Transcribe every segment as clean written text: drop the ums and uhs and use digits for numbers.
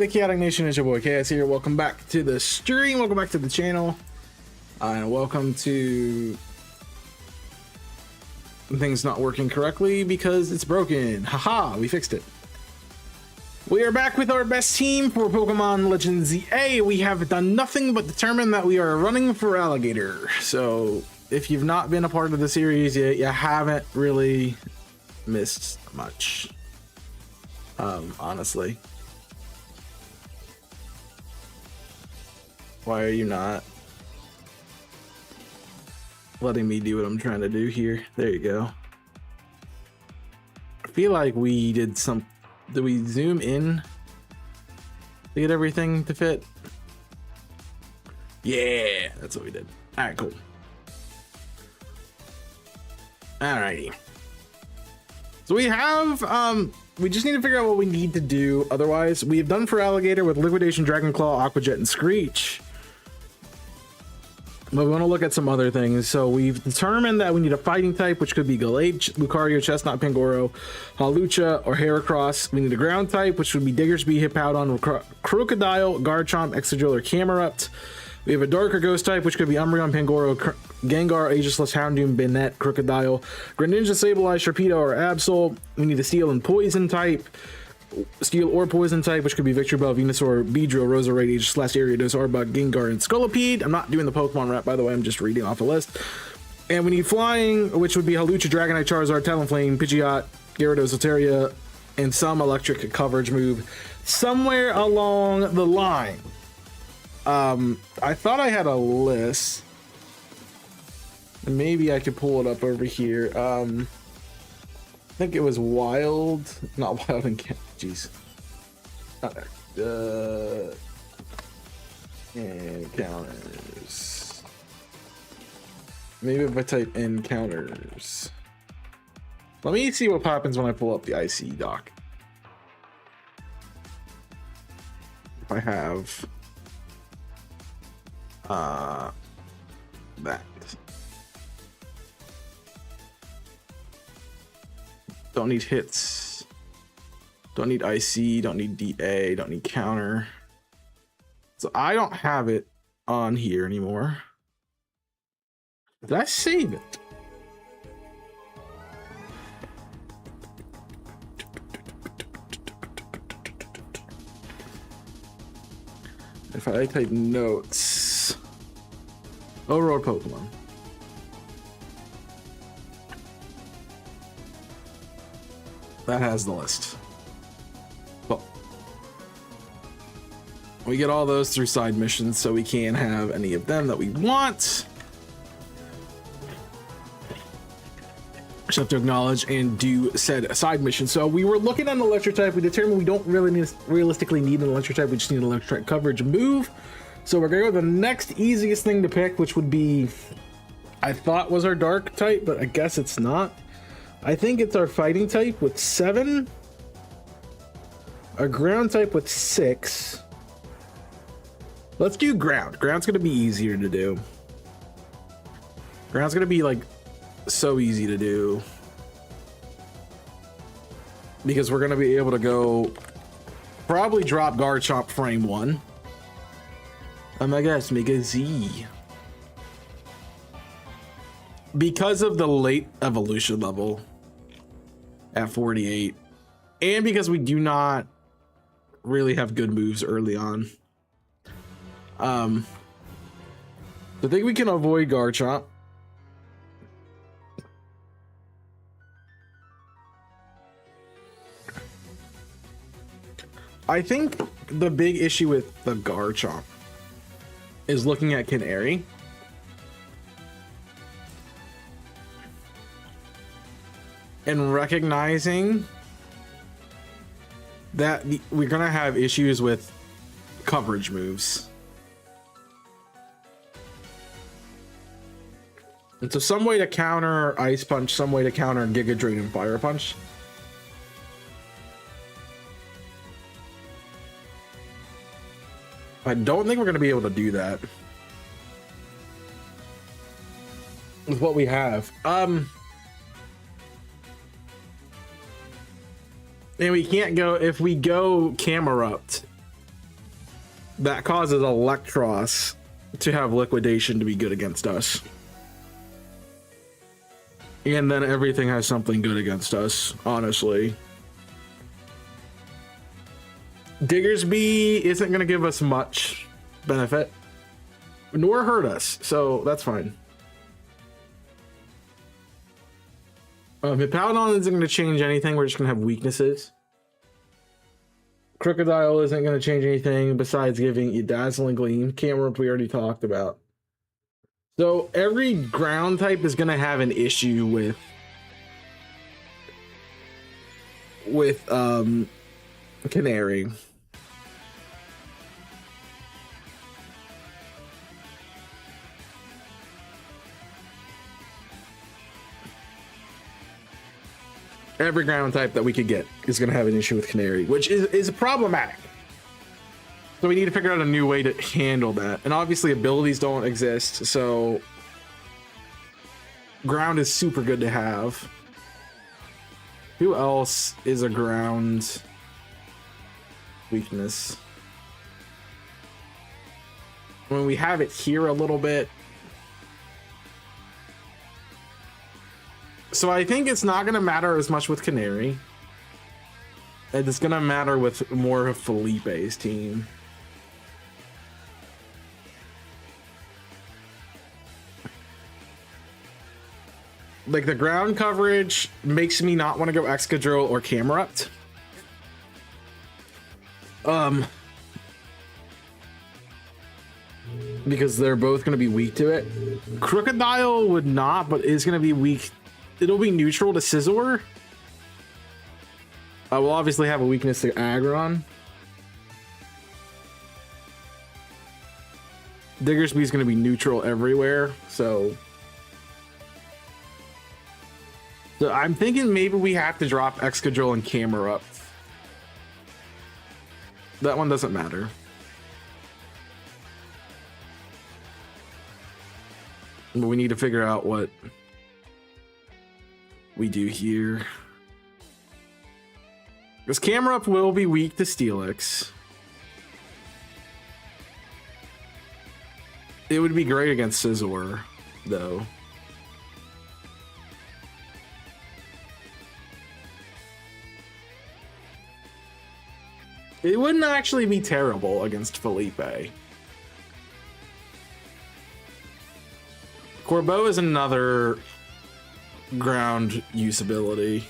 the Chaotic Nation? It's your boy KS here. Welcome back to the stream. Welcome back to the channel. And welcome to things not working correctly because it's broken. Haha, we fixed it. We are back with our best team for Pokemon Legends ZA. We have done nothing but determine that we are running for Alligator. So if you've not been a part of the series yet, you haven't really missed much. Honestly. Why are you not letting me do what I'm trying to do here? There you go. I feel like we did some... Did we zoom in to get everything to fit? Yeah, that's what we did. All right, cool. Alrighty. So we have, we just need to figure out what we need to do. Otherwise, we have done for Alligator with Liquidation, Dragon Claw, Aqua Jet, and Screech. But we want to look at some other things. So we've determined that we need a fighting type, which could be Galate, Lucario, Chestnut, Pangoro, Hawlucha, or Heracross. We need a ground type, which would be Diggersby, Hippowdon, Crocodile, Garchomp, Exegil, or Camerupt. We have a darker ghost type, which could be Umbreon, Pangoro, Gengar, Aegisless, Houndoom, Banette, Crocodile, Greninja, Sableye, Sharpedo, or Absol. We need a steel and poison type. Steel or poison type, which could be Victreebel, Venusaur, Beedrill, Roserade, Aegislash, Ariados, Arbok, Gengar, and Scolipede. I'm not doing the Pokemon rap, by the way, I'm just reading off a list. And we need flying, which would be Hawlucha, Dragonite, Charizard, Talonflame, Pidgeot, Gyarados, Altaria, and some electric coverage move somewhere along the line. I thought I had a list. Maybe I could pull it up over here. I think it was wild, not wild and jeez. Not there. Encounters. Maybe if I type encounters. Let me see what happens when I pull up the IC doc. If I have that. Don't need hits. Don't need IC. Don't need DA. Don't need counter. So I don't have it on here anymore. Did I save it? If I type notes. Overall Pokemon. That has the list. Well, we get all those through side missions, so we can't have any of them that we want. Just have to acknowledge and do said side mission. So we were looking at an electric type. We determined we don't really realistically need an electric type. We just need an electric coverage move. So we're gonna go with the next easiest thing to pick, which would be, I thought was our dark type, but I guess it's not. I think it's our fighting type with 7, our ground type with 6. Let's do ground. Ground's gonna be easier to do. Ground's gonna be like so easy to do because we're gonna be able to go probably drop Garchomp frame 1. Oh my gosh, Mega Z. Because of the late evolution level at 48, and because we do not really have good moves early on, I think we can avoid Garchomp. I think the big issue with the Garchomp is looking at Canary. And recognizing that we're gonna have issues with coverage moves. And so some way to counter Ice Punch, some way to counter Giga Drain and Fire Punch. I don't think we're gonna be able to do that with what we have. And we can't go, if we go Camerupt, that causes Electros to have liquidation to be good against us. And then everything has something good against us, honestly. Diggersby isn't going to give us much benefit, nor hurt us, so that's fine. Hippowdon isn't going to change anything, we're just going to have weaknesses. Crocodile isn't going to change anything besides giving you Dazzling Gleam. Camerupt we already talked about. So every ground type is going to have an issue with Canary. Every ground type that we could get is going to have an issue with Canary, which is problematic. So we need to figure out a new way to handle that. And obviously abilities don't exist, so ground is super good to have. Who else is a ground weakness? When we have it here a little bit. So I think it's not going to matter as much with Canary. It's going to matter with more of Felipe's team. Like the ground coverage makes me not want to go Excadrill or Camerupt. Because they're both going to be weak to it. Crocodile would not, but is going to be weak. It'll be neutral to Scizor. We'll obviously have a weakness to Aggron. Diggersby is going to be neutral everywhere, so I'm thinking maybe we have to drop Excadrill and Camerupt. That one doesn't matter. But we need to figure out what we do here. Because Camerupt will be weak to Steelix. It would be great against Scizor, though. It wouldn't actually be terrible against Felipe. Corbeau is another ground usability.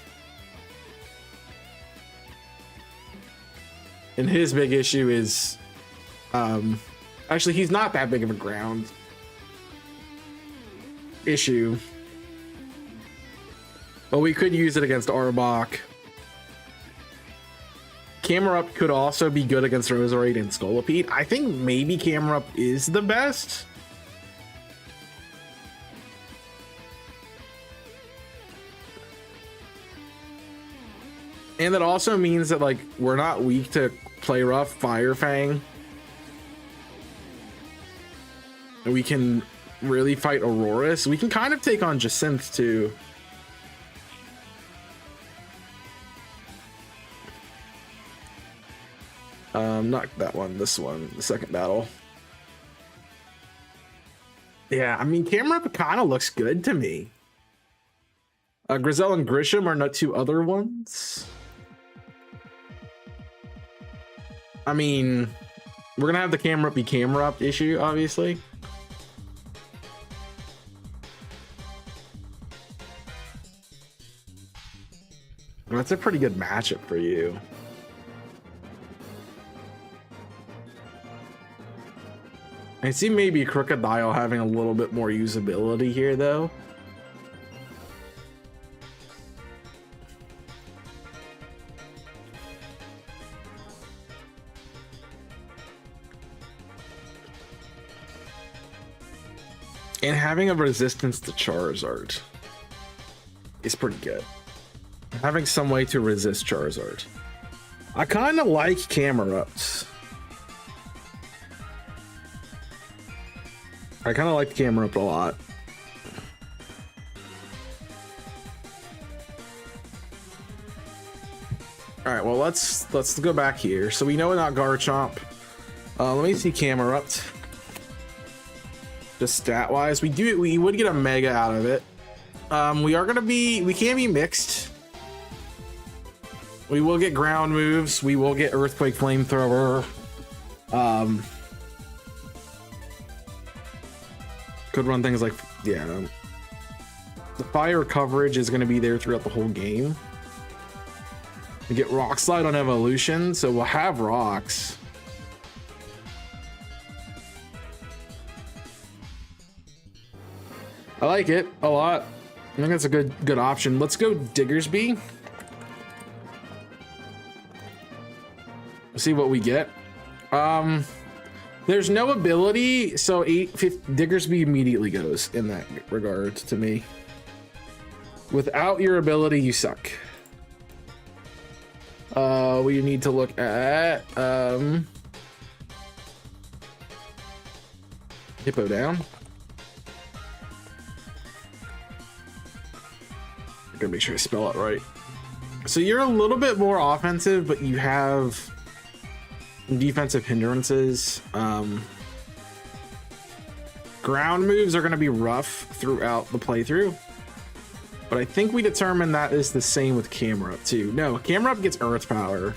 And his big issue is... actually, he's not that big of a ground issue. But we could use it against Arbok. Camerupt could also be good against Roserade and Scolipede. I think maybe Camerupt is the best. And that also means that, like, we're not weak to Play Rough, Fire Fang. And we can really fight Aurorus. We can kind of take on Jacynth too. Not that one, this one, the second battle. Yeah, I mean, Camerupt kind of looks good to me. Grizel and Grisham are not two other ones. I mean, we're gonna have the Camerupt be Camerupt issue, obviously. That's a pretty good matchup for you. I see maybe Crocodile having a little bit more usability here, though. And having a resistance to Charizard is pretty good. Having some way to resist Charizard. I kind of like Camerupt. I kind of like Camerupt a lot. All right, well, let's go back here. So we know we're not Garchomp. Let me see Camerupt. Just stat wise, we would get a mega out of it. We can be mixed. We will get ground moves. We will get Earthquake Flamethrower. Could run things like, yeah. The fire coverage is going to be there throughout the whole game. We get Rock Slide on evolution, so we'll have rocks. I like it a lot. I think that's a good option. Let's go Diggersby. See what we get. There's no ability, so Diggersby immediately goes in that regard to me. Without your ability, you suck. We need to look at Hippo down. I'm gonna make sure I spell it right. So you're a little bit more offensive, but you have defensive hindrances. Ground moves are going to be rough throughout the playthrough, but I think we determined that is the same with Camerupt too. No, Camerupt gets Earth Power.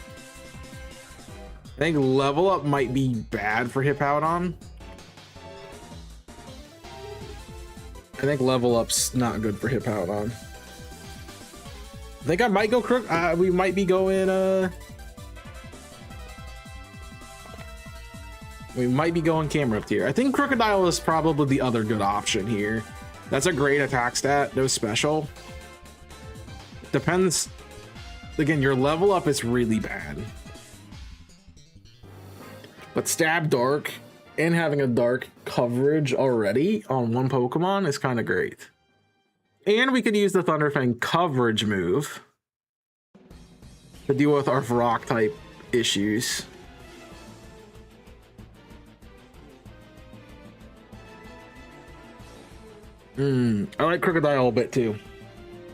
I think Level Up might be bad for Hippowdon. I think Level Up's not good for Hippowdon. I think I might go Crook. We might be going we might be going Camerupt here. I think Crocodile is probably the other good option here. That's a great attack stat, no special. Depends. Again, your level up is really bad. But Stab Dark and having a dark coverage already on one Pokemon is kind of great. And we could use the Thunderfang coverage move to deal with our rock type issues. I like Crocodile a bit too.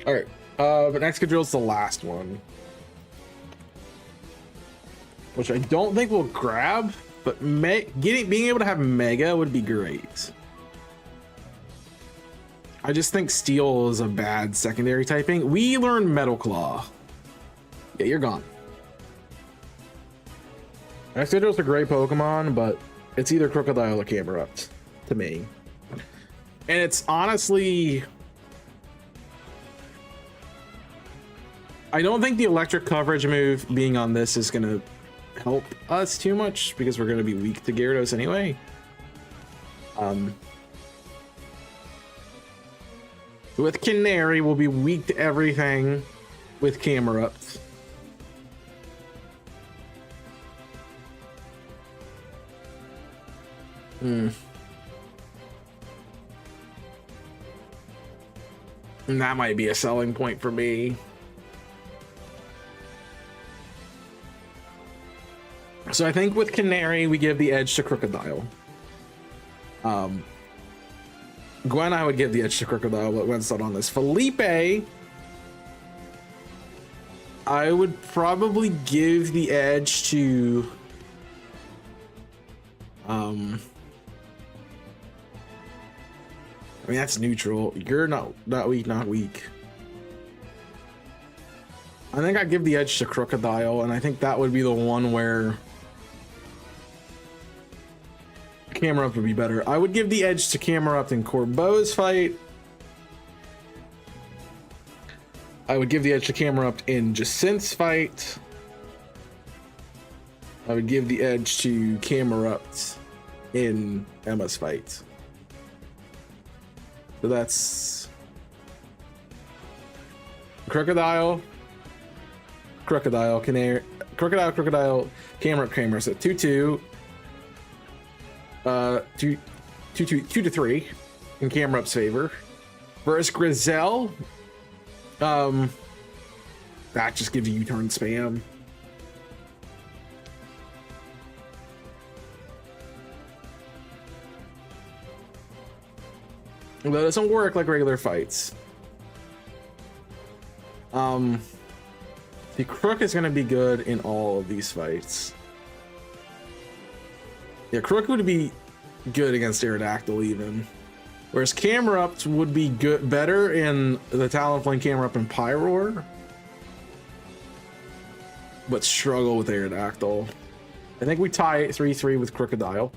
All right, but Excadrill's the last one, which I don't think we'll grab, but being able to have Mega would be great. I just think Steel is a bad secondary typing. We learn Metal Claw. Yeah, you're gone. Excadrill's a great Pokemon, but it's either Crocodile or Camerupt to me. And it's honestly, I don't think the electric coverage move being on this is going to help us too much because we're going to be weak to Gyarados anyway. With Canary, we'll be weak to everything with Camerupt. And that might be a selling point for me. So I think with Canary, we give the edge to Crocodile. Gwen, I would give the edge to Crocodile, but Gwen's not on this. Felipe, I would probably give the edge to... I mean, that's neutral. You're not weak, not weak. I think I'd give the edge to Crocodile, and I think that would be the one where Camerupt would be better. I would give the edge to Camerupt in Corbo's fight. I would give the edge to Camerupt in Jacint's fight. I would give the edge to Camerupt in Emma's fight. So that's Crocodile, Canary, Crocodile, Camerupt. So 2-2, 2-3 in Camrupt's favor. Versus Grizel, that just gives you U-turn spam. That doesn't work like regular fights. The Crook is going to be good in all of these fights. Yeah, Crook would be good against Aerodactyl even. Whereas Camerupt would be better in the Talonflame Camerupt and Pyroar, but struggle with Aerodactyl. I think we tie 3-3 with Crocodile.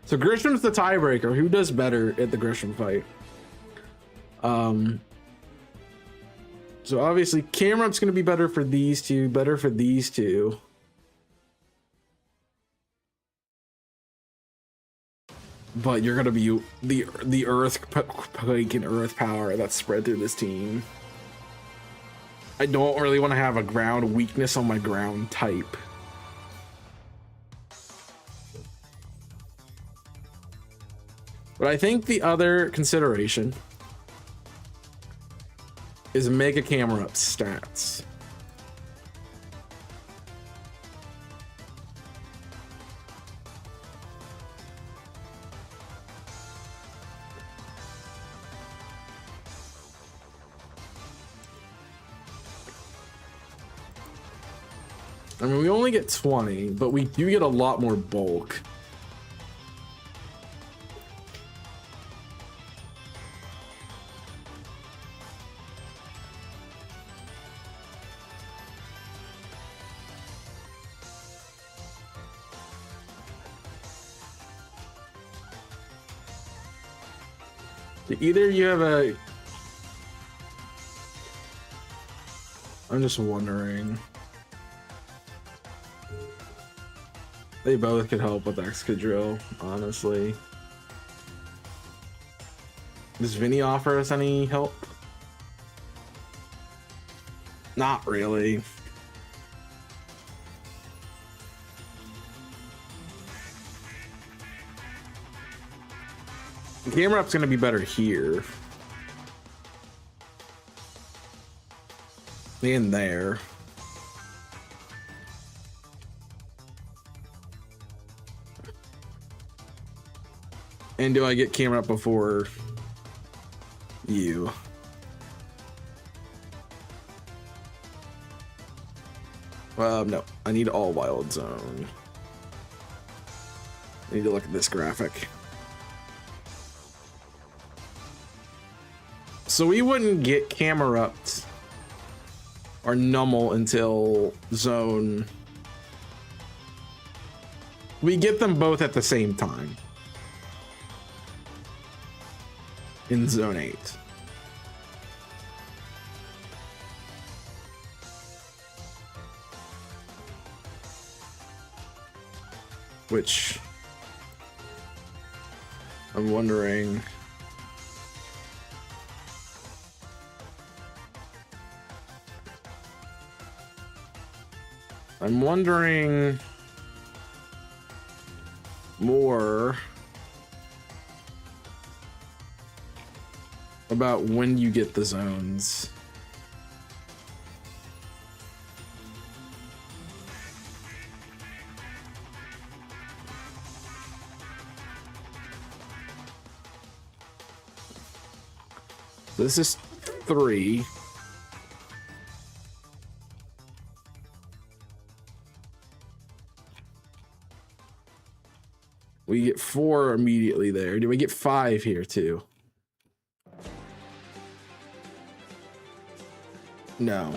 So Grisham's the tiebreaker. Who does better at the Grisham fight? So obviously Camerupt's going to be better for these two, better for these two. But you're gonna be the earthquake and earth power that's spread through this team. I don't really want to have a ground weakness on my ground type. But I think the other consideration is Mega Camerupt stats. I mean, we only get 20, but we do get a lot more bulk. Either you have a... I'm just wondering. They both could help with Excadrill, honestly. Does Vinny offer us any help? Not really. Camerupt's gonna be better here. And there. And do I get Camerupt before you? No. I need all wild zone. I need to look at this graphic. So we wouldn't get Camerupt or Numel until zone. We get them both at the same time. In zone 8. Which I'm wondering. I'm wondering more about when you get the zones. This is 3. We get 4 immediately there. Do we get 5 here too? No.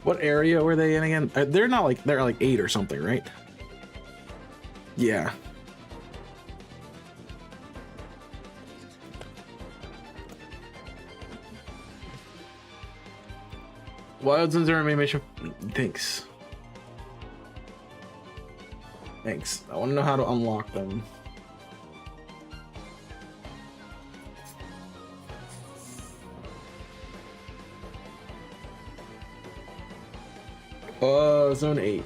What area were they in again? They're not like, they're like 8 or something, right? Yeah. Wild zones are animation. Thanks. Thanks. I want to know how to unlock them. Zone 8.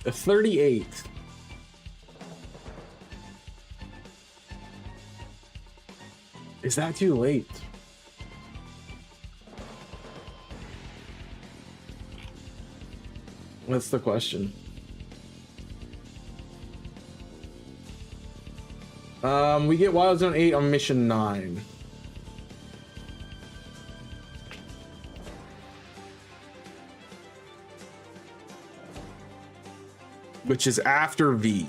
A 38. Is that too late? That's the question. We get Wild Zone 8 on mission 9. Which is after V.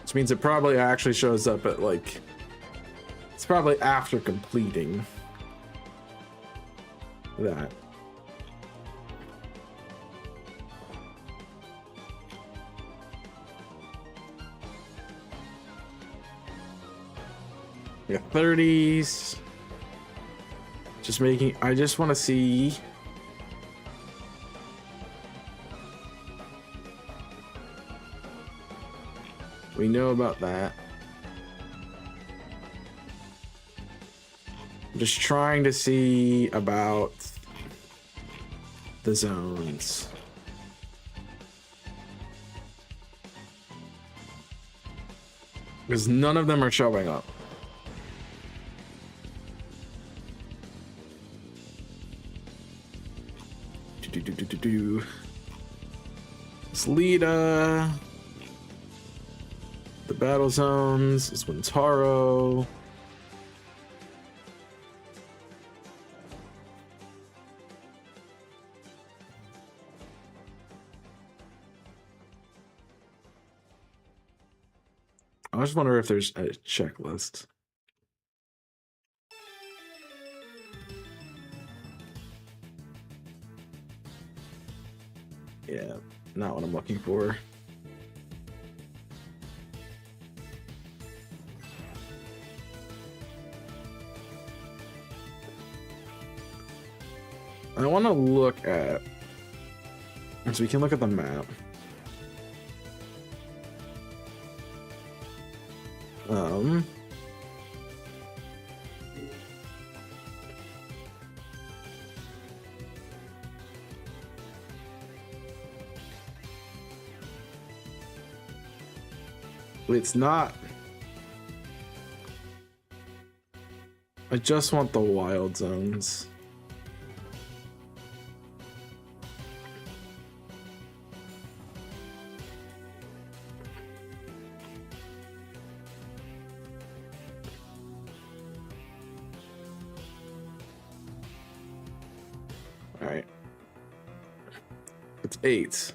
Which means it probably actually shows up at like, it's probably after completing that. Yeah, 30s. Just making, I just want to see. We know about that. I'm just trying to see about the zones. Because none of them are showing up. It's Lita. The battle zones is Wintaro. I just wonder if there's a checklist. Yeah, not what I'm looking for. I want to look at, so we can look at the map. It's not. I just want the wild zones. All right. It's 8.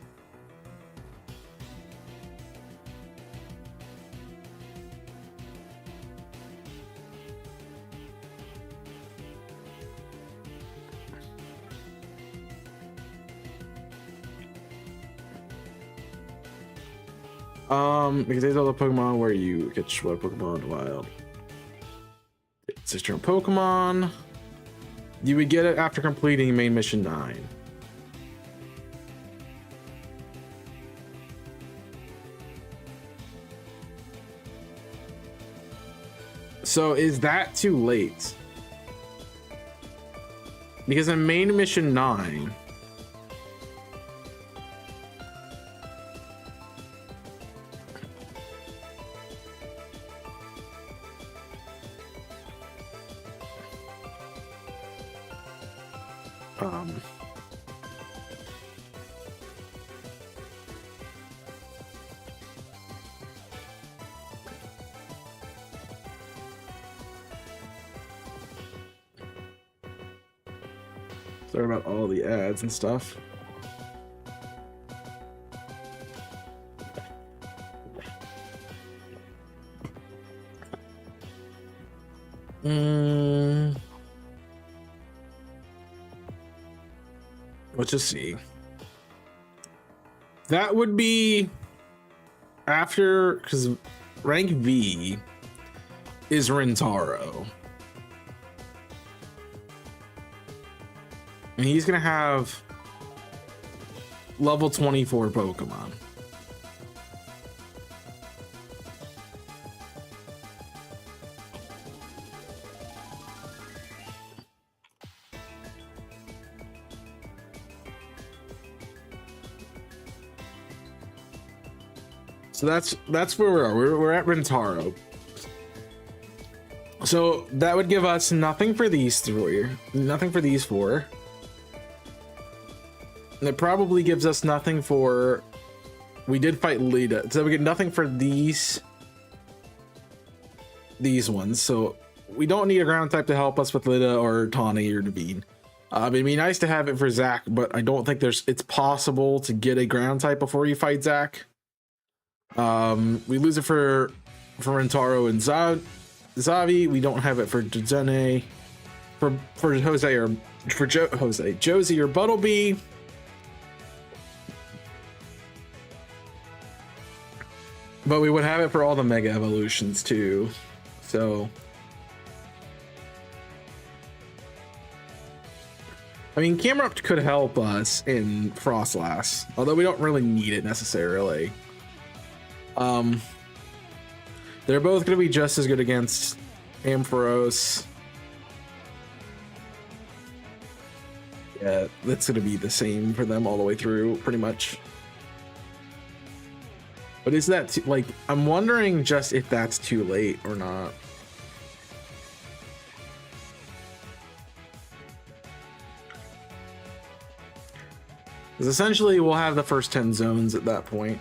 Because these are the Pokemon where you catch what Pokemon in the wild. It's a turn Pokemon. You would get it after completing main mission 9. So is that too late? Because in main mission 9, sorry about all the ads and stuff. Let's just see. That would be after, because rank V is Rintaro. And he's going to have level 24 Pokemon. So that's where we are. We're at Rentaro. So that would give us nothing for these three, nothing for these four. And it probably gives us nothing for. We did fight Lita, so we get nothing for these ones. So we don't need a ground type to help us with Lita or Tawny or Devine. It'd be nice to have it for Zac, but I don't think it's possible to get a ground type before you fight Zac. We lose it for Rentaro and Zavi. We don't have it for Dzene, for Jose or for Josie or Buttlebee. But we would have it for all the Mega Evolutions too. So I mean, Camerupt could help us in Frostlass, although we don't really need it necessarily. They're both going to be just as good against Ampharos. Yeah, that's going to be the same for them all the way through, pretty much. But is that like, I'm wondering just if that's too late or not. Because essentially we'll have the first 10 zones at that point.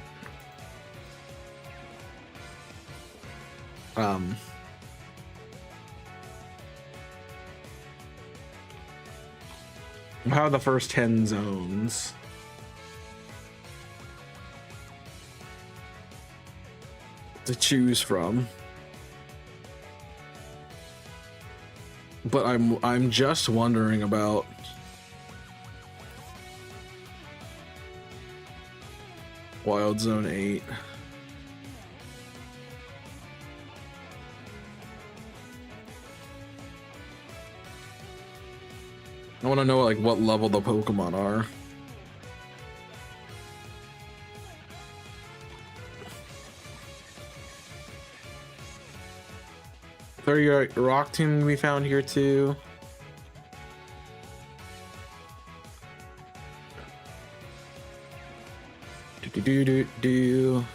We'll have the first 10 zones. To choose from. But I'm just wondering about Wild Zone 8. I want to know like what level the Pokemon are. There rock tomb we found here too. Do.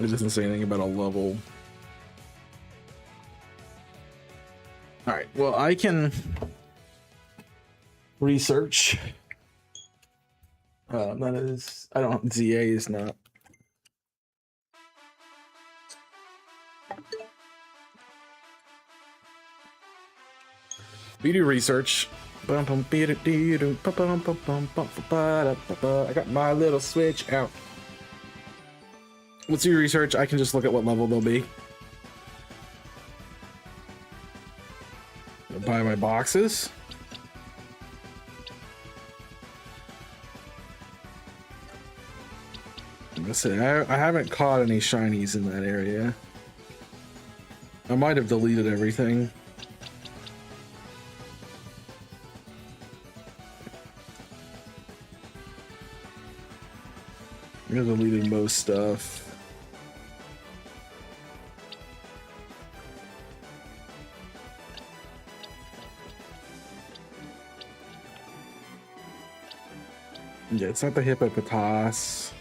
It doesn't say anything about a level. All right. Well, I can research. That is, I don't. ZA is not. We do research. I got my little switch out. Let's do research. I can just look at what level they'll be. Buy my boxes. Listen, I haven't caught any shinies in that area. I might have deleted everything. I'm deleting most stuff. Yeah, it's not the Hippopotas.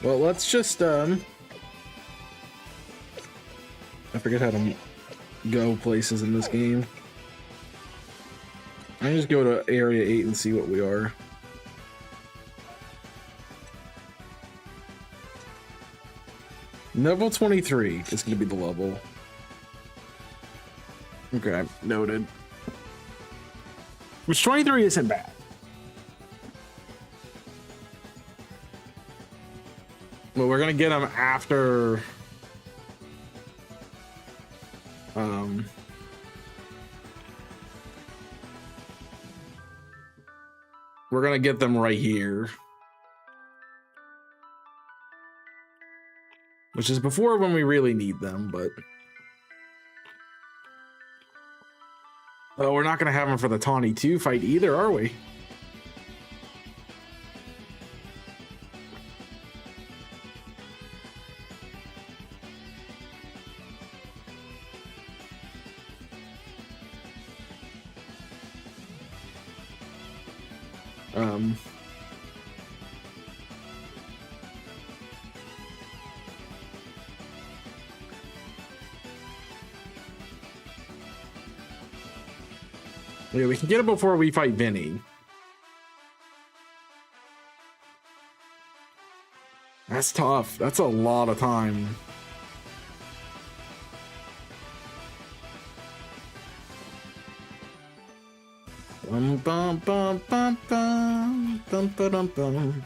Well, let's just I forget how to go places in this game. I can just go to area 8 and see what we are. Level 23 is going to be the level. Okay, noted. Which 23 isn't bad. But we're going to get them after... we're going to get them right here. Which is before when we really need them, but... oh, we're not going to have them for the Tawny 2 fight either, are we? Um, yeah, we can get it before we fight Vinny. That's tough. That's a lot of time. Bum, bum, bum, bum, bum, bum, bum, bum.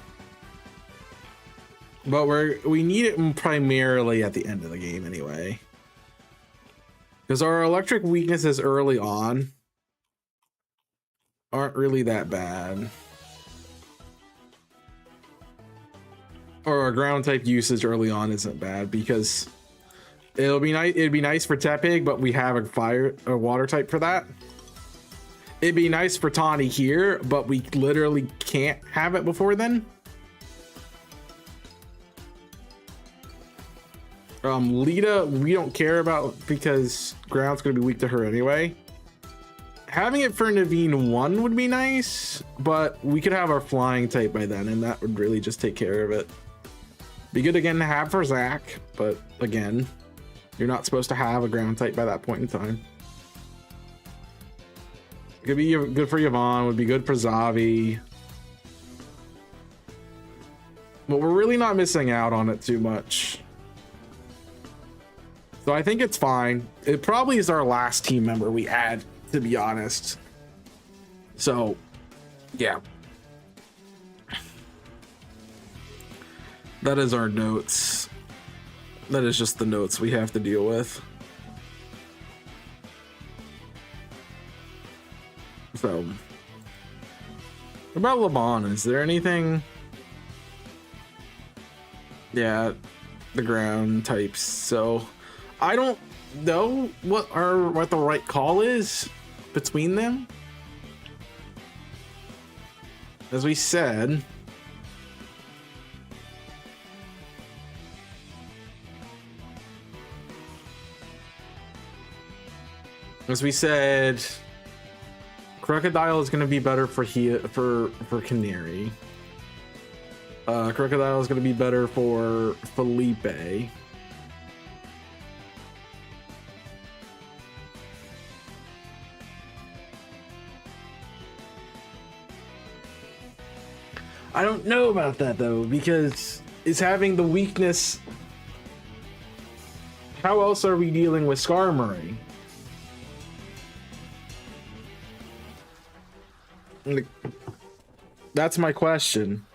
But we need it primarily at the end of the game anyway. Because our electric weaknesses early on aren't really that bad. Or our ground type usage early on isn't bad because it'd be nice for Tepig, but we have a water type for that. It'd be nice for Tawny here, but we literally can't have it before then. Lita, we don't care about because ground's gonna be weak to her anyway. Having it for Naveen 1 would be nice, but we could have our flying type by then, and that would really just take care of it. Be good again to have for Zach, but again, you're not supposed to have a ground type by that point in time. It could be good for Yvonne, would be good for Zavi. But we're really not missing out on it too much. So I think it's fine. It probably is our last team member we add, to be honest. So, yeah. That is our notes. That is just the notes we have to deal with. So, what about LeBron? Is there anything? Yeah, the ground types. So, I don't know what the right call is between them. As we said, Crocodile is going to be better for Canary. Crocodile is going to be better for Felipe. I don't know about that though, because it's having the weakness. How else are we dealing with Skarmory? That's my question.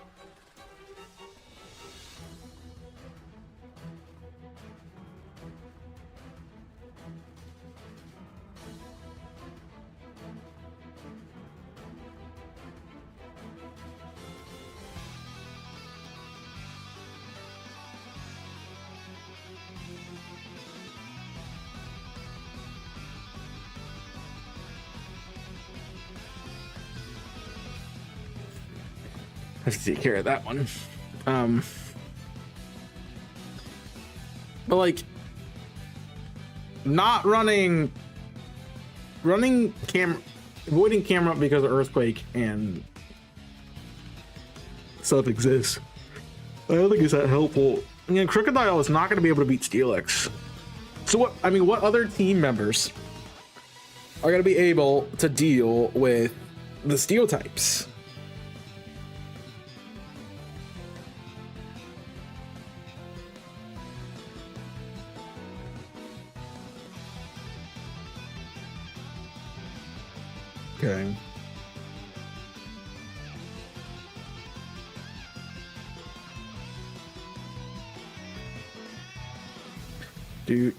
I have to take care of that one. But like, not avoiding camera because of earthquake and stuff exists. I don't think it's that helpful. I mean, Crocodile is not going to be able to beat Steelix. So what other team members are going to be able to deal with the steel types? Okay. Do.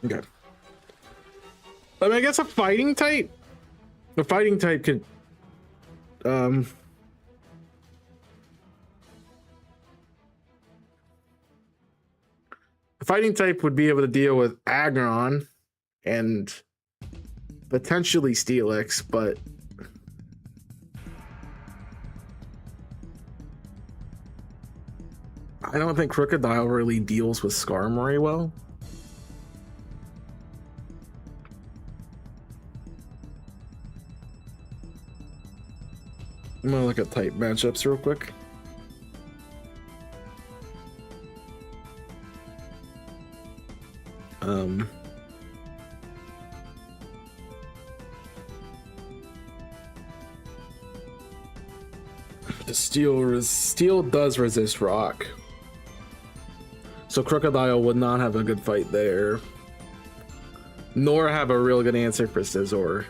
Okay. I mean, I guess a fighting type. The fighting type could, the fighting type would be able to deal with Aggron and potentially Steelix, but I don't think Crocodile really deals with Skarm very well. I'm gonna look at type matchups real quick. The steel does resist rock, so Crocodile would not have a good fight there, nor have a real good answer for Scizor,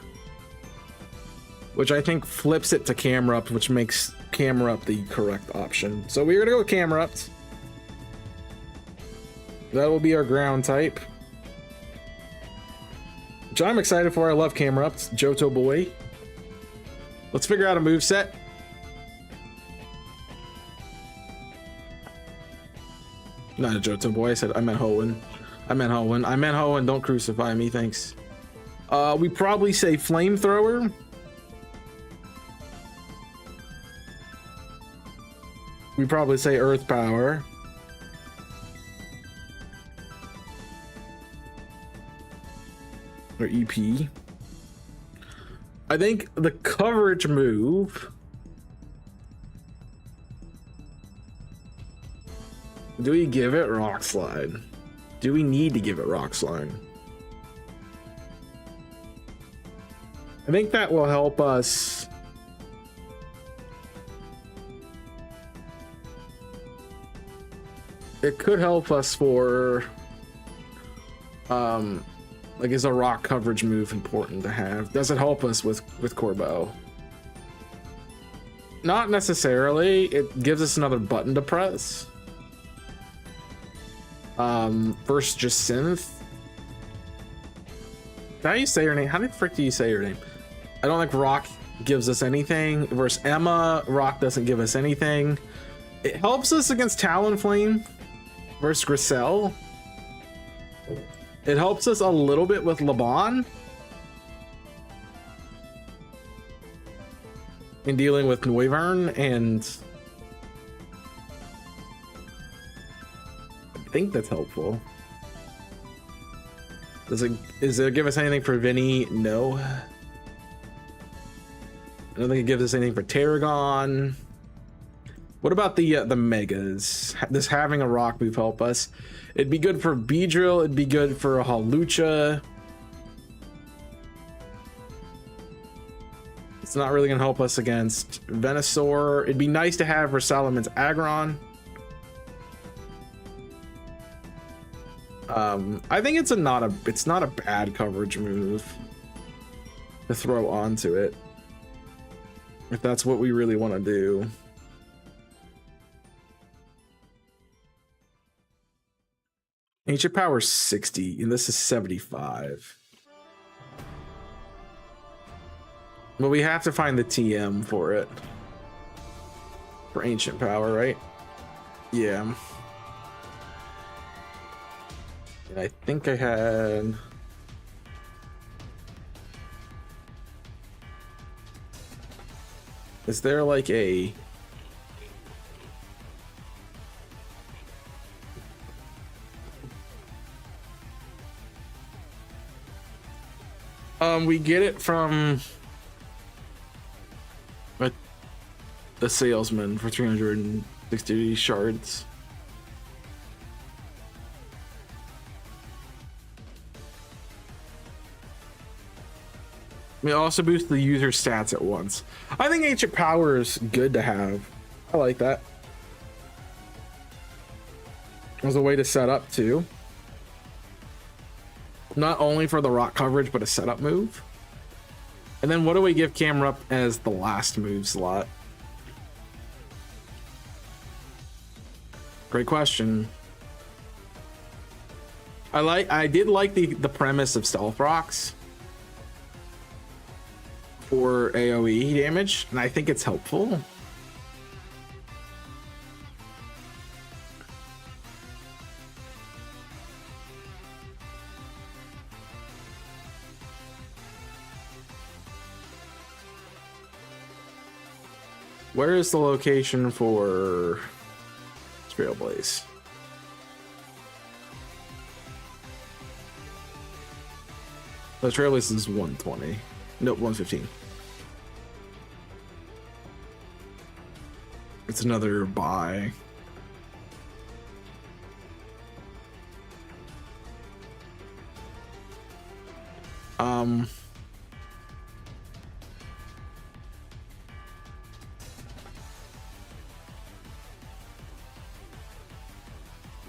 which I think flips it to Camerupt, which makes Camerupt the correct option. So we're gonna go with Camerupt. That will be our ground type, which I'm excited for. I love Camerupt, Johto boy. Let's figure out a move set. Not a Johto boy. I meant Hoenn. I meant Hoenn. Don't crucify me, thanks. We probably say Flamethrower. We probably say Earth Power. Or EP. I think the coverage move. Do we give it Rock Slide? Do we need to give it Rock Slide? I think that will help us. It could help us for like, is a rock coverage move important to have? Does it help us with Corbo? Not necessarily. It gives us another button to press. First, just Synth. How do you say your name? How the frick do you say your name? I don't think Rock gives us anything. Versus Emma, Rock doesn't give us anything. It helps us against Talonflame versus Grisel. It helps us a little bit with Laban in dealing with Noivern, and I think that's helpful. Does it give us anything for Vinny? No. I don't think it gives us anything for Tarragon. What about the Megas? This having a rock move help us. It'd be good for Beedrill. It'd be good for a Hawlucha. It's not really gonna help us against Venusaur. It'd be nice to have for Salaman's Aggron. I think it's not a bad coverage move to throw onto it, if that's what we really want to do. Ancient Power 60, and this is 75. But we have to find the TM for it. For Ancient Power, right? Yeah. And I think I had... Is there like a... we get it from the salesman for 360 shards. We also boost the user stats at once. I think Ancient Power is good to have. I like that. As a way to set up too. Not only for the rock coverage, but a setup move. And then what do we give Camerupt as the last move slot? Great question. I did like the premise of Stealth Rocks for AoE damage, and I think it's helpful. Where is the location for Trailblaze. The Trailblaze is 120. Nope, 115. It's another buy.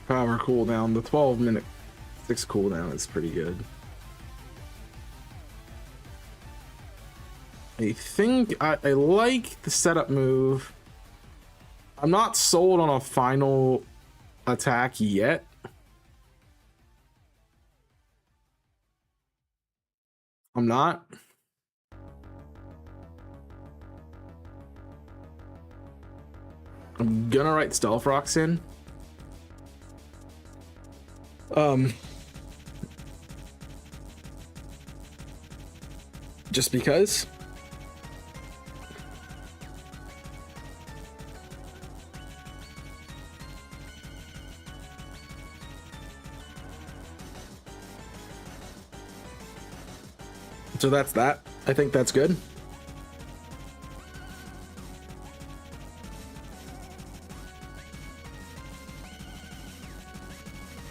Power cooldown, the 12-minute 6 cooldown is pretty good. I think I like the setup move. I'm not sold on a final attack yet. I'm not. I'm gonna write Stealth Rocks in. Just because. So that's that. I think that's good.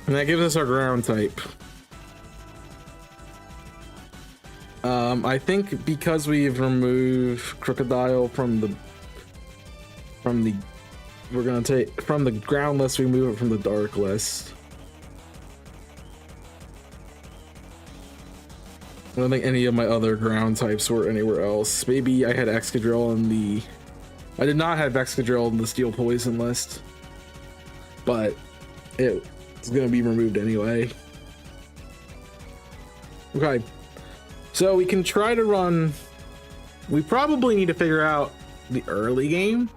And that gives us our ground type. I think because we've removed Crocodile from the we're gonna take from the ground list, we move it from the dark list. I don't think any of my other ground types were anywhere else. Maybe I had Excadrill in the... I did not have Excadrill in the Steel Poison list, but it's gonna be removed anyway. Okay, so we can try to run... We probably need to figure out the early game,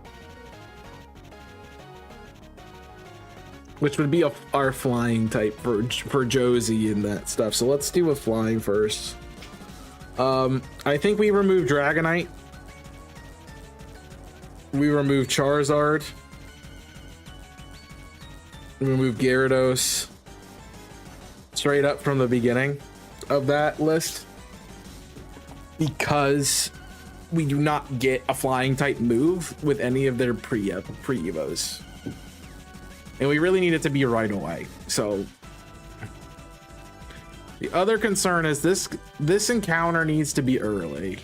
which would be our flying type for Josie and that stuff. So let's do a flying first. I think we remove Dragonite. We remove Charizard. We remove Gyarados. Straight up from the beginning of that list. Because we do not get a flying type move with any of their pre-evos. And we really need it to be right away. So the other concern is this encounter needs to be early.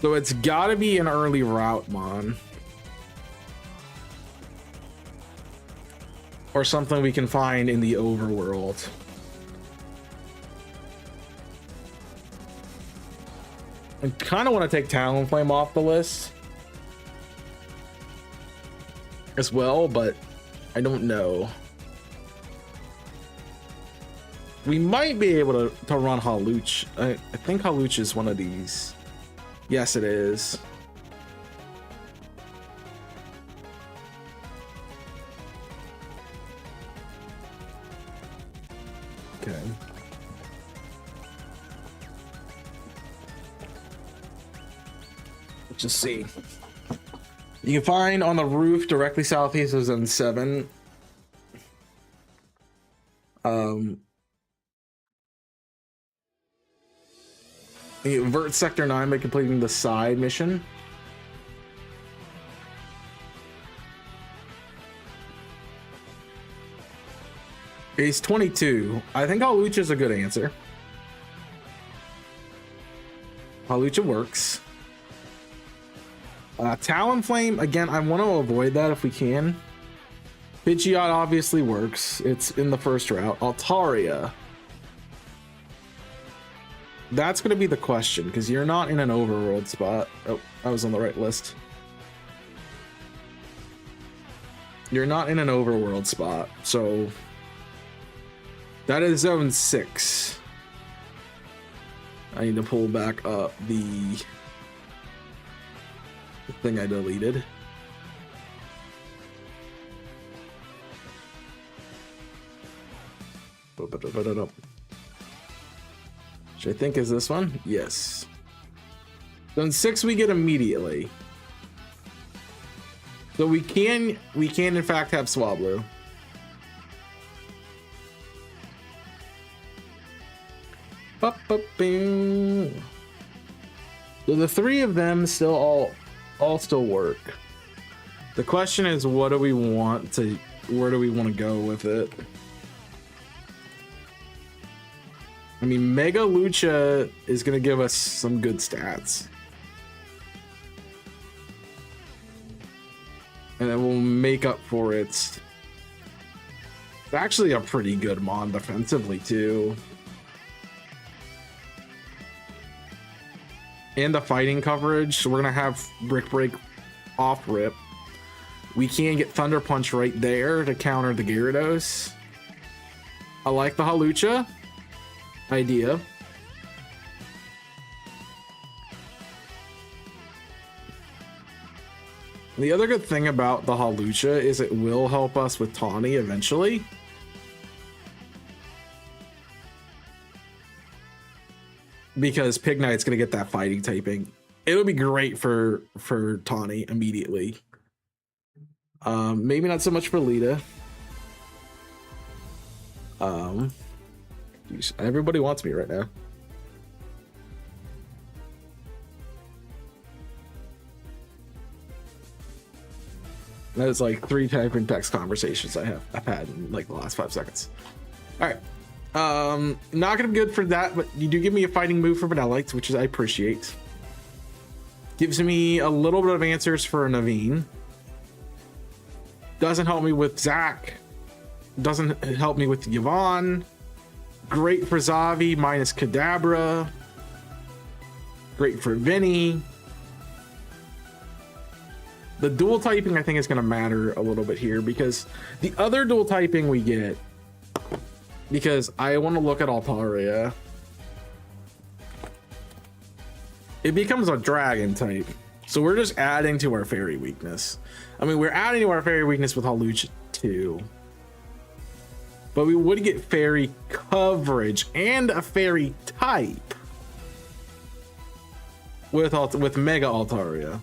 So it's gotta be an early route mon. Or something we can find in the overworld. I kind of want to take Talonflame off the list as well, but I don't know. We might be able to run Hawlucha. I think Hawlucha is one of these. Yes, it is. Okay. Let's just see. You can find on the roof directly southeast of Zone 7. You invert Sector 9 by completing the side mission. He's 22. I think Hawlucha is a good answer. Hawlucha works. Talonflame, again, I want to avoid that if we can. Pidgeot obviously works. It's in the first route. Altaria. That's going to be the question, because you're not in an overworld spot. Oh, I was on the right list. You're not in an overworld spot, so... That is Zone 6. I need to pull back up the thing I deleted. Which I think is this one. Yes. Zone 6 we get immediately. So we can in fact have Swablu. So the three of them still all still work. The question is, where do we want to go with it? I mean, Mega Lucha is going to give us some good stats. And it will make up for it. It's actually a pretty good Mon defensively, too. And the fighting coverage. So we're going to have Brick Break off rip. We can get Thunder Punch right there to counter the Gyarados. I like the Hawlucha idea. The other good thing about the Hawlucha is it will help us with Tawny eventually. Because Pignite's going to get that fighting typing. It would be great for Tawny immediately. Maybe not so much for Lita. Geez, everybody wants me right now. That is like 3 typing text conversations I've had in like the last 5 seconds. All right. Not gonna be good for that, but you do give me a fighting move for Vanillites, which is I appreciate. Gives me a little bit of answers for a Naveen. Doesn't help me with Zach. Doesn't help me with Yvonne. Great for Zavi minus Kadabra. Great for Vinny. The dual typing I think is going to matter a little bit here because the other dual typing we get, because I want to look at Altaria, it becomes a dragon type. So we're just adding to our fairy weakness. I mean, we're adding to our fairy weakness with Hawlucha too. But we would get fairy coverage and a fairy type with Mega Altaria.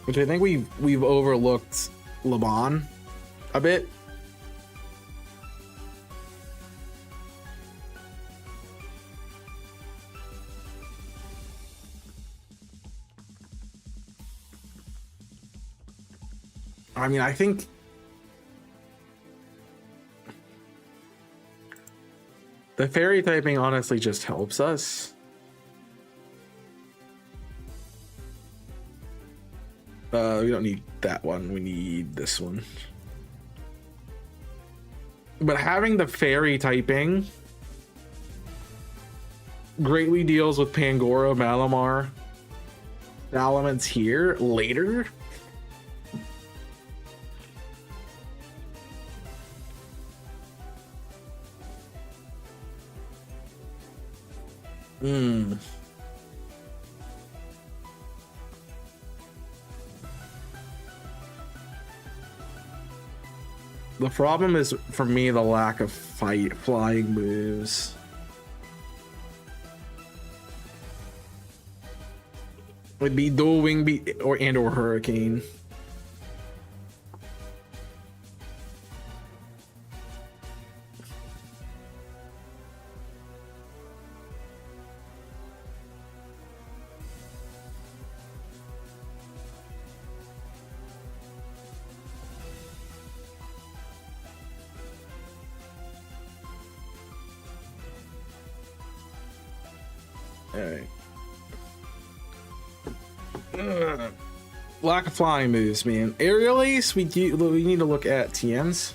Which I think we've overlooked Laban a bit. I mean, I think the fairy typing honestly just helps us. We don't need that one. We need this one. But having the fairy typing greatly deals with Pangoro, Malamar elements here later. The problem is, for me, the lack of flying moves. Would be Dual Wing Beat or Hurricane. Lack of flying moves, man. Aerial Ace, we need to look at TMs.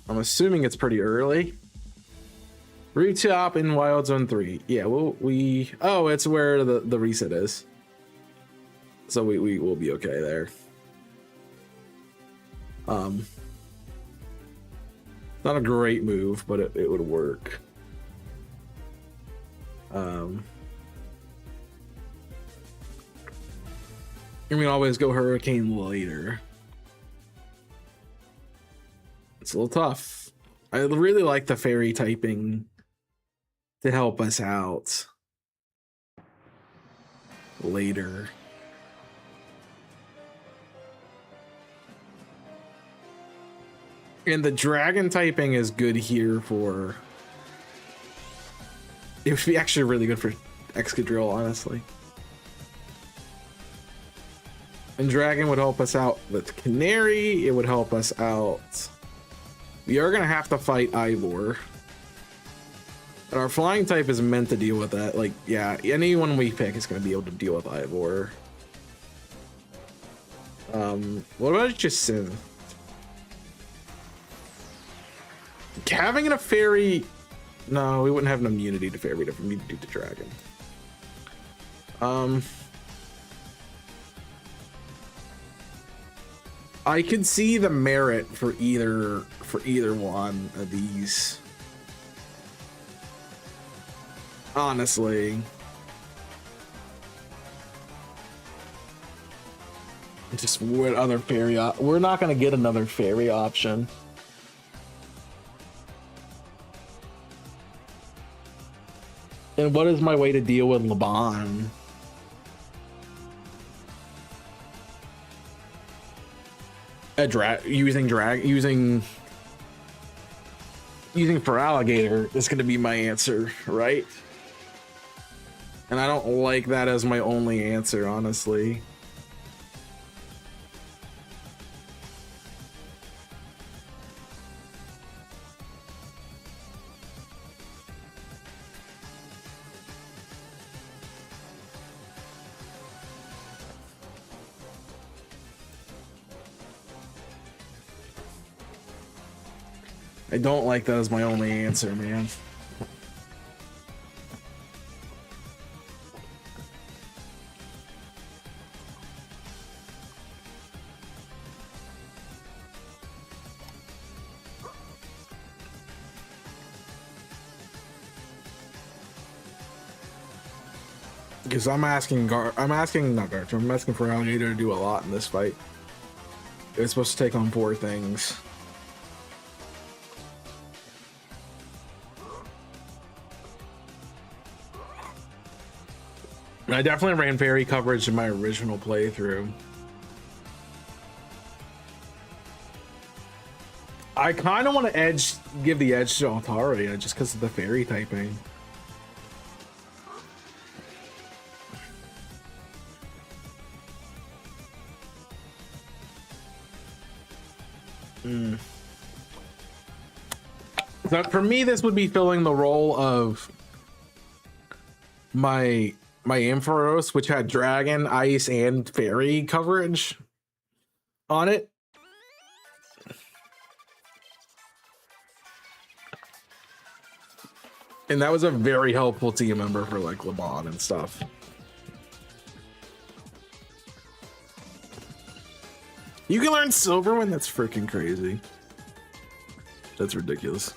I'm assuming it's pretty early. Root Top in Wild Zone 3. Yeah, oh, it's where the reset is. So we will be okay there. Not a great move, but it would work. You can always go Hurricane later. It's a little tough. I really like the fairy typing to help us out later. And the dragon typing is good here for... It would be actually really good for Excadrill, honestly. And dragon would help us out with Canary. It would help us out. We are going to have to fight Ivor. And our flying type is meant to deal with that. Like, yeah, anyone we pick is going to be able to deal with Ivor. What about Jacin? Having a fairy... No, we wouldn't have an immunity to fairy if we need to do the dragon. I could see the merit for either one of these. Honestly. Just what other fairy we're not gonna get another fairy option. And what is my way to deal with Laban? Using for alligator is going to be my answer, right? And I don't like that as my only answer, honestly. I don't like that as my only answer, man. Because I'm asking for Alligator to do a lot in this fight. It's supposed to take on 4 things. I definitely ran fairy coverage in my original playthrough. I kind of want to give the edge to Altaria just because of the fairy typing. So for me, this would be filling the role of my Ampharos, which had dragon, ice, and fairy coverage on it. And that was a very helpful team member for like Laban and stuff. You can learn Silverwind? That's freaking crazy. That's ridiculous.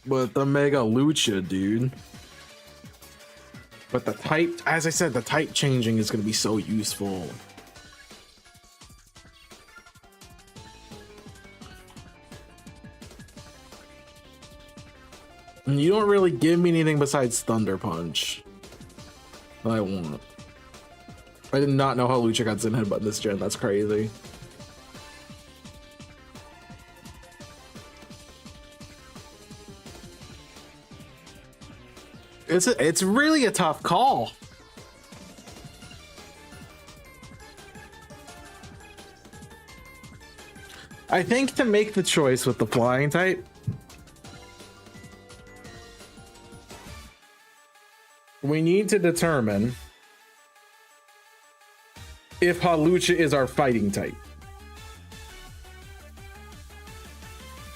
But the Mega Lucha, dude. But the type, as I said, the type changing is going to be so useful. And you don't really give me anything besides Thunder Punch that I want. I did not know how Lucha got Zen Headbutt this gen. That's crazy. It's really a tough call. I think to make the choice with the flying type, we need to determine if Hawlucha is our fighting type.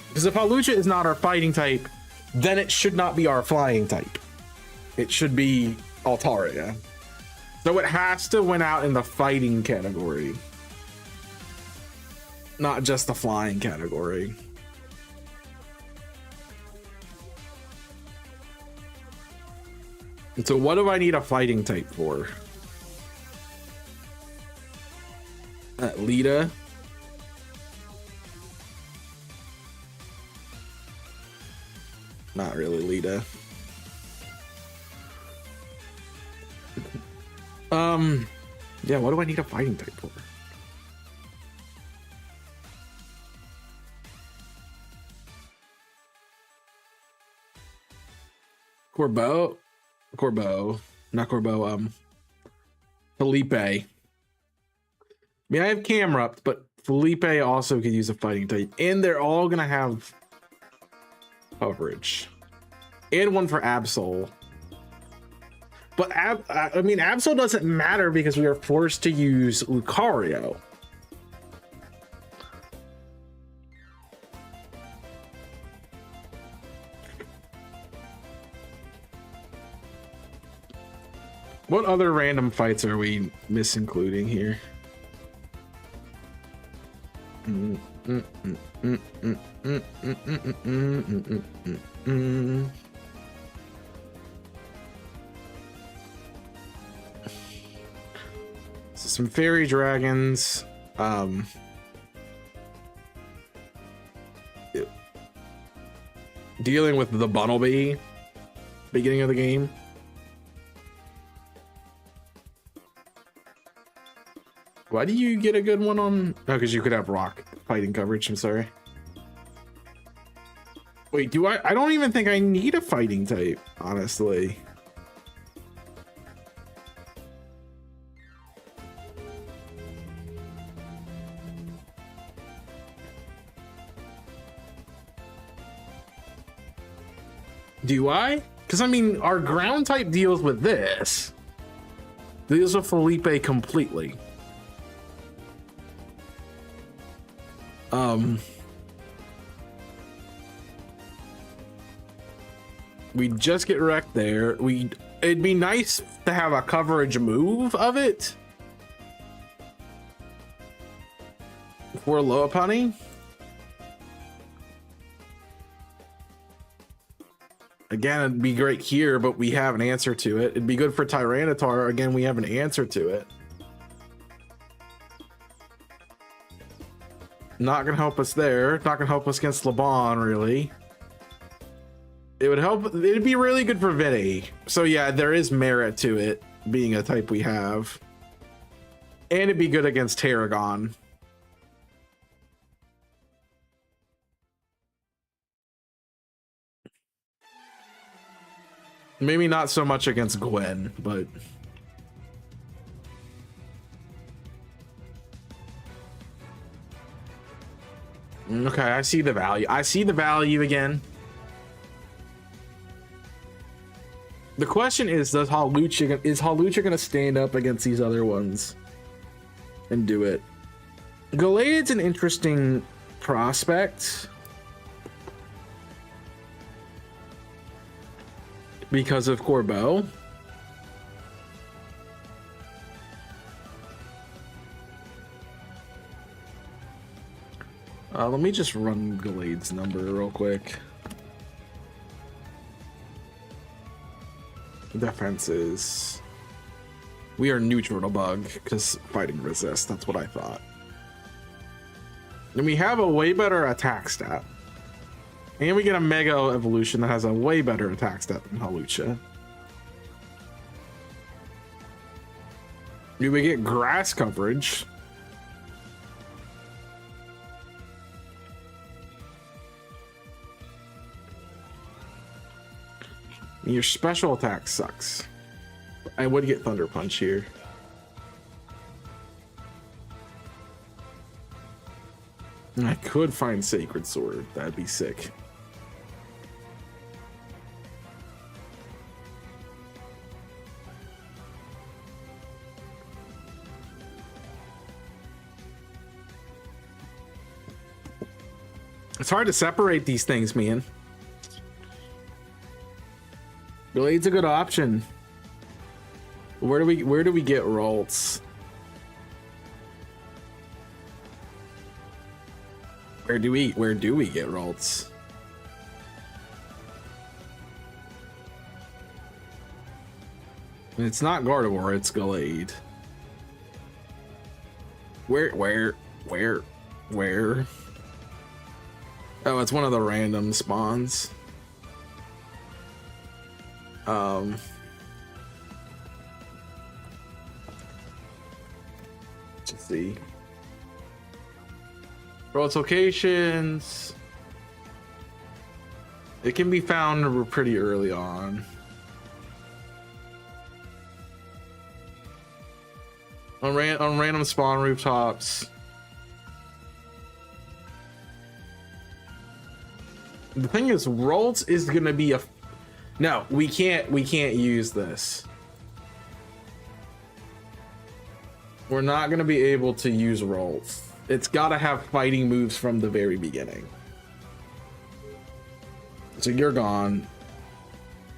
Because if Hawlucha is not our fighting type, then it should not be our flying type. It should be Altaria. So it has to win out in the fighting category, not just the flying category. So what do I need a fighting type for? Lita. Not really Lita. Yeah, what do I need a fighting type for? Corbeau? Corbeau. Not Corbeau, Felipe. I mean, I have Camerupt, but Felipe also could use a fighting type. And they're all gonna have coverage. And one for Absol. But I mean, Absol doesn't matter because we are forced to use Lucario. What other random fights are we misincluding here? So some fairy dragons. Dealing with the Bunnelby beginning of the game. Why do you get a good one on? Oh, because you could have rock fighting coverage. I'm sorry. Wait, do I? I don't even think I need a fighting type, honestly. Do I? Because I mean, our ground type deals with this. Deals with Felipe completely. We just get wrecked there. It'd be nice to have a coverage move of it for Lopunny. Again, it'd be great here, but we have an answer to it. It'd be good for Tyranitar. Again, we have an answer to it. Not gonna help us there. Not gonna help us against LeBron, really. It would help. It'd be really good for Vinny. So yeah, there is merit to it being a type we have. And it'd be good against Tarragon. Maybe not so much against Gwen, but... Okay, I see the value. I see the value again. The question is, is Hawlucha going to stand up against these other ones and do it? Gallade's an interesting prospect because of Corbeau. Let me just run Gallade's number real quick. Defenses. We are neutral to bug because fighting resist. That's what I thought. And we have a way better attack stat. And we get a Mega Evolution that has a way better attack stat than Hawlucha. Do we get grass coverage? Your special attack sucks. I would get Thunder Punch here. I could find Sacred Sword. That'd be sick. It's hard to separate these things, man. Blade's a good option. Where do we get Ralts? Where do we get Ralts? It's not Gardevoir, it's Gallade. Where? Oh, it's one of the random spawns. Let's see. For its locations, it can be found pretty early on. On random spawn rooftops. The thing is, Ralts is gonna be a no. We can't use this. We're not gonna be able to use Ralts. It's gotta have fighting moves from the very beginning. So you're gone.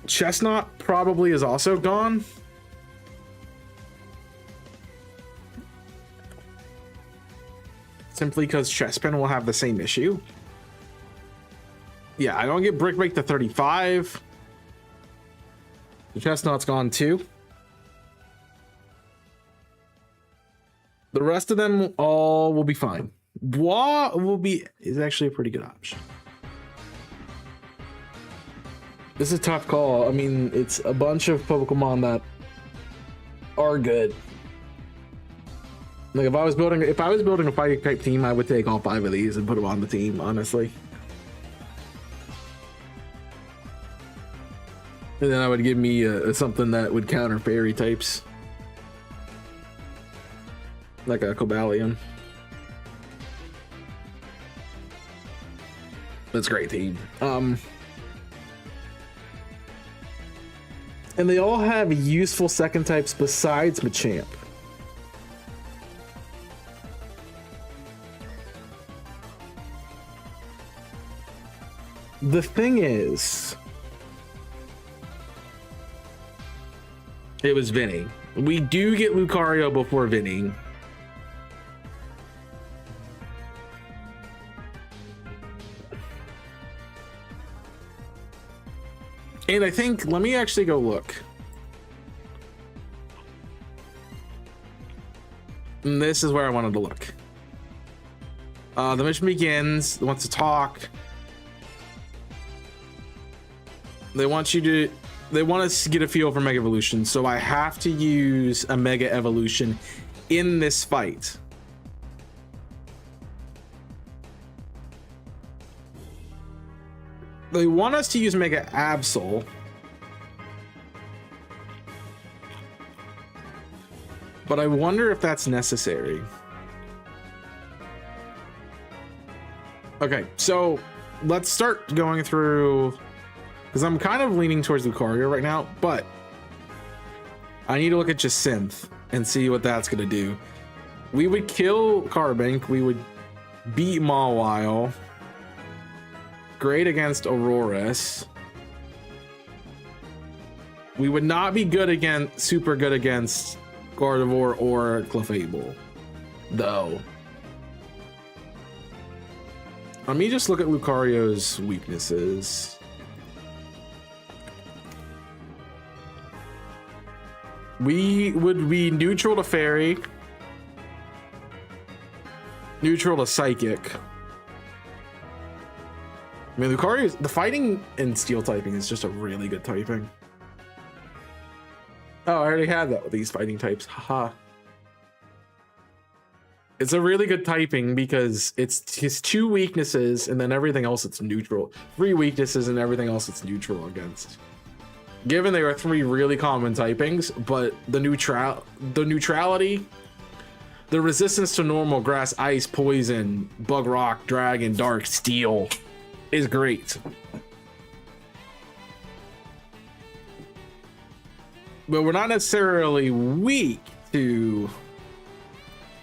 Chestnut probably is also gone. Simply because Chespin will have the same issue. Yeah, I don't get Brick Break to 35. The Chestnut's gone too. The rest of them all will be fine. Bois is actually a pretty good option. This is a tough call. I mean, it's a bunch of Pokemon that are good. Like if I was building a fighting type team, I would take all 5 of these and put them on the team, honestly. And then I would give me something that would counter fairy types. Like a Cobalion. That's a great team. And they all have useful second types besides Machamp. The thing is, it was Vinny. We do get Lucario before Vinny. And I think, let me actually go look. And this is where I wanted to look. The mission begins, wants to talk. They want us to get a feel for Mega Evolution, so I have to use a Mega Evolution in this fight. They want us to use Mega Absol. But I wonder if that's necessary. Okay, so let's start going through, because I'm kind of leaning towards Lucario right now, but I need to look at just Synth and see what that's going to do. We would kill Carbink. We would beat Mawile. Great against Aurorus. We would not be good against, super good against Gardevoir or Clefable, though. Let me just look at Lucario's weaknesses. We would be neutral to Fairy, neutral to Psychic. I mean, Lucario's, the fighting and steel typing is just a really good typing. Oh, I already had that with these fighting types. Haha. It's a really good typing because it's his 2 weaknesses and then everything else it's neutral. 3 weaknesses and everything else it's neutral against. Given there are 3 really common typings, but the neutrality, the resistance to normal, grass, ice, poison, bug, rock, dragon, dark, steel is great. But we're not necessarily weak to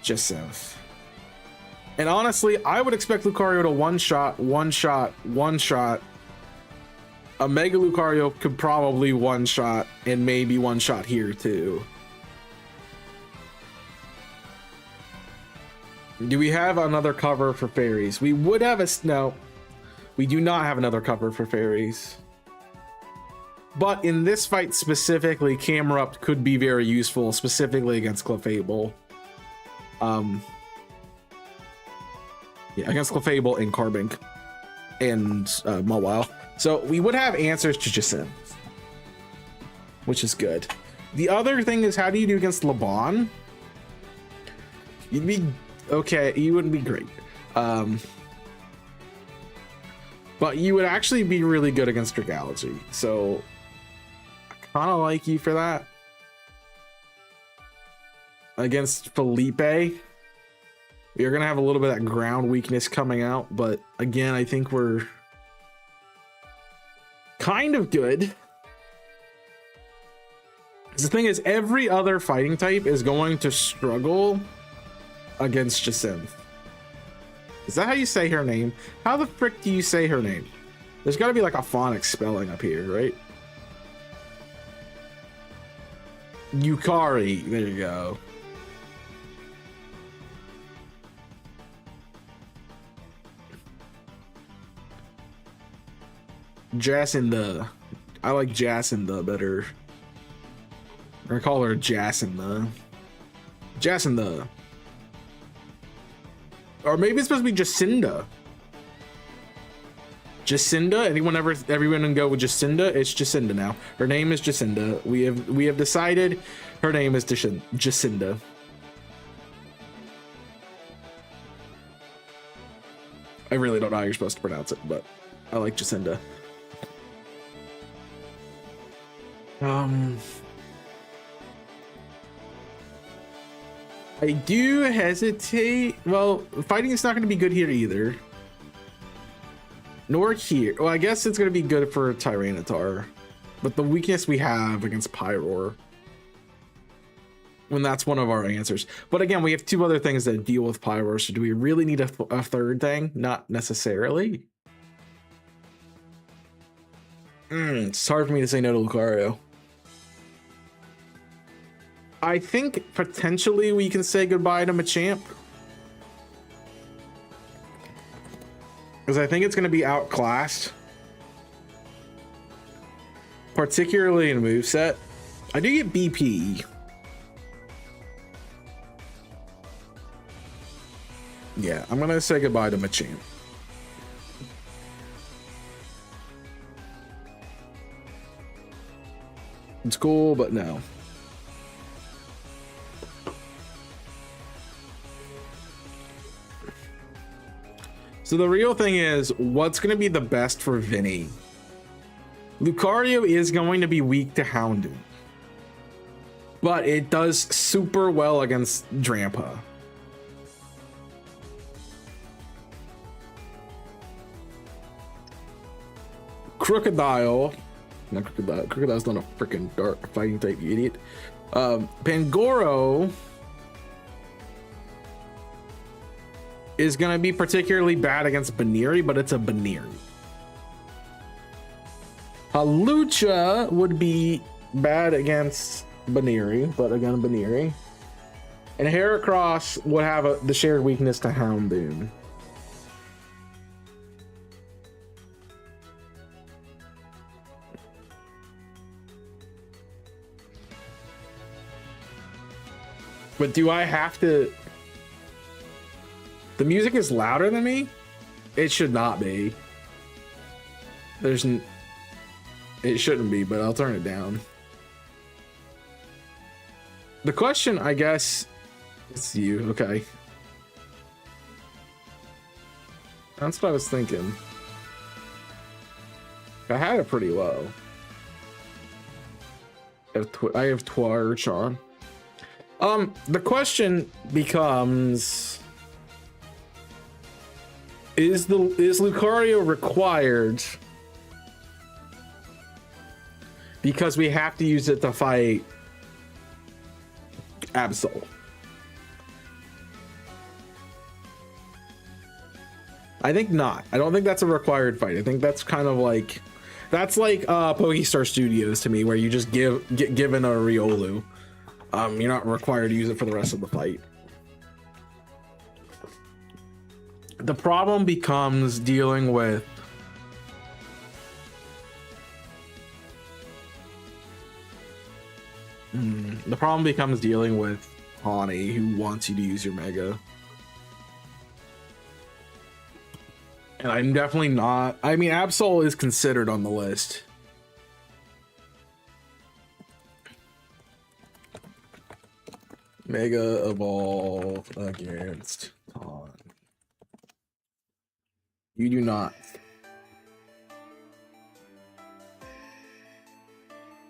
just Synth. And honestly, I would expect Lucario to one-shot. A Mega Lucario could probably one-shot and maybe one-shot here too. Do we have another cover for fairies? We would have no. We do not have another cover for fairies. But in this fight specifically, Camerupt could be very useful, specifically against Clefable. Yeah, against Clefable and Carbink and Mawile. So we would have answers to Jacin, which is good. The other thing is, how do you do against Laban? You'd be okay. You wouldn't be great. But you would actually be really good against Dragalge. So I kind of like you for that. Against Felipe, you're going to have a little bit of that ground weakness coming out. But again, I think we're kind of good. The thing is, every other fighting type is going to struggle against Jacin. Is that how you say her name? How the frick do you say her name? There's got to be like a phonics spelling up here, right? Yukari. There you go. Jacinda. I like Jacinda better. Or call her Jacinda. Jacinda. Or maybe it's supposed to be Jacinda. Jacinda? Everyone can go with Jacinda? It's Jacinda now. Her name is Jacinda. We have decided her name is Jacinda. I really don't know how you're supposed to pronounce it, but I like Jacinda. I do hesitate. Well, fighting is not going to be good here either. Nor here. Well, I guess it's going to be good for Tyranitar. But the weakness we have against Pyroar, when that's one of our answers. But again, we have two other things that deal with Pyroar. So do we really need a third thing? Not necessarily. It's hard for me to say no to Lucario. I think potentially we can say goodbye to Machamp. Because I think it's going to be outclassed. Particularly in moveset. I do get BP. Yeah, I'm going to say goodbye to Machamp. It's cool, but no. So the real thing is, what's going to be the best for Vinny? Lucario is going to be weak to Houndoom, but it does super well against Drampa. Crocodile. Not Crocodile. Crocodile's not a freaking dark fighting type, you idiot. Pangoro is going to be particularly bad against Baniri, but it's a Baniri. Halucha would be bad against Baniri, but again, Baniri. And Heracross would have the shared weakness to Houndoom. But do I have to... The music is louder than me? It should not be. It shouldn't be, but I'll turn it down. The question, I guess... It's you, okay. That's what I was thinking. I had it pretty low. I have Twarch on. The question becomes... Is Lucario required? Because we have to use it to fight Absol. I think not. I don't think that's a required fight. I think that's kind of like... That's like Pokestar Studios to me, where you just get given a Riolu. You're not required to use it for the rest of the fight. The problem becomes dealing with The problem becomes dealing with Tawny, who wants you to use your Mega. And I'm definitely not. I mean, Absol is considered on the list. Mega Evolve against Taunt. You do not.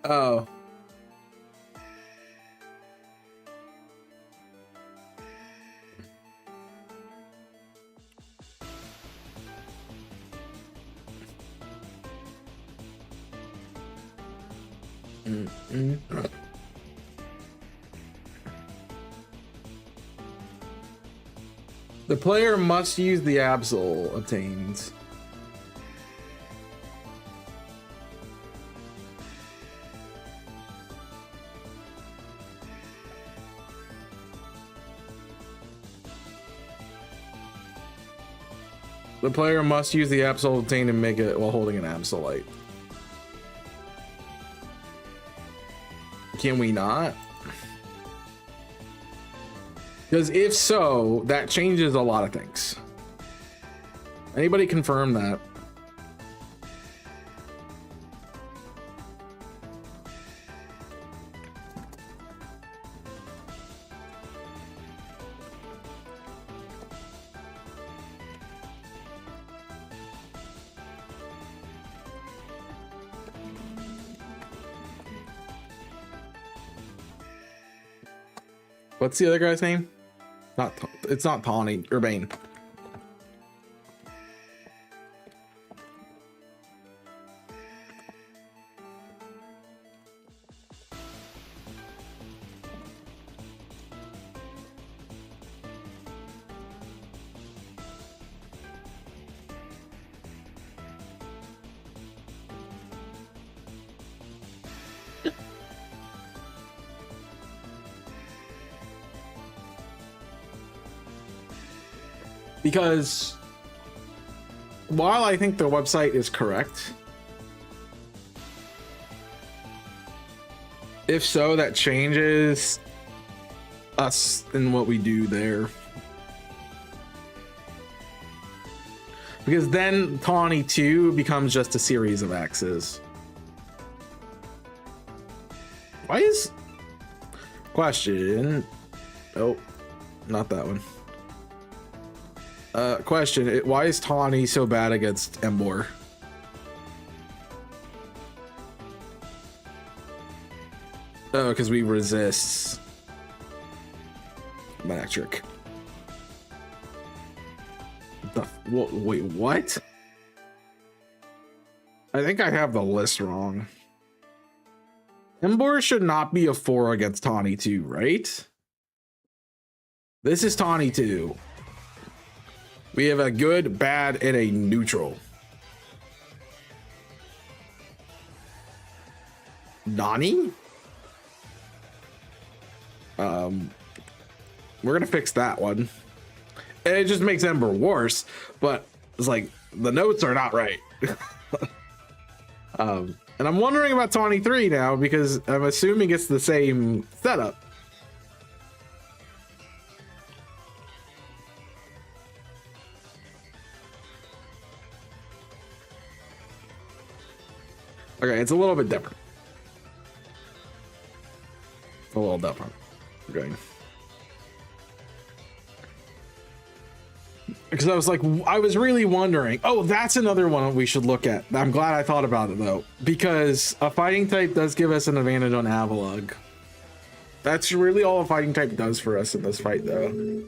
Oh. The player must use the Absol obtained. The player must use the Absol obtained and make it while holding an Absolite. Can we not? Because if so, that changes a lot of things. Anybody confirm that? What's the other guy's name? It's not Tawny or Bane. Because while I think the website is correct, if so, that changes us in what we do there. Because then Tawny 2 becomes just a series of X's. Why is... Question. Oh, not that one. Question, why is Tawny so bad against Emboar? Oh, because we resist Magic. Wait, what? I think I have the list wrong. Emboar should not be a 4 against Tawny 2, right? This is Tawny 2. We have a good, bad, and a neutral. Nani? We're gonna fix that one. And it just makes Ember worse, but it's like the notes are not right. And I'm wondering about Tawny 3 now because I'm assuming it's the same setup. Okay, it's a little bit different. A little different. Okay. Because I was really wondering. Oh, that's another one we should look at. I'm glad I thought about it though, because a fighting type does give us an advantage on Avalugg. That's really all a fighting type does for us in this fight though.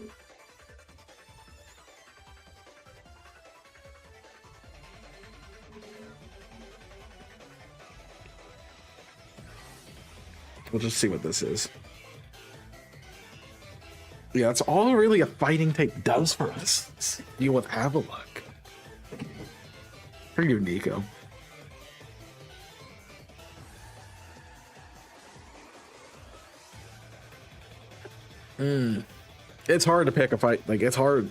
We'll just see what this is. Yeah, that's all really a fighting type does for us. Deal with Avalugg. Pretty good, Nico. It's hard to pick a fight. Like, it's hard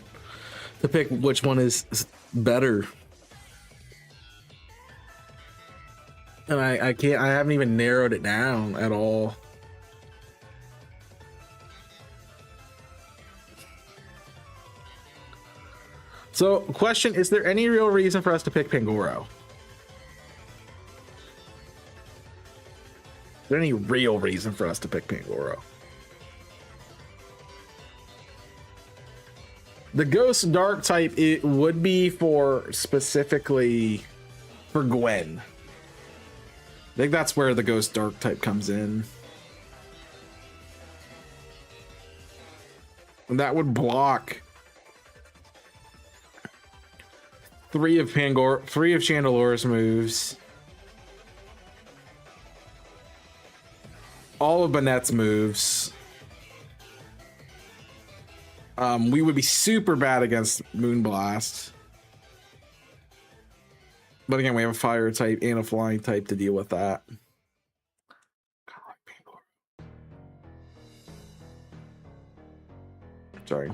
to pick which one is better. And I haven't even narrowed it down at all. So, question, is there any real reason for us to pick Pangoro? Is there any real reason for us to pick Pangoro? The Ghost Dark type, it would be for specifically for Gwen. I think that's where the Ghost Dark type comes in. And that would block 3 of Chandelore's moves. All of Banette's moves. We would be super bad against Moonblast. But again, we have a fire type and a flying type to deal with that. Sorry.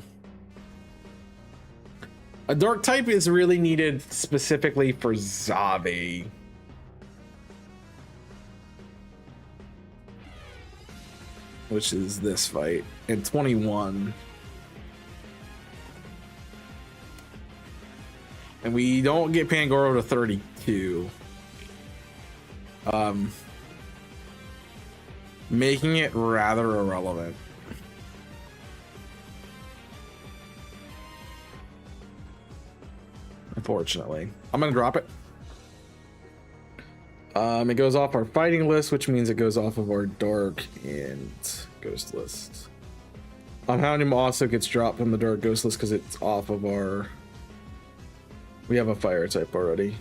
A dark type is really needed specifically for Zabe. Which is this fight in 21. And we don't get Pangoro to 32. Making it rather irrelevant. Unfortunately. I'm gonna drop it. It goes off our fighting list, which means it goes off of our dark and ghost list. Houndoom also gets dropped from the dark ghost list because it's off of our... We have a fire type already.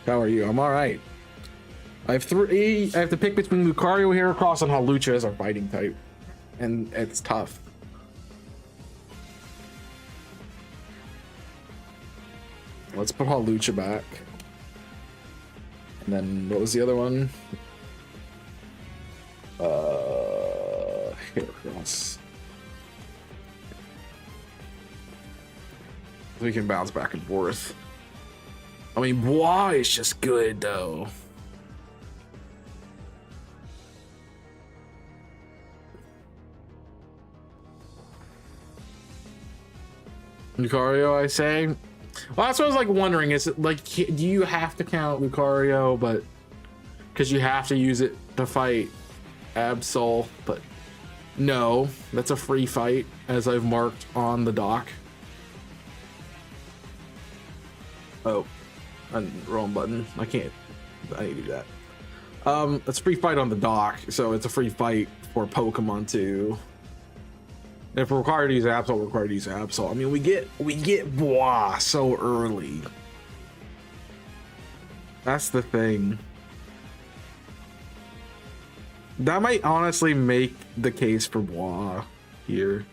How are you? I'm all right. I have 3. I have to pick between Lucario, Heracross, and Hawlucha as our fighting type, and it's tough. Let's put Hawlucha back. And then what was the other one? Heracross. We can bounce back and forth. I mean, Bois is just good though. Lucario, I say. Well, that's what I was like wondering. Is it like, do you have to count Lucario, but because you have to use it to fight Absol? But no, that's a free fight, as I've marked on the dock. Oh, wrong button. I need to do that. It's a free fight on the dock, so it's a free fight for Pokemon too. If we're required to use Absol, we're required to use Absol. I mean, we get Bois so early. That's the thing. That might honestly make the case for Bois here.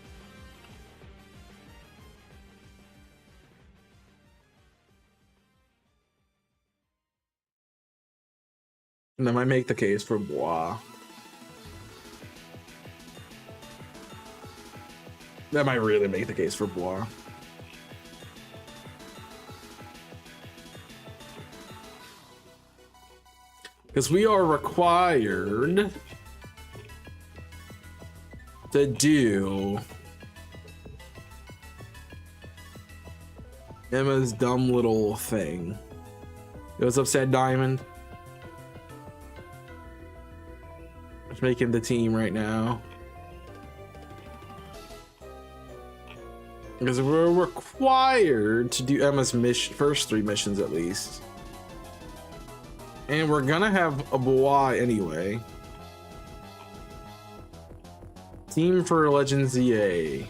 And that might make the case for Bois. That might really make the case for Bois. Because we are required to do Emma's dumb little thing. It was upset Diamond. It's making the team right now. Because we're required to do Emma's first 3 missions at least. And we're gonna have a Bois anyway. Team for Legends EA.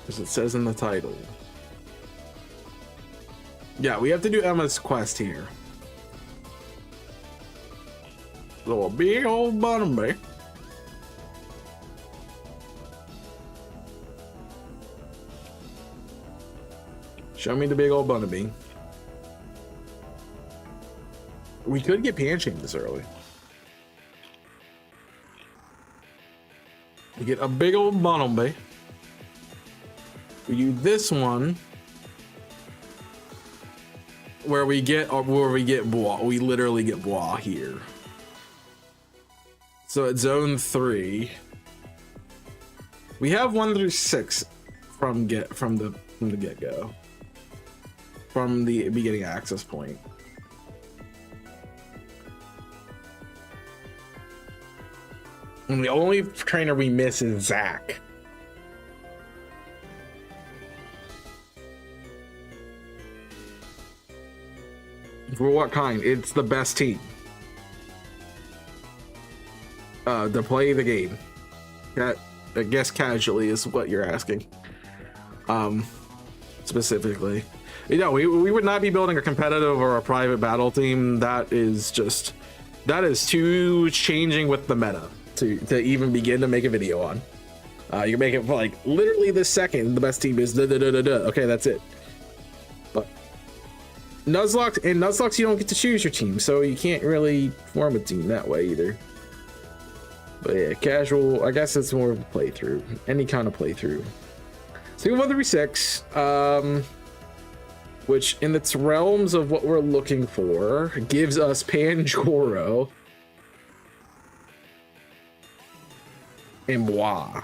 As it says in the title. Yeah, we have to do Emma's quest here. Little big old Bunnelby. Show me the big old Bunnelby. We could get Pancham this early. We get a big old Bonombe. We do this one where we get Bois. We literally get Bois here. So at zone 3, we have 1 through 6 from the get-go, from the beginning access point. And the only trainer we miss is Zach. For what kind? It's the best team. To play the game. That, I guess casually is what you're asking. Specifically. You know, we would not be building a competitive or a private battle team. That is too changing with the meta to even begin to make a video on. You can make it for like literally this second, the best team is da da da da da. Okay, that's it. But Nuzlocke, you don't get to choose your team, so you can't really form a team that way either. But yeah, casual, I guess it's more of a playthrough, any kind of playthrough. So 1 through 6, which in its realms of what we're looking for gives us Pangoro and Bois.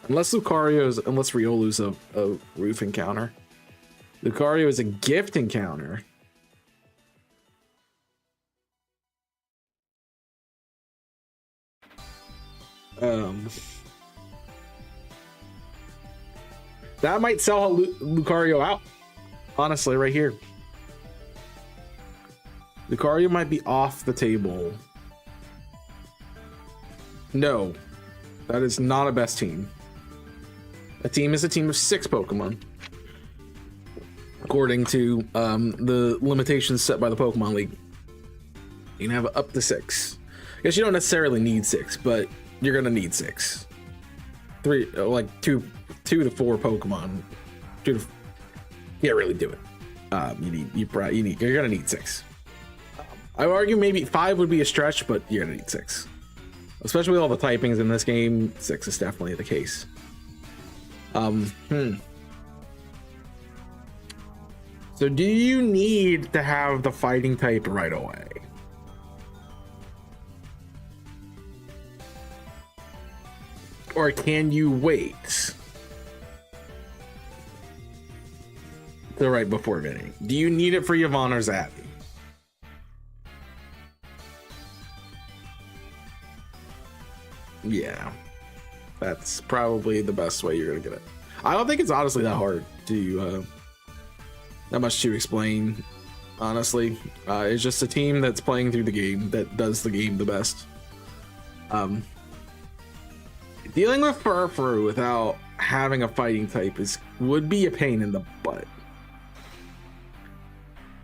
Unless Riolu's a roof encounter. Lucario is a gift encounter. That might sell Lucario out. Honestly, right here. Lucario might be off the table. No, that is not a best team. A team is a team of 6 Pokemon. According to the limitations set by the Pokemon League. You can have up to 6. I guess you don't necessarily need 6, but you're gonna need 6. 3, like 2 to 4 Pokemon. Can't really do it. You're gonna need 6. I would argue maybe 5 would be a stretch, but you're gonna need 6. Especially with all the typings in this game, 6 is definitely the case. So do you need to have the fighting type right away? Or can you wait till right before Vinny? Do you need it for Yvonne or Zabby? Yeah, that's probably the best way you're gonna get it. I don't think it's honestly that hard to that much to explain, honestly. It's just a team that's playing through the game that does the game the best. Dealing with Furfru without having a fighting type would be a pain in the butt.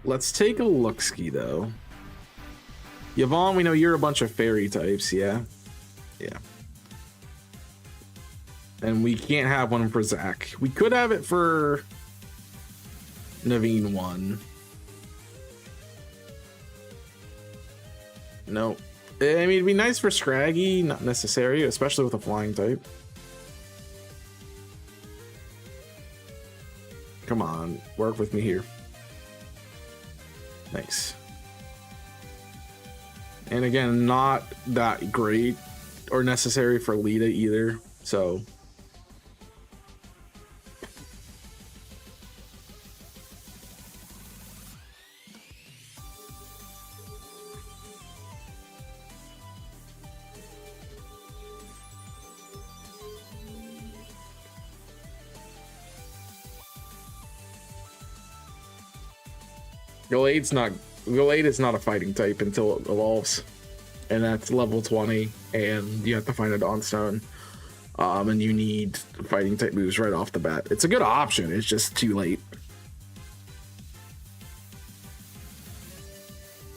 Let's take a look-ski though. Yvonne, we know you're a bunch of fairy types, yeah? Yeah. And we can't have one for Zach. We could have it for Naveen 1. Nope. I mean, it'd be nice for Scraggy, not necessary, especially with a flying type. Come on, work with me here. Nice. And again, not that great or necessary for Lita either, so. Gallade is not a fighting type until it evolves, and that's level 20, and you have to find a Dawnstone, and you need fighting type moves right off the bat. It's a good option, it's just too late.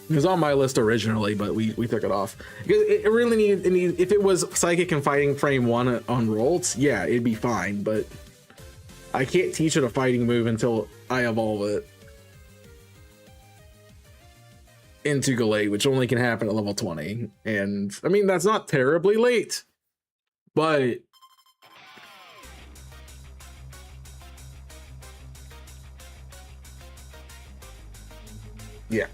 It was on my list originally, but we took it off. It really needed, if it was Psychic and Fighting Frame 1 on Rolls, yeah, it'd be fine, but I can't teach it a fighting move until I evolve it into Gallade, which only can happen at level 20. And I mean, that's not terribly late. But yeah.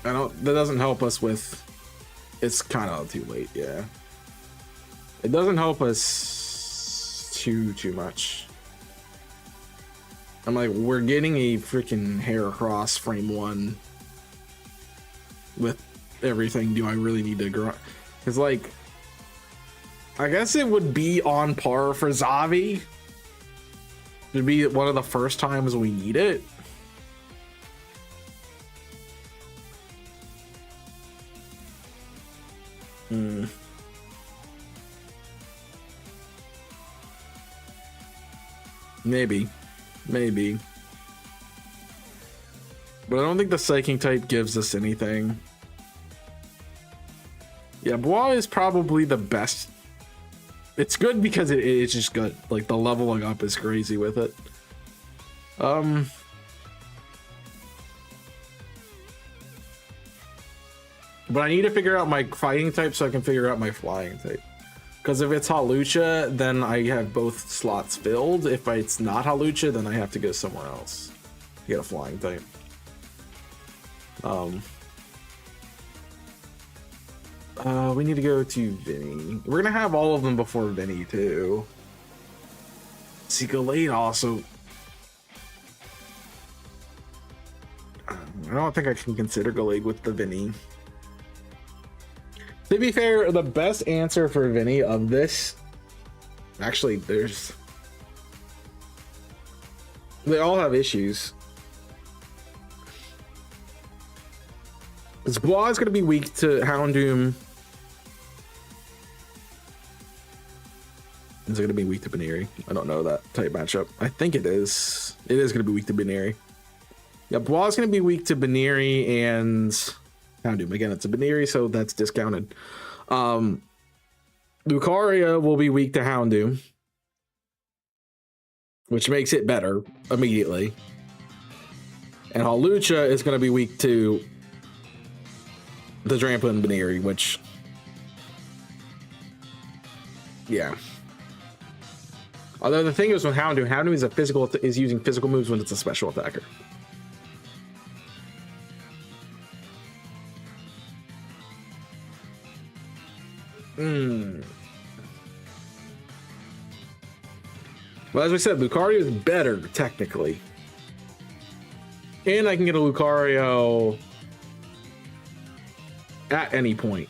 That doesn't help us with, it's kind of too late, yeah. It doesn't help us too much. I'm like, we're getting a freaking Heracross frame 1 with everything. Do I really need to grow? Because, like, I guess it would be on par for Zavi. It'd be one of the first times we need it. Maybe. But I don't think the Psychic type gives us anything. Yeah, Bois is probably the best. It's good because it's just good. Like, the leveling up is crazy with it. But I need to figure out my fighting type so I can figure out my flying type. Because if it's Hawlucha, then I have both slots filled. If it's not Hawlucha, then I have to go somewhere else to get a flying type. We need to go to Vinny. We're gonna have all of them before Vinny too. See, Gallade also. I don't think I can consider Gallade with the Vinny. To be fair, the best answer for Vinny of this, actually, they all have issues. Bois is going to be weak to Houndoom. Is it going to be weak to Baneri? I don't know that type matchup. I think it is. It is going to be weak to Baneri. Yeah, Bois is going to be weak to Baneri and Houndoom. Again, it's a Baneri, so that's discounted. Lucaria will be weak to Houndoom, which makes it better immediately. And Hawlucha is going to be weak to the Drampa and Baneri, which, yeah. Although the thing is with Houndoom is using physical moves when it's a special attacker. Well, as we said, Lucario is better technically, and I can get a Lucario at any point.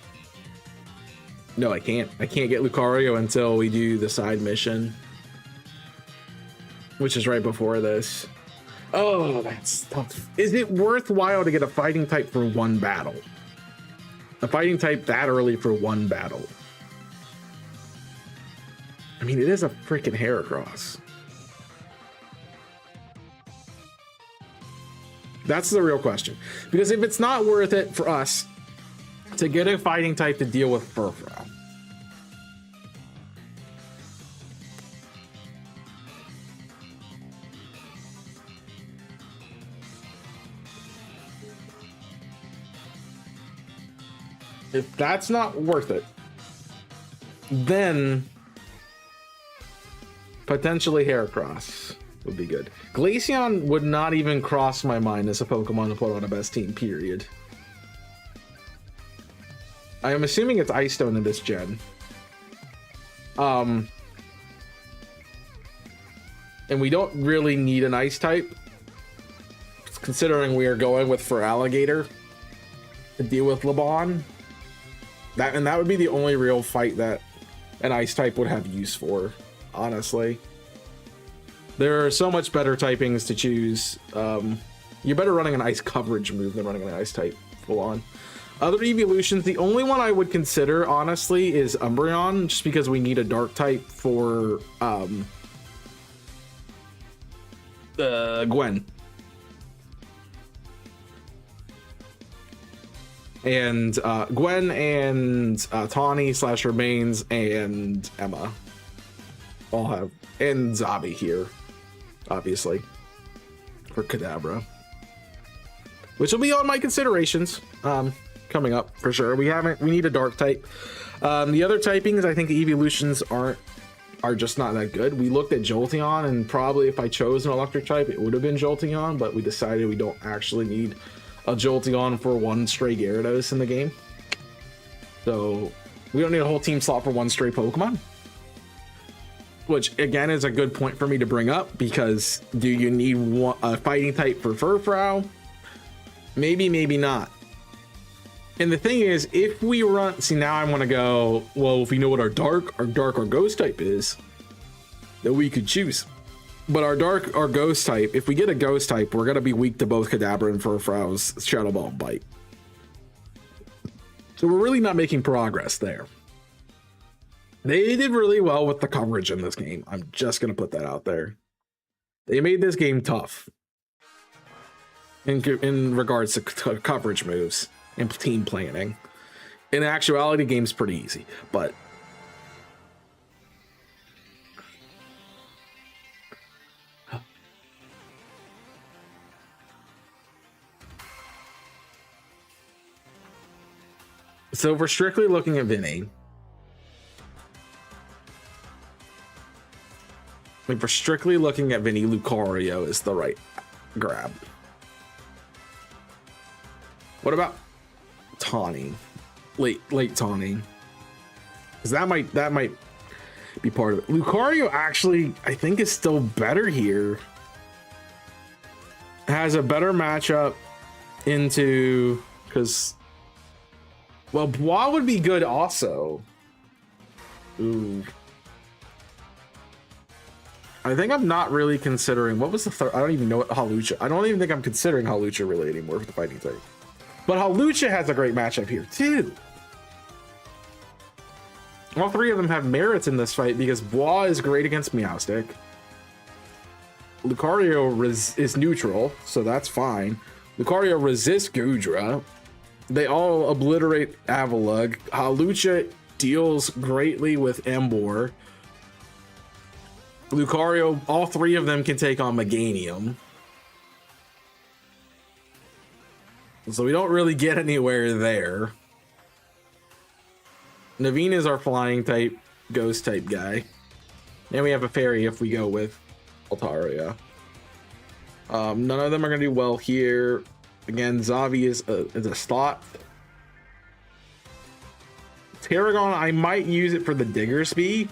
No, I can't. I can't get Lucario until we do the side mission, which is right before this. Oh, that's tough. Is it worthwhile to get a fighting type for one battle? A fighting type that early for one battle? I mean, it is a freaking Heracross. That's the real question. Because if it's not worth it for us to get a fighting type to deal with Furfrou, if that's not worth it, then potentially Heracross would be good. Glaceon would not even cross my mind as a Pokemon to put on a best team, period. I am assuming it's Ice Stone in this gen. And we don't really need an Ice type, considering we are going with Feraligatr to deal with Lebon. That would be the only real fight that an Ice type would have use for, honestly. There are so much better typings to choose. You're better running an Ice coverage move than running an Ice type full on. Other evolutions, the only one I would consider, honestly, is Umbreon, just because we need a Dark type for Gwen. And Gwen and Tawny / Remains and Emma all have, and Zabi here, obviously, for Kadabra, which will be on my considerations. coming up for sure. We need a dark type. The other typings, I think the evolutions are just not that good. We looked at Jolteon, and probably if I chose an electric type, it would have been Jolteon, but we decided we don't actually need a Jolteon for one stray Gyarados in the game. So we don't need a whole team slot for one stray Pokemon. Which, again, is a good point for me to bring up, because do you need a fighting type for Furfrou? Maybe, maybe not. And the thing is, if we run... See, now I want to go, well, if we know what our dark or ghost type is, then we could choose. But our dark or ghost type, if we get a ghost type, we're going to be weak to both Kadabra and Furfrou's Shadow Ball and Bite. So we're really not making progress there. They did really well with the coverage in this game. I'm just going to put that out there. They made this game tough in regards to coverage moves and team planning. In actuality, the game's pretty easy, but so if we're strictly looking at Vinny, if we're strictly looking at Vinny, Lucario is the right grab. What about Tawny? Late Tawny? Because that might be part of it. Lucario actually, I think, is still better here. Has a better matchup into, because, well, Bois would be good also. Ooh. I think I'm not really considering, what was the third? I don't even know what Hawlucha. I don't even think I'm considering Hawlucha really anymore for the fighting type. But Hawlucha has a great matchup here too. All three of them have merits in this fight, because Bois is great against Meowstic. Lucario is neutral, so that's fine. Lucario resists Goodra. They all obliterate Avalugg. Hawlucha deals greatly with Emboar. Lucario, all three of them can take on Meganium. So we don't really get anywhere there. Naveen is our flying type, ghost type guy. And we have a fairy if we go with Altaria. None of them are going to do well here. Again, Zavi is a slot. Tarragon, I might use it for the Diggersby.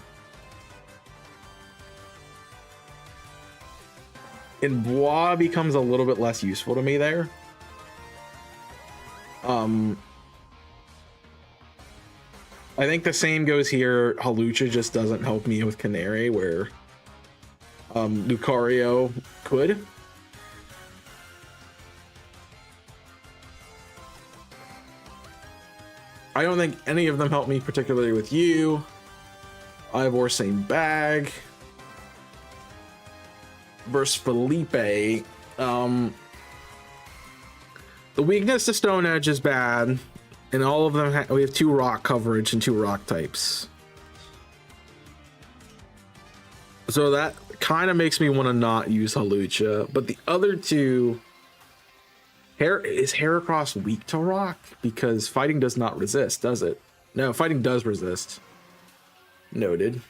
And Bois becomes a little bit less useful to me there. I think the same goes here. Hawlucha just doesn't help me with Canary, where Lucario could. I don't think any of them help me particularly with you. Ivor, same bag. Versus Felipe. The weakness to Stone Edge is bad, and all of them we have 2 rock coverage and 2 rock types. So that kind of makes me want to not use Hawlucha, but the other 2... Is Heracross weak to rock? Because fighting does not resist, does it? No, fighting does resist. Noted.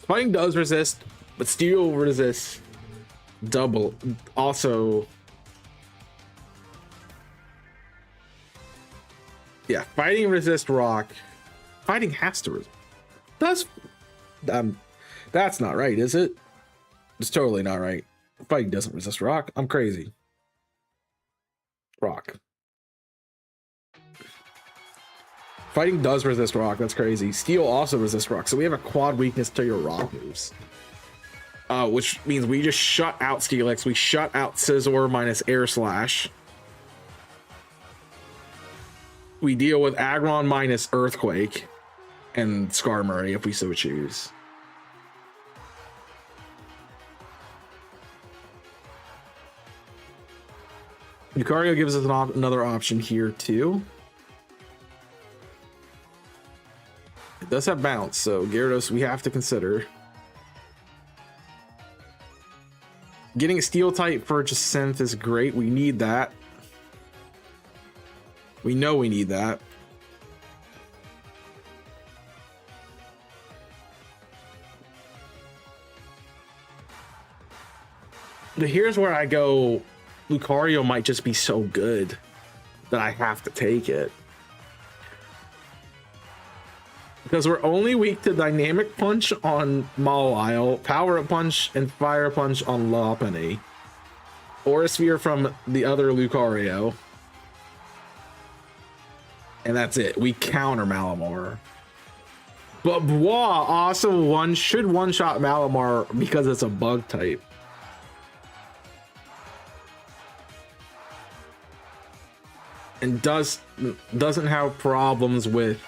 Fighting does resist, but steel resists double. Also, yeah, fighting resists rock. Fighting has to resist. That's not right, is it? It's totally not right. Fighting doesn't resist rock. I'm crazy. Rock. Fighting does resist rock. That's crazy. Steel also resists rock. So we have a quad weakness to your rock moves. Which means we just shut out Steelix. We shut out Scizor minus Air Slash. We deal with Aggron minus Earthquake and Skarmory if we so choose. Lucario gives us another option here too. It does have bounce, so Gyarados we have to consider. Getting a steel type for just Synth is great. We need that. We know we need that. But here's where I go, Lucario might just be so good that I have to take it. Because we're only weak to Dynamic Punch on Mawile, Power Up Punch, and Fire Punch on Lopunny. Aura Sphere from the other Lucario. And that's it. We counter Malamar. But Bois also should one-shot Malamar because it's a bug type. And doesn't have problems with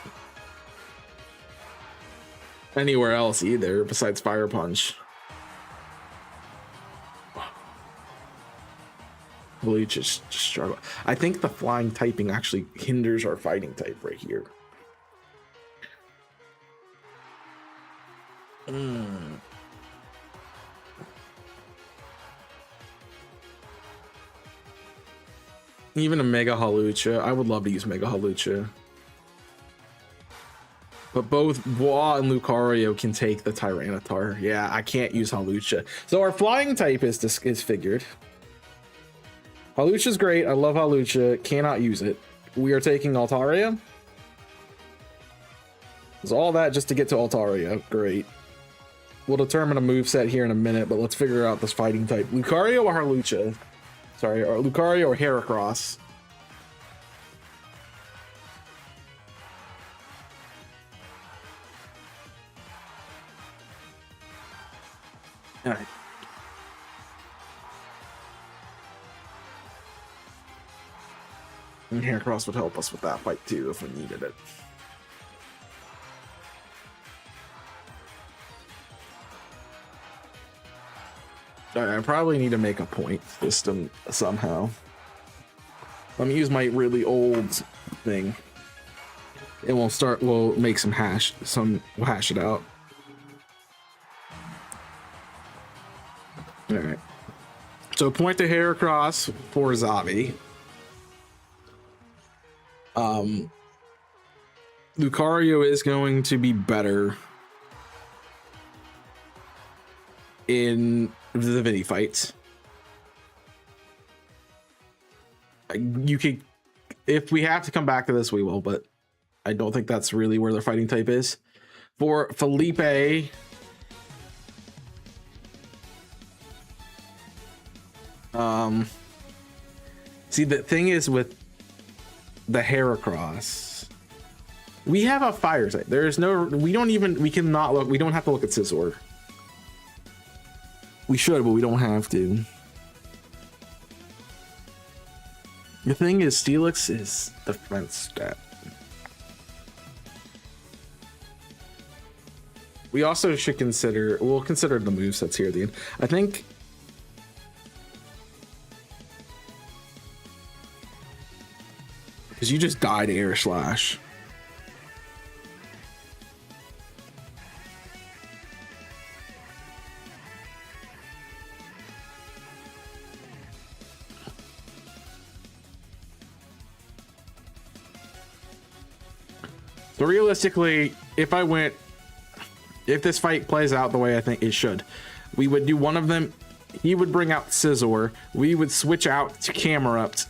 anywhere else either besides Fire Punch. Really just struggle. I think the flying typing actually hinders our fighting type right here. Even a Mega Hawlucha. I would love to use Mega Hawlucha. But both Bois and Lucario can take the Tyranitar. Yeah, I can't use Hawlucha. So our flying type is figured. Hawlucha's great. I love Hawlucha. Cannot use it. We are taking Altaria. Is all that just to get to Altaria? Great. We'll determine a moveset here in a minute, but let's figure out this fighting type. Lucario or Hawlucha? Sorry, or Lucario or Heracross? All right. And Heracross would help us with that fight too if we needed it. All right, I probably need to make a point system somehow. Let me use my really old thing. And we'll make we'll hash it out. All right. So point to Heracross for Zavi. Lucario is going to be better in the Vinny fights. You could, if we have to come back to this, we will, but I don't think that's really where their fighting type is. For Felipe, see, the thing is with the Heracross, we have a fire type. There's no, we don't have to look at Scizor. We should, but we don't have to. The thing is, Steelix is defense stat. We also should we'll consider the movesets here at the end. I think because you just died Air Slash. So realistically, if this fight plays out the way I think it should, we would do one of them. He would bring out Scizor. We would switch out to Camerupt.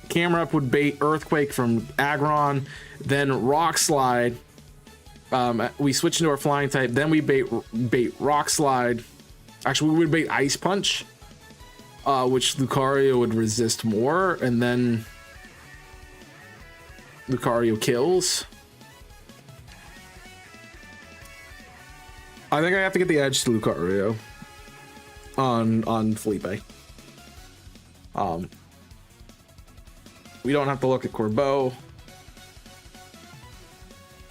Camerupt would bait Earthquake from Aggron, then Rock Slide. We switch into our flying type. Then we bait Rock Slide. Actually, we would bait Ice Punch, which Lucario would resist more, and then Lucario kills. I think I have to get the edge to Lucario on Felipe. We don't have to look at Corbeau.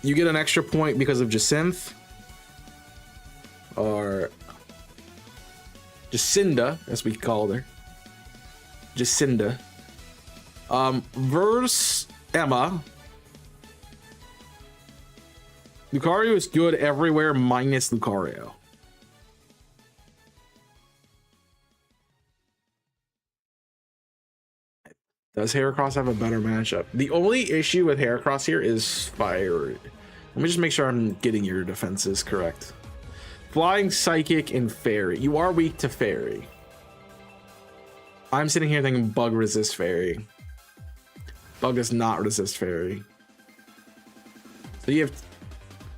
You get an extra point because of Jacinth or Jacinda, as we called her. Jacinda. Verse Emma. Lucario is good everywhere minus Lucario. Does Heracross have a better matchup? The only issue with Heracross here is fire. Let me just make sure I'm getting your defenses correct. Flying, Psychic, and Fairy. You are weak to Fairy. I'm sitting here thinking Bug resist Fairy. Bug does not resist Fairy. So you have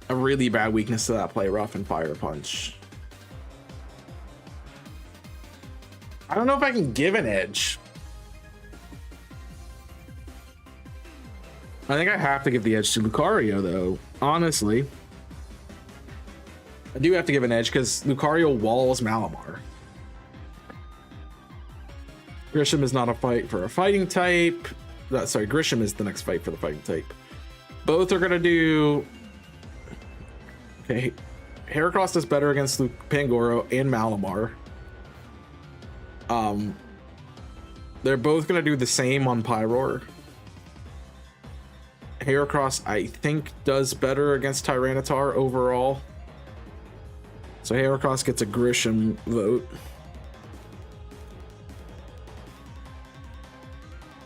a really bad weakness to that Play Rough and Fire Punch. I don't know if I can give an edge. I think I have to give the edge to Lucario, though. Honestly, I do have to give an edge because Lucario walls Malamar. Grisham is not a fight for a fighting type. Sorry, Grisham is the next fight for the fighting type. Both are gonna do. Okay, Heracross does better against Pangoro and Malamar. They're both gonna do the same on Pyroar. Heracross, I think, does better against Tyranitar overall. So Heracross gets a Grisham vote.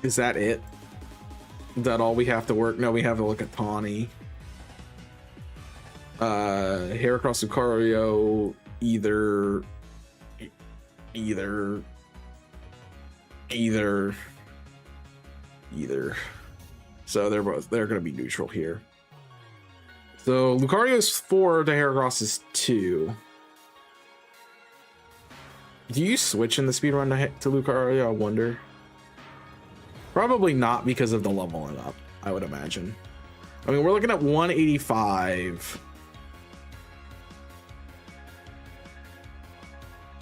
Is that it? Is that all we have to work? No, we have to look at Tawny. Heracross, Lucario, either. So they're gonna be neutral here. So Lucario's 4 to Heracross is 2. Do you switch in the speedrun to Lucario? I wonder. Probably not because of the leveling up, I would imagine. I mean, we're looking at 185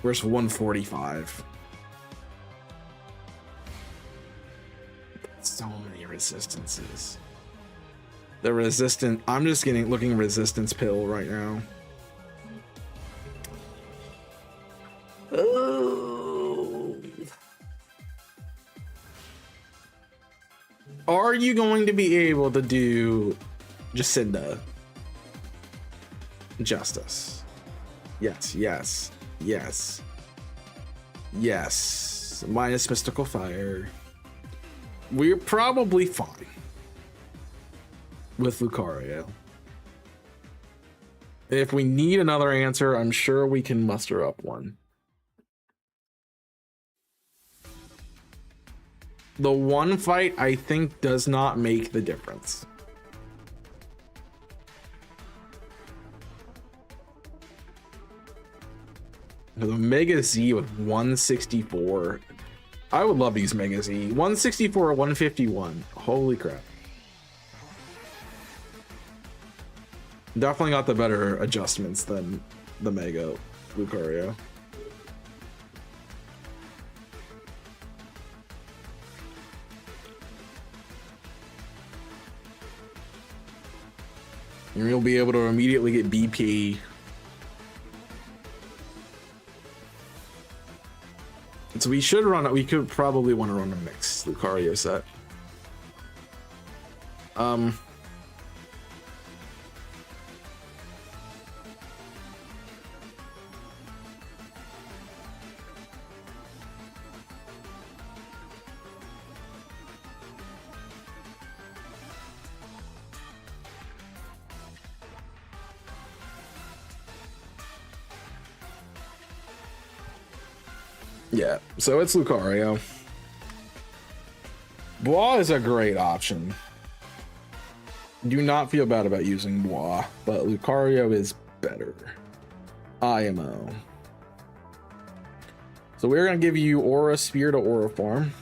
versus 145. So many resistances. The resistant, I'm just looking resistance pill right now. Oh. Are you going to be able to do Jacinda justice? Yes, yes, yes, yes. Minus Mystical Fire. We're probably fine with Lucario. If we need another answer, I'm sure we can muster up one. The one fight, I think, does not make the difference. The Mega Z with 164. I would love to use Mega Z. 164 or 151. Holy crap. Definitely got the better adjustments than the Mega Lucario. And you'll be able to immediately get BP. So we should run it. We could probably want to run a mix Lucario set. Yeah, so it's Lucario. Bois is a great option. Do not feel bad about using Bois, but Lucario is better. IMO. So we're going to give you Aura Sphere to Aura Form.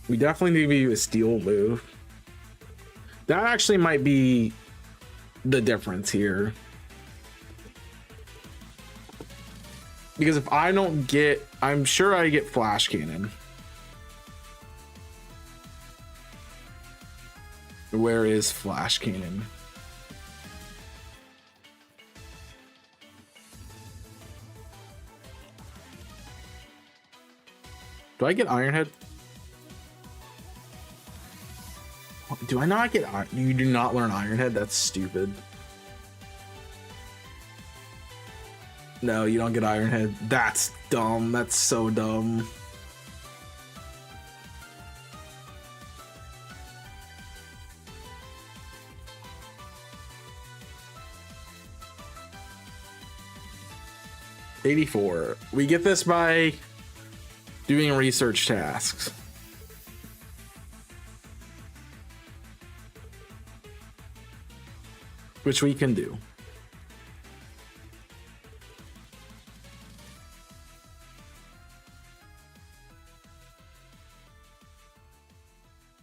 We definitely need to give you a Steel move. That actually might be the difference here. Because if I don't get, I'm sure I get Flash Cannon. Where is Flash Cannon? Do I get Iron Head? Do I not get Iron? You do not learn Iron Head? That's stupid. No, you don't get Iron Head. That's dumb. That's so dumb. 84. We get this by doing research tasks. Which we can do.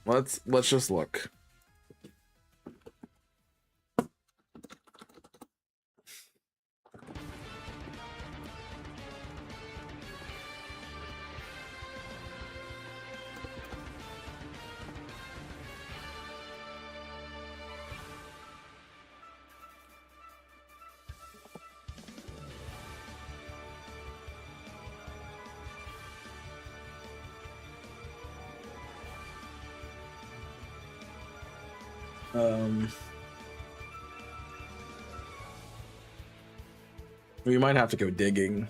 Let's just look. We might have to go digging.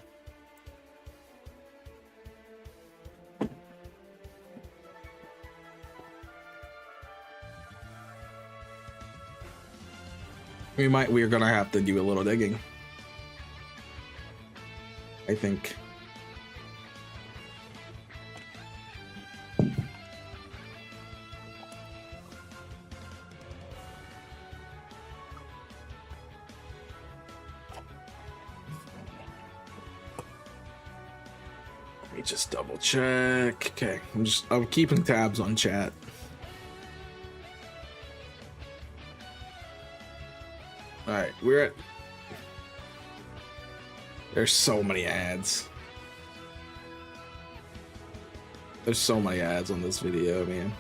We're gonna have to do a little digging, I think. Just double check. Okay, I'm keeping tabs on chat. All right, there's so many ads. There's so many ads on this video, man.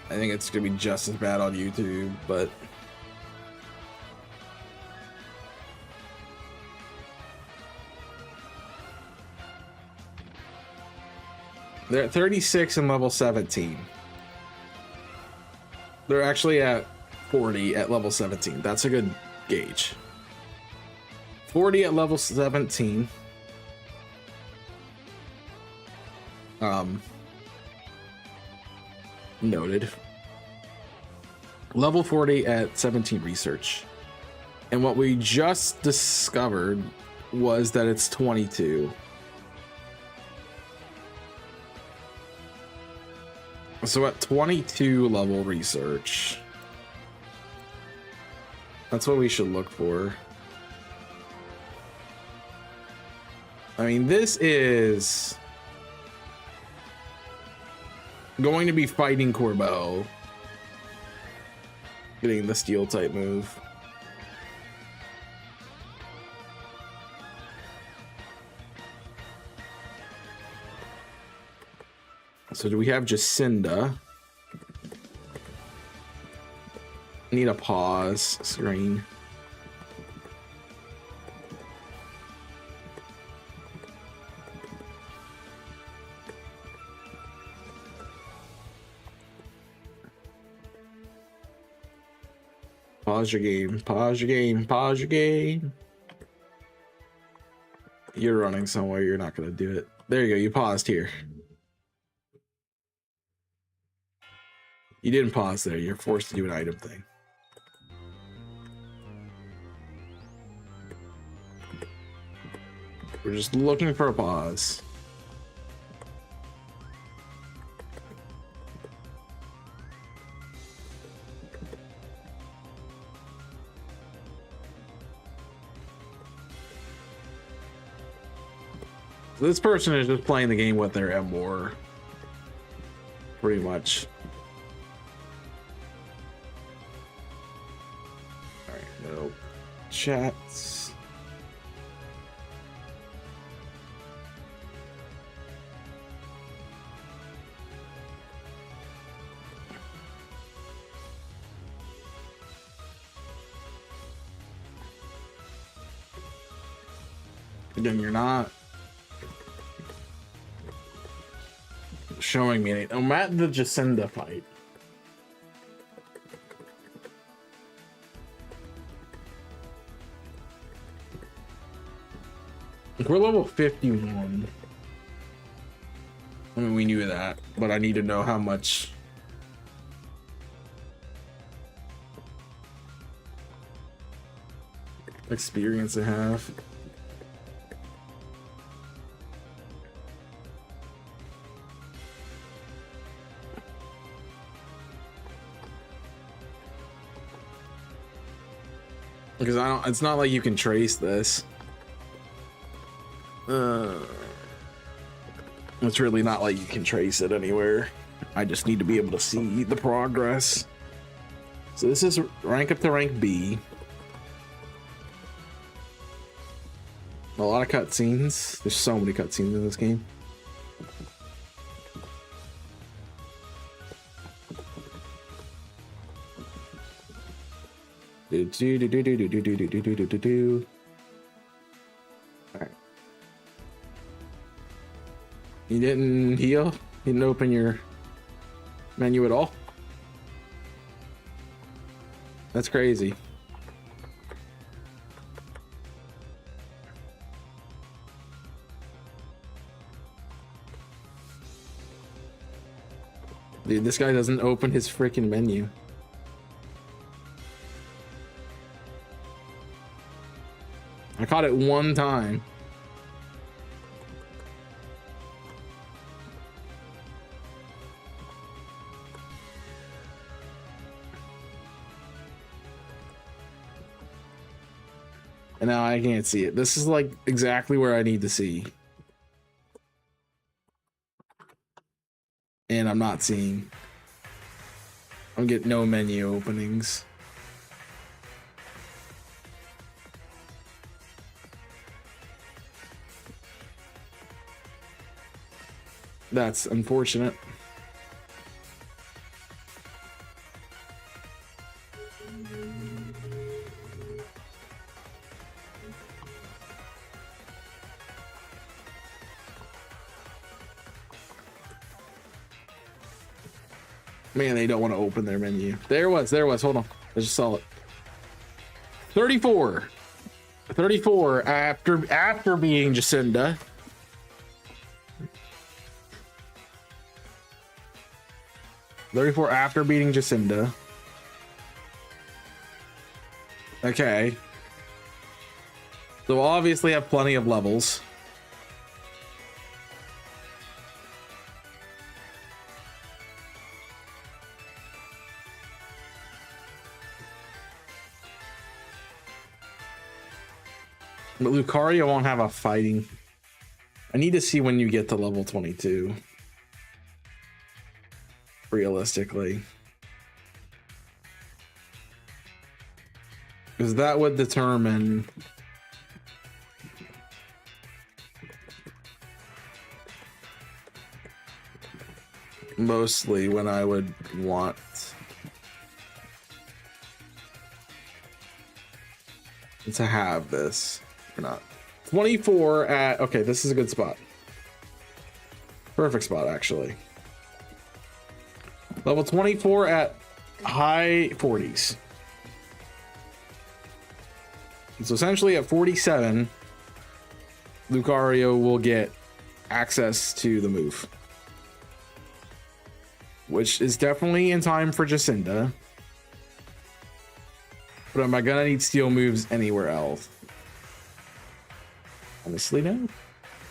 I think it's gonna be just as bad on YouTube, but they're at 36 and level 17. They're actually at 40 at level 17. That's a good gauge. 40 at level 17. Noted. Level 40 at 17 research. And what we just discovered was that it's 22. So at 22 level research, that's what we should look for. I mean, this is going to be fighting Corbeau, getting the steel type move. So do we have Jacinda? Need a pause screen. Pause your game, pause your game, pause your game. You're running somewhere, you're not gonna do it. There you go, you paused here. You didn't pause there, you're forced to do an item thing. We're just looking for a pause. So this person is just playing the game with their M4. Pretty much. Alright, no chats. Again, you're not showing me anything. I'm at the Jacinda fight. We're level 51. I mean, we knew that, but I need to know how much. Experience I have. Because I don't, it's not like you can trace this. It's really not like you can trace it anywhere. I just need to be able to see the progress. So this is rank up to rank B. A lot of cutscenes. There's so many cutscenes in this game. Alright. You didn't heal? You didn't open your menu at all? That's crazy. Dude, this guy doesn't open his freaking menu. I caught it one time. And now I can't see it. This is like exactly where I need to see. And I'm not seeing. I'm getting no menu openings. That's unfortunate. Man, they don't want to open their menu. There was. Hold on. I just saw it. 34. 34 after being Jacinda. After beating Jacinda. Okay. So we'll obviously have plenty of levels. But Lucario won't have a fighting. I need to see when you get to level 22. Realistically. Because that would determine mostly when I would want to have this or not. 24 at, okay, this is a good spot. Perfect spot, actually. Level 24 at high 40s. So essentially at 47, Lucario will get access to the move. Which is definitely in time for Jacinda. But am I gonna need steel moves anywhere else? Honestly, no.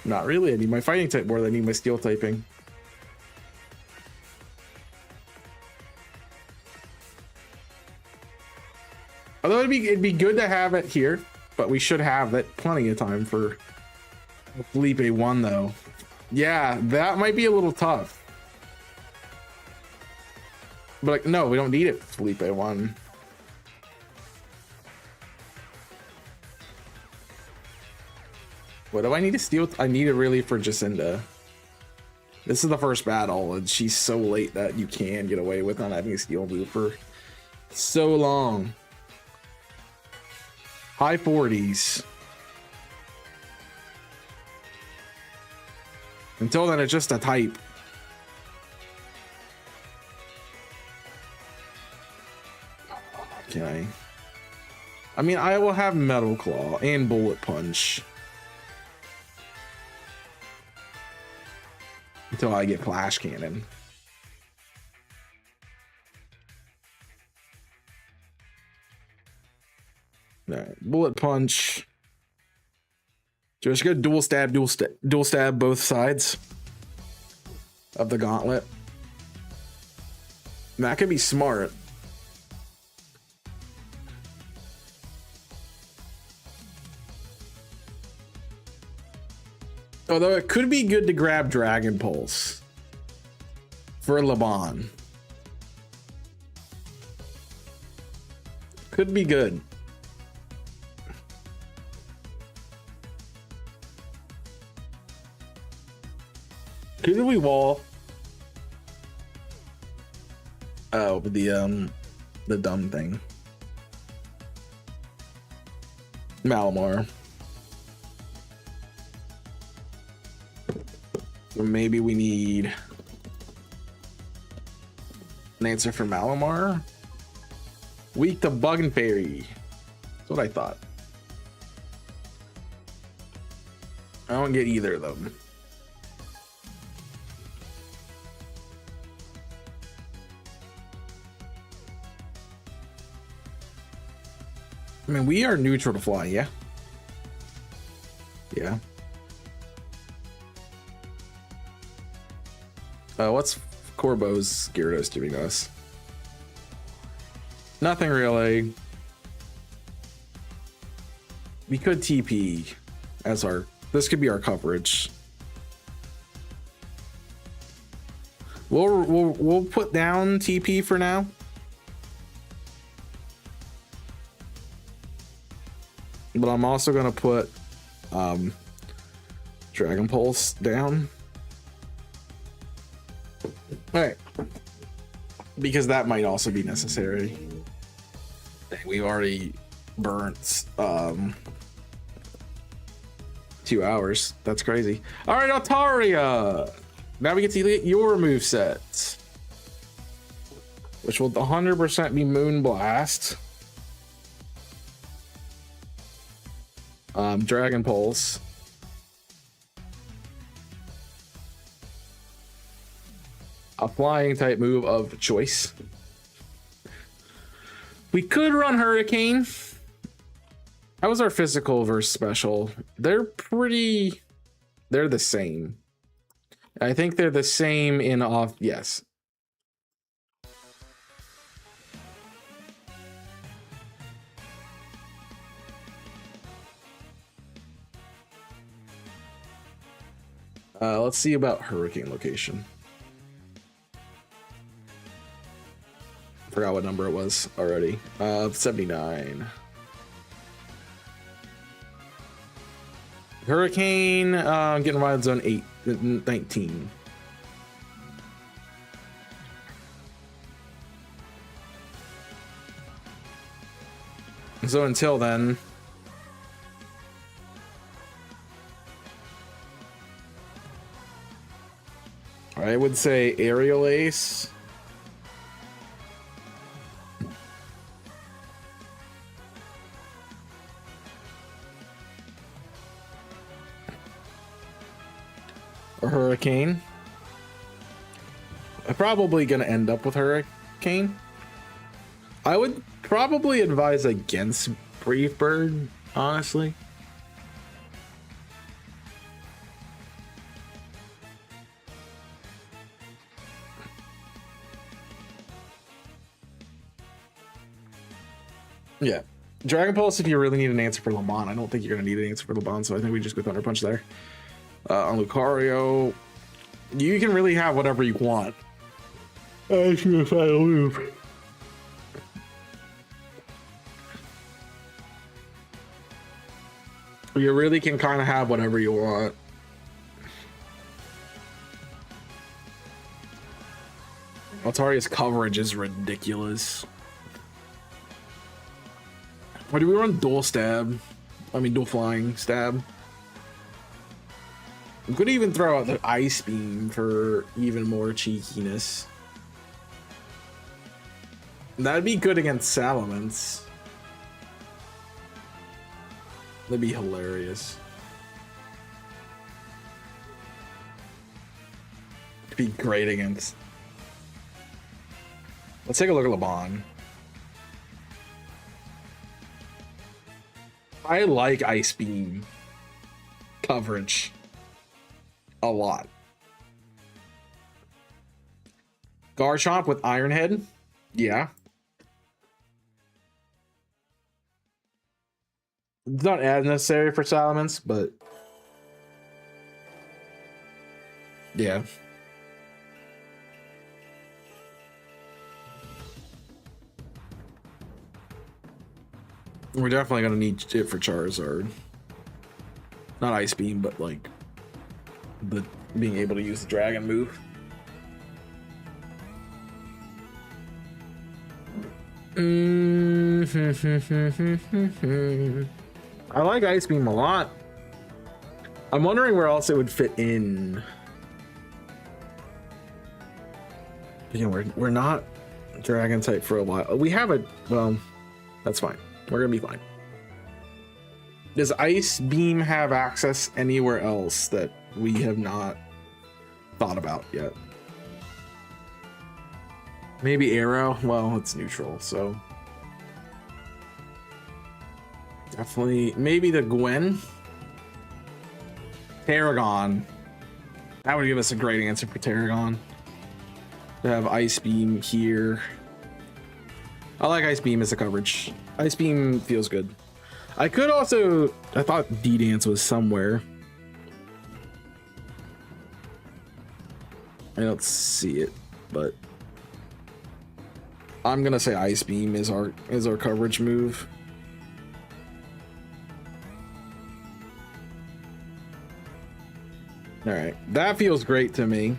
Not really. I need my fighting type more than I need my steel typing. Although it'd be good to have it here, but we should have that plenty of time for Felipe 1 though. Yeah, that might be a little tough. But like, no, we don't need it for Felipe 1. What do I need to steal? I need it really for Jacinda. This is the first battle, and she's so late that you can get away with not having a steel move for so long. High 40s. Until then, it's just a type. Okay. I mean, I will have Metal Claw and Bullet Punch. Until I get Flash Cannon. Alright, Bullet Punch. Just go dual stab both sides of the gauntlet. That could be smart. Although it could be good to grab Dragon Pulse for Laban. Could be good. Could we wall? Oh, the dumb thing. Malamar. So maybe we need an answer for Malamar. Weak to Bug and Fairy. That's what I thought. I don't get either of them. I mean, we are neutral to fly, yeah? Yeah. What's Corbo's Gyarados doing to us? Nothing really. We could TP as our... This could be our coverage. We'll put down TP for now. But I'm also gonna put Dragon Pulse down. All right, because that might also be necessary. Dang, we've already burnt 2 hours. That's crazy. All right, Altaria. Now we get to get your move set, which will 100% be Moonblast. Dragon Pulse. A flying type move of choice. We could run Hurricane. That was our physical versus special. They're the same. I think they're the same in off. Yes. Let's see about Hurricane location. Forgot what number it was already. 79. Hurricane, getting wild zone 19. So until then, I would say Aerial Ace. Or Hurricane. I'm probably gonna end up with Hurricane. I would probably advise against Brief Bird, honestly. Yeah. Dragon Pulse if you really need an answer for Lamont. I don't think you're going to need an answer for Lamont, so I think we just go Thunder Punch there. On Lucario, you can really have whatever you want. That's your final move. You really can kind of have whatever you want. Altaria's coverage is ridiculous. Or do we run dual stab? I mean, dual flying stab. We could even throw out the Ice Beam for even more cheekiness. That'd be good against Salamence. That'd be hilarious. It'd be great against... Let's take a look at Laban. I like Ice Beam coverage a lot. Garchomp with Iron Head, yeah. It's not as necessary for Salamence, but Yeah. We're definitely gonna need it for Charizard. Not Ice Beam, but like the being able to use the Dragon move. I like Ice Beam a lot. I'm wondering where else it would fit in. You know, we're not Dragon type for a while. We have a, well, that's fine. We're gonna be fine. Does Ice Beam have access anywhere else that we have not thought about yet? Maybe Arrow? Well, it's neutral, so definitely maybe the Gwen. Tarragon. That would give us a great answer for Tarragon. To have Ice Beam here. I like Ice Beam as a coverage. Ice Beam feels good. I could also, I thought D-Dance was somewhere. I don't see it, but I'm gonna say Ice Beam is our coverage move. All right, that feels great to me.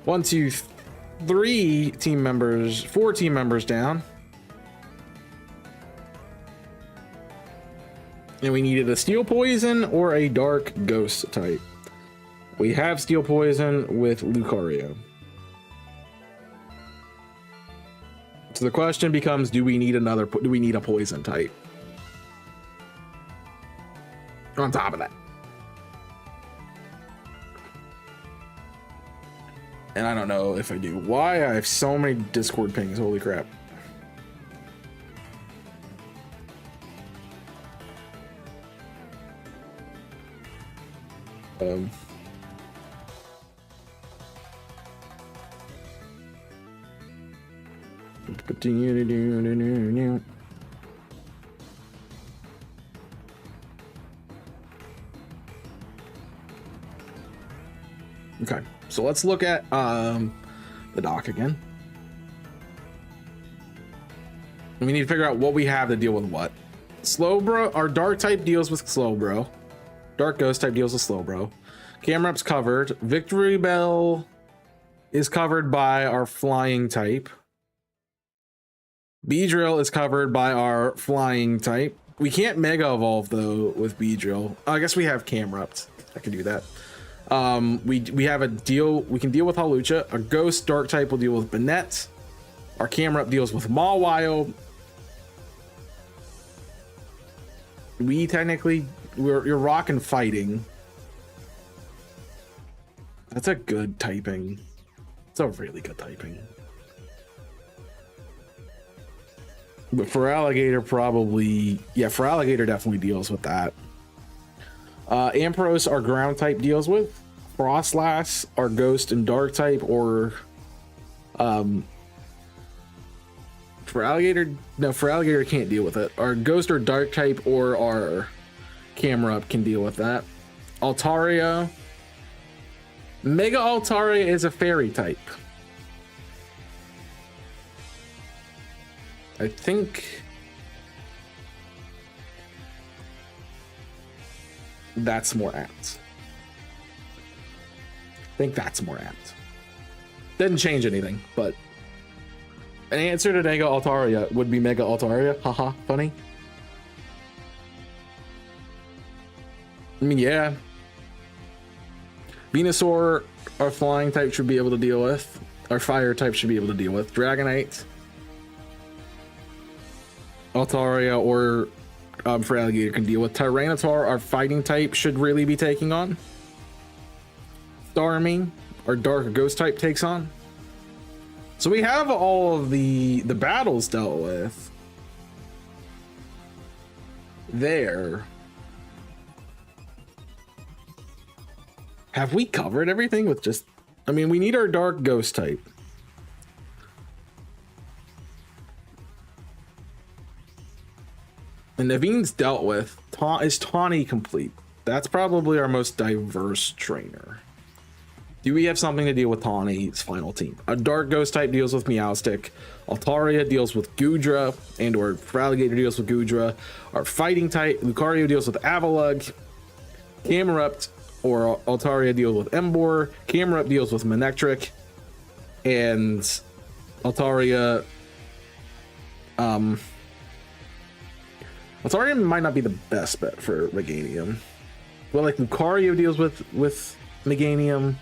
1, 2, 3 team members, 4 team members down. And we needed a Steel Poison or a Dark Ghost type. We have Steel Poison with Lucario. So the question becomes, do we need a poison type? On top of that. And I don't know if I do. Why? I have so many Discord pings. Holy crap. Okay, so let's look at the doc again. We need to figure out what we have to deal with what. Slowbro, our dark type deals with Slowbro. Dark Ghost type deals with Slowbro. Camerup's covered. Victory Bell is covered by our flying type. Beedrill is covered by our flying type. We can't Mega Evolve though with Beedrill. I guess we have Camerupt. I can do that. We have a deal. We can deal with Hawlucha. Our Ghost Dark type will deal with Banette. Our Camerupt deals with Mawile. We technically you're rocking fighting. That's a good typing. It's a really good typing. But for Alligator, probably, yeah, for Alligator definitely deals with that. Ampharos, our ground type deals with. Frostlass, our ghost and dark type, or for Alligator, no, for Alligator can't deal with it. Our ghost or dark type or our Camerupt can deal with that. Altaria, Mega Altaria is a fairy type. I think that's more apt. I think that's more apt. Didn't change anything, but an answer to Mega Altaria would be Mega Altaria. Haha, funny. I mean, yeah. Venusaur, our flying type should be able to deal with. Our fire type should be able to deal with. Dragonite, Altaria, or for Alligator can deal with. Tyranitar, our fighting type, should really be taking on. Starmie, our dark ghost type, takes on. So we have all of the battles dealt with there. Have we covered everything with just, I mean, we need our dark ghost type. And Naveen's dealt with. Is Tawny complete? That's probably our most diverse trainer. Do we have something to deal with Tawny's final team? A Dark Ghost type deals with Meowstic. Altaria deals with Goodra, and or Feraligatr deals with Goodra. Our fighting type, Lucario deals with Avalugg. Camerupt or Altaria deals with Emboar. Camerupt deals with Manectric. And Altaria... Altaria might not be the best bet for Meganium. Well, like Lucario deals with Meganium.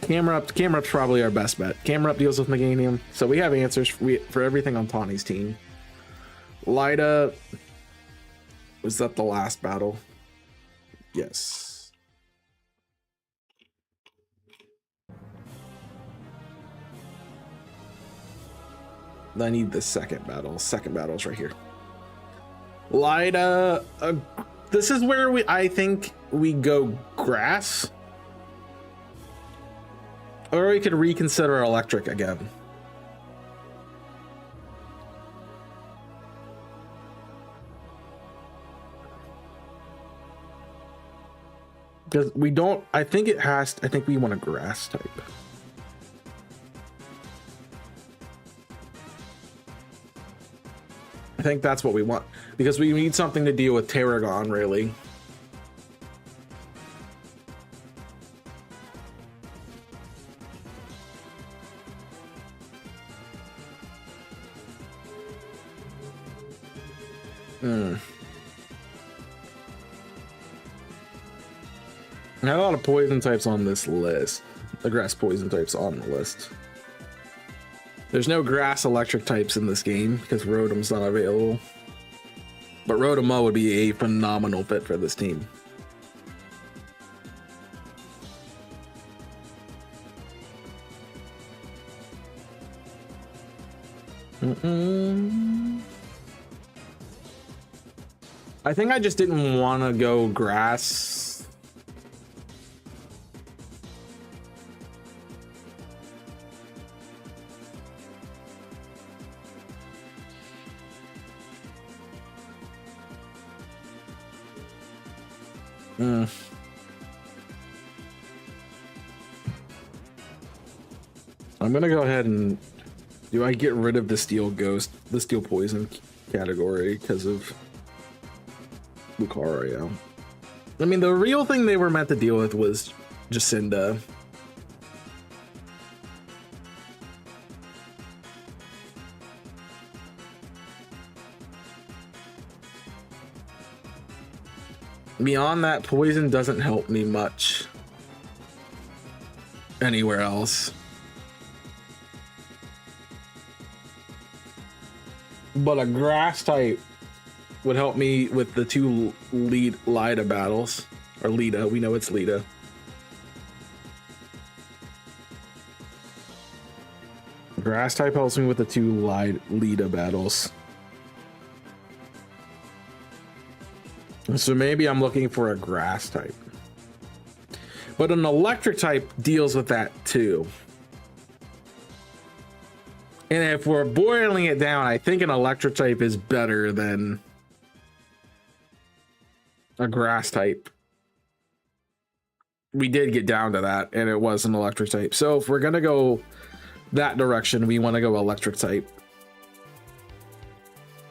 Camerupt's probably our best bet. Camerupt deals with Meganium. So we have answers for everything on Tawny's team. Lida, was that the last battle? Yes. I need the second battle. Second battle is right here. Lida, this is where I think we go grass. Or we could reconsider electric again. Because we don't, I think we want a grass type. I think that's what we want. Because we need something to deal with Terragon, really. I have a lot of poison types on this list. The grass poison types on the list. There's no grass electric types in this game because Rotom's not available. But Rotom would be a phenomenal fit for this team. I think I just didn't want to go grass. I'm gonna go ahead and do I get rid of the steel poison category because of Lucario. I mean, the real thing they were meant to deal with was Jacinda. Beyond that, poison doesn't help me much anywhere else. But a grass type would help me with the two Lida battles. Or Lida, we know it's Lida. Grass type helps me with the two Lida battles. So maybe I'm looking for a grass type. But an electric type deals with that too. And if we're boiling it down, I think an electric type is better than a grass type. We did get down to that, and it was an electric type. So if we're going to go that direction, we want to go electric type.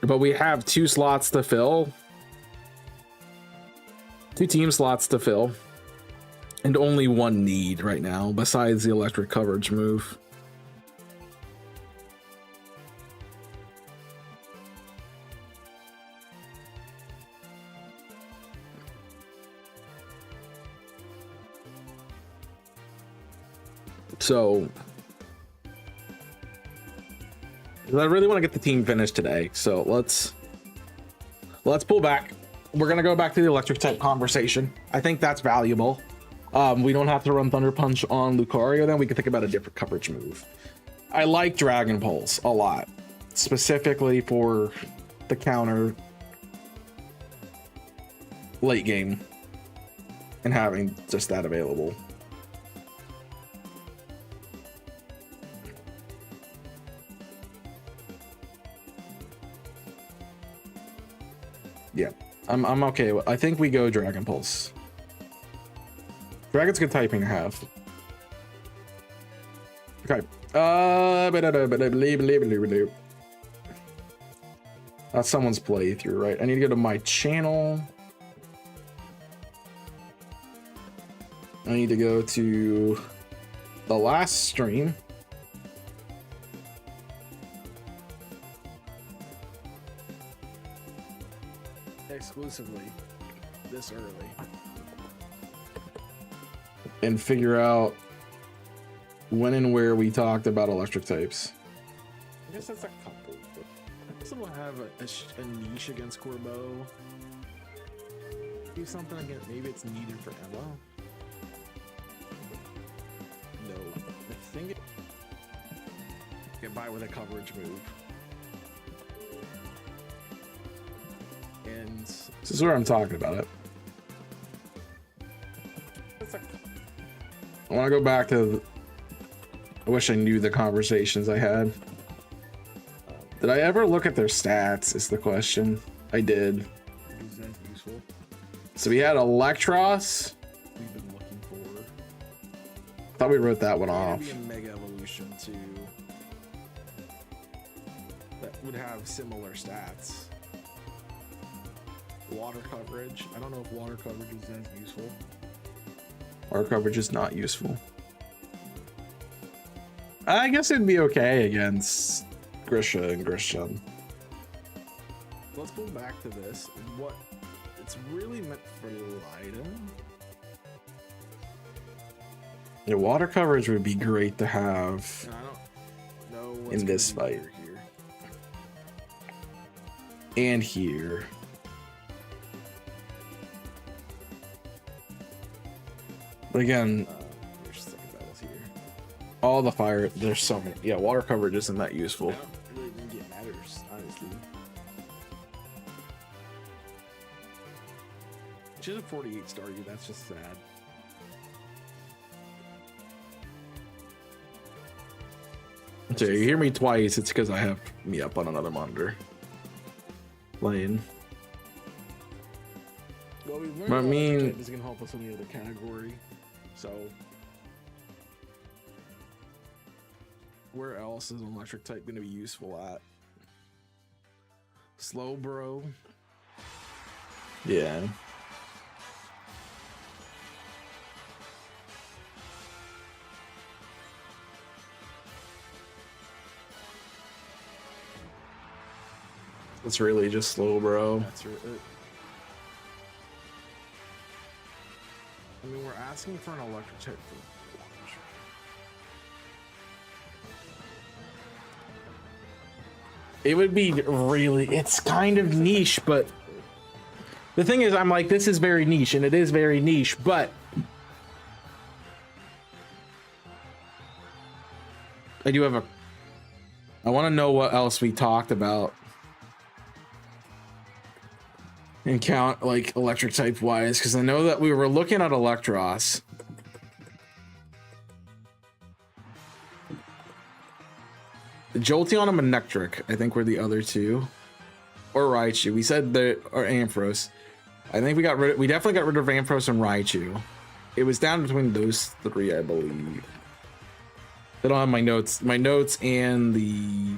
But we have 2 slots to fill. 2 team slots to fill. And only 1 need right now, besides the electric coverage move. So I really want to get the team finished today. So let's pull back. We're going to go back to the electric type conversation. I think that's valuable. We don't have to run Thunder Punch on Lucario. Then we can think about a different coverage move. I like Dragon Pulse a lot, specifically for the counter late game and having just that available. Yeah, I'm okay. I think we go Dragon Pulse. Dragon's good typing to have. Okay. That's someone's playthrough, right? I need to go to my channel. I need to go to the last stream. Exclusively this early. And figure out when and where we talked about electric types. I guess that's a couple. This will have a niche against Corbeau. Do something again. Maybe it's needed for Emma. No, I think it get by with a coverage move. And this is where I'm talking about it. I want to go back to. I wish I knew the conversations I had. Did I ever look at their stats? Is the question. I did. Is that useful? So we had Electros. We've been looking for. Thought we wrote that one off. Maybe a Mega Evolution too. That would have similar stats. Water coverage. I don't know if water coverage is as useful. Water coverage is not useful. I guess it'd be okay against Grisha and Grisham. Let's go back to this. What it's really meant for Lida. Yeah, water coverage would be great to have. And I don't know in this fight. Here. And here. But again, there's second battles here. All the fire, there's so many. Yeah, water coverage isn't that useful. I don't really think it matters, honestly. She has a 48 star you, that's just sad. So you hear me twice, it's because I have me up on another monitor. Playing. Well, we've learned this is gonna help us in the other category. So where else is an electric type gonna be useful at? Slow bro. Yeah. It's really just slow bro. That's it. I mean, we're asking for an electric type. It would be really, it's kind of niche, but the thing is, I'm like, this is very niche, and it is very niche, but I do have I want to know what else we talked about and count like electric type wise, because I know that we were looking at Electros. Jolteon and Manectric, I think, were the other two, or Raichu. We said that, or Ampharos. I think we definitely got rid of Ampharos and Raichu. It was down between those three, I believe. I don't have my notes. My notes and the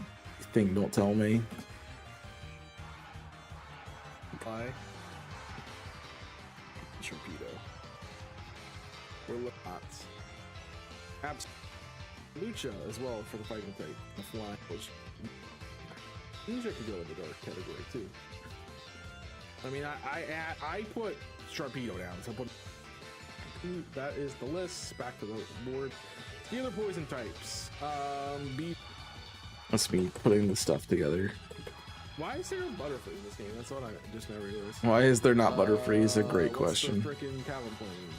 thing don't tell me. Bye. Torpedo. We're looking at Lucha as well for the fighting type. The flying, which Lucha could go in the dark category too. I mean, I put Sharpedo down, so I put that is the list. Back to the board. The other poison types. That's me putting the stuff together. Why is there a Butterfree in this game? That's what I just never realized. Why is there not Butterfree is a great question. The frickin' Talonflame.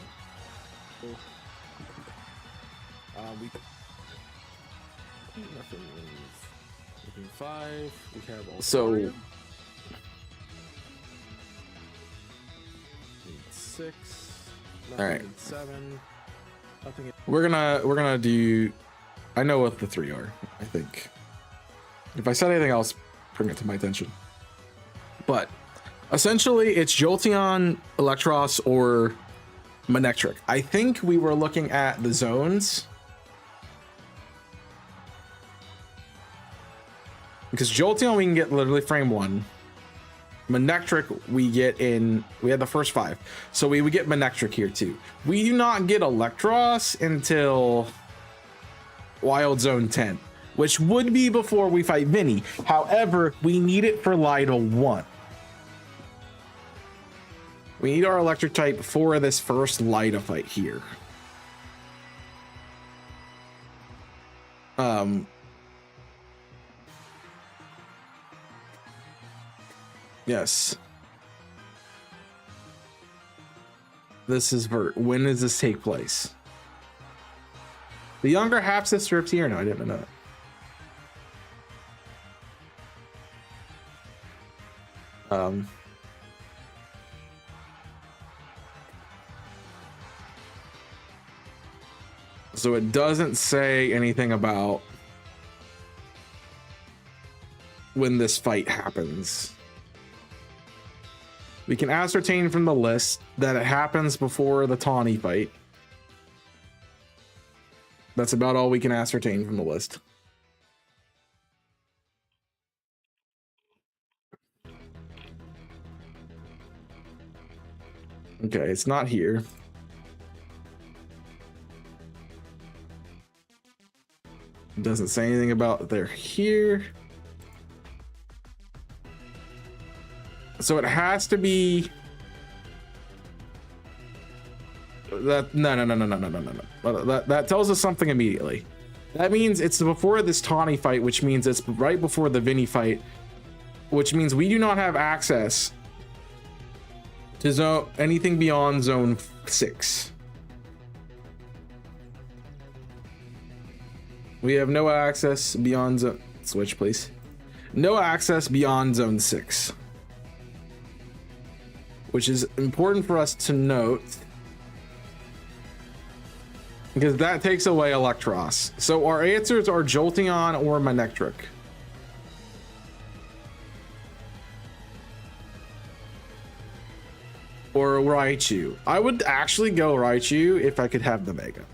Nothing. Looking 5. We have all. So 6. All right. 7. Nothing. We're gonna do. I know what the 3 are. I think. If I said anything else, bring it to my attention. But essentially, it's Jolteon, Electros, or Manectric. I think we were looking at the zones. Because Jolteon we can get literally frame 1. Manectric we had the first 5. So we would get Manectric here too. We do not get Electros until Wild Zone 10, which would be before we fight Vinny. However, we need it for Lytle 1. We need our electric type for this first Lyta fight here. Yes. This is when does this take place? The younger half sister of Tier? No, I didn't know that. So it doesn't say anything about when this fight happens. We can ascertain from the list that it happens before the Tawny fight. That's about all we can ascertain from the list. Okay, it's not here. It doesn't say anything about they're here. So it has to be that. No. That tells us something immediately. That means it's before this Tawny fight, which means it's right before the Vinny fight, which means we do not have access to anything beyond zone 6. We have no access beyond zone. Switch, please. No access beyond zone 6. Which is important for us to note, because that takes away Electros. So our answers are Jolteon or Manectric. Or Raichu. I would actually go Raichu if I could have the Mega.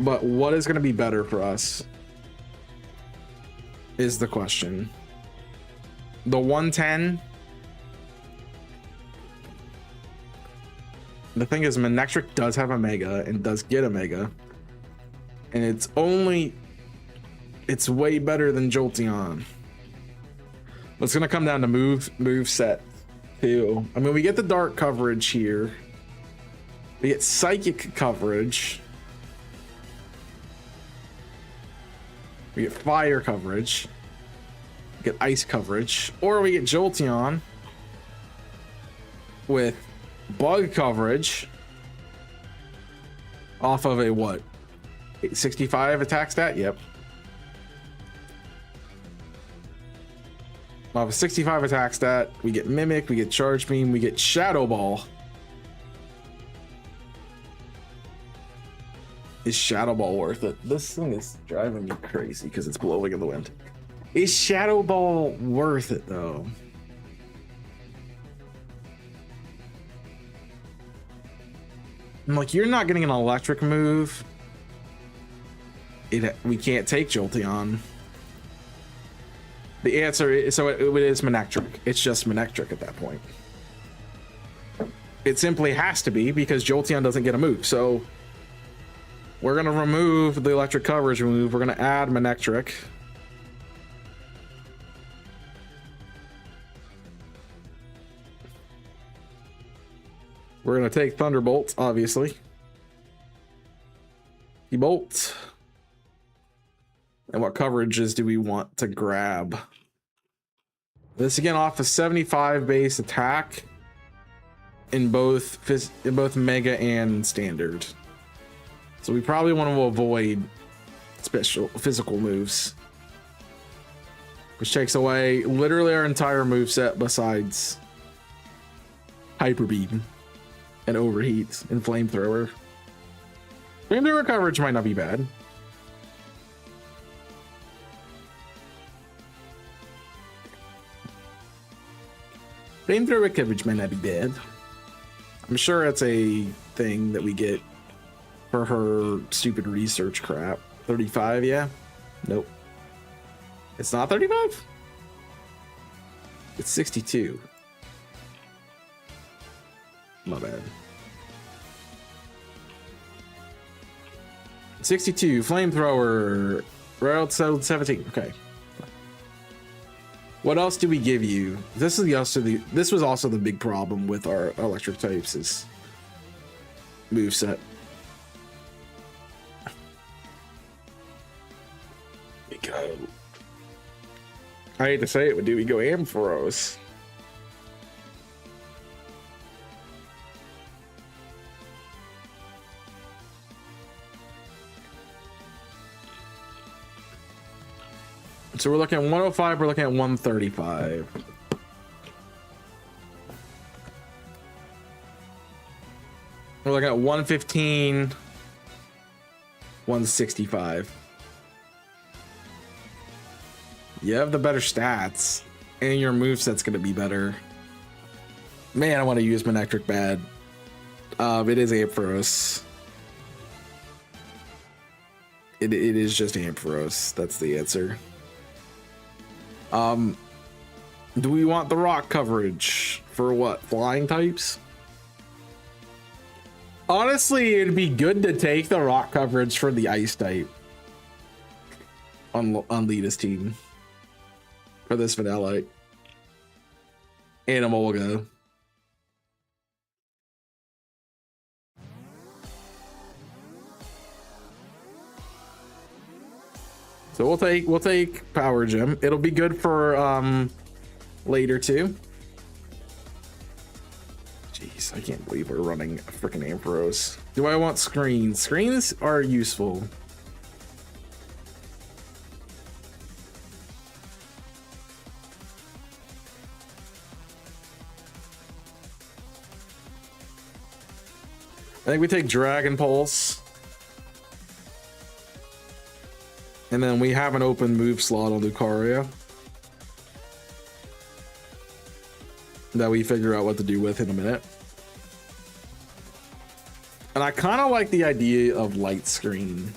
But what is going to be better for us is the question. The 110. The thing is, Manectric does have a Mega and does get a Mega. And it's way better than Jolteon. It's going to come down to move set too. I mean, we get the dark coverage here. We get psychic coverage. We get fire coverage. We get ice coverage. Or we get Jolteon with bug coverage off of a what? 65 attack stat? Yep. Off a 65 attack stat, we get Mimic, we get Charge Beam, we get Shadow Ball. Is Shadow Ball worth it? This thing is driving me crazy because it's blowing in the wind. Is Shadow Ball worth it though? I'm like, you're not getting an electric move. We can't take Jolteon. The answer is, so it is Manectric. It's just Manectric at that point. It simply has to be because Jolteon doesn't get a move. So we're going to remove the electric coverage move. We're going to add Manectric. We're going to take Thunderbolt, obviously. Bolt. And what coverages do we want to grab? This again off a 75 base attack in both Mega and Standard. So we probably want to avoid special physical moves, which takes away literally our entire moveset besides Hyper Beam and Overheat and Flamethrower. Flamethrower coverage might not be bad. Flamethrower coverage might not be bad. I'm sure it's a thing that we get for her stupid research crap. 35, yeah. Nope. It's not 35? It's 62. My bad. 62, flamethrower. Route 17. Okay. What else do we give you? This was also the big problem with our electric types is moveset. We go. I hate to say it, but do we go Ampharos? So we're looking at 105, we're looking at 135. We're looking at 115, 165. You have the better stats, and your moveset's gonna be better. Man, I want to use Manectric bad. It is Ampharos. It is just Ampharos. That's the answer. Do we want the rock coverage for what? Flying types? Honestly, it'd be good to take the rock coverage for the ice type on Lita's team for this Vanillite. Animal will go. So we'll take Power Gem. It'll be good for later too. Jeez, I can't believe we're running a freaking Ampharos. Do I want screens? Screens are useful. I think we take Dragon Pulse. And then we have an open move slot on Lucario that we figure out what to do with in a minute. And I kind of like the idea of Light Screen.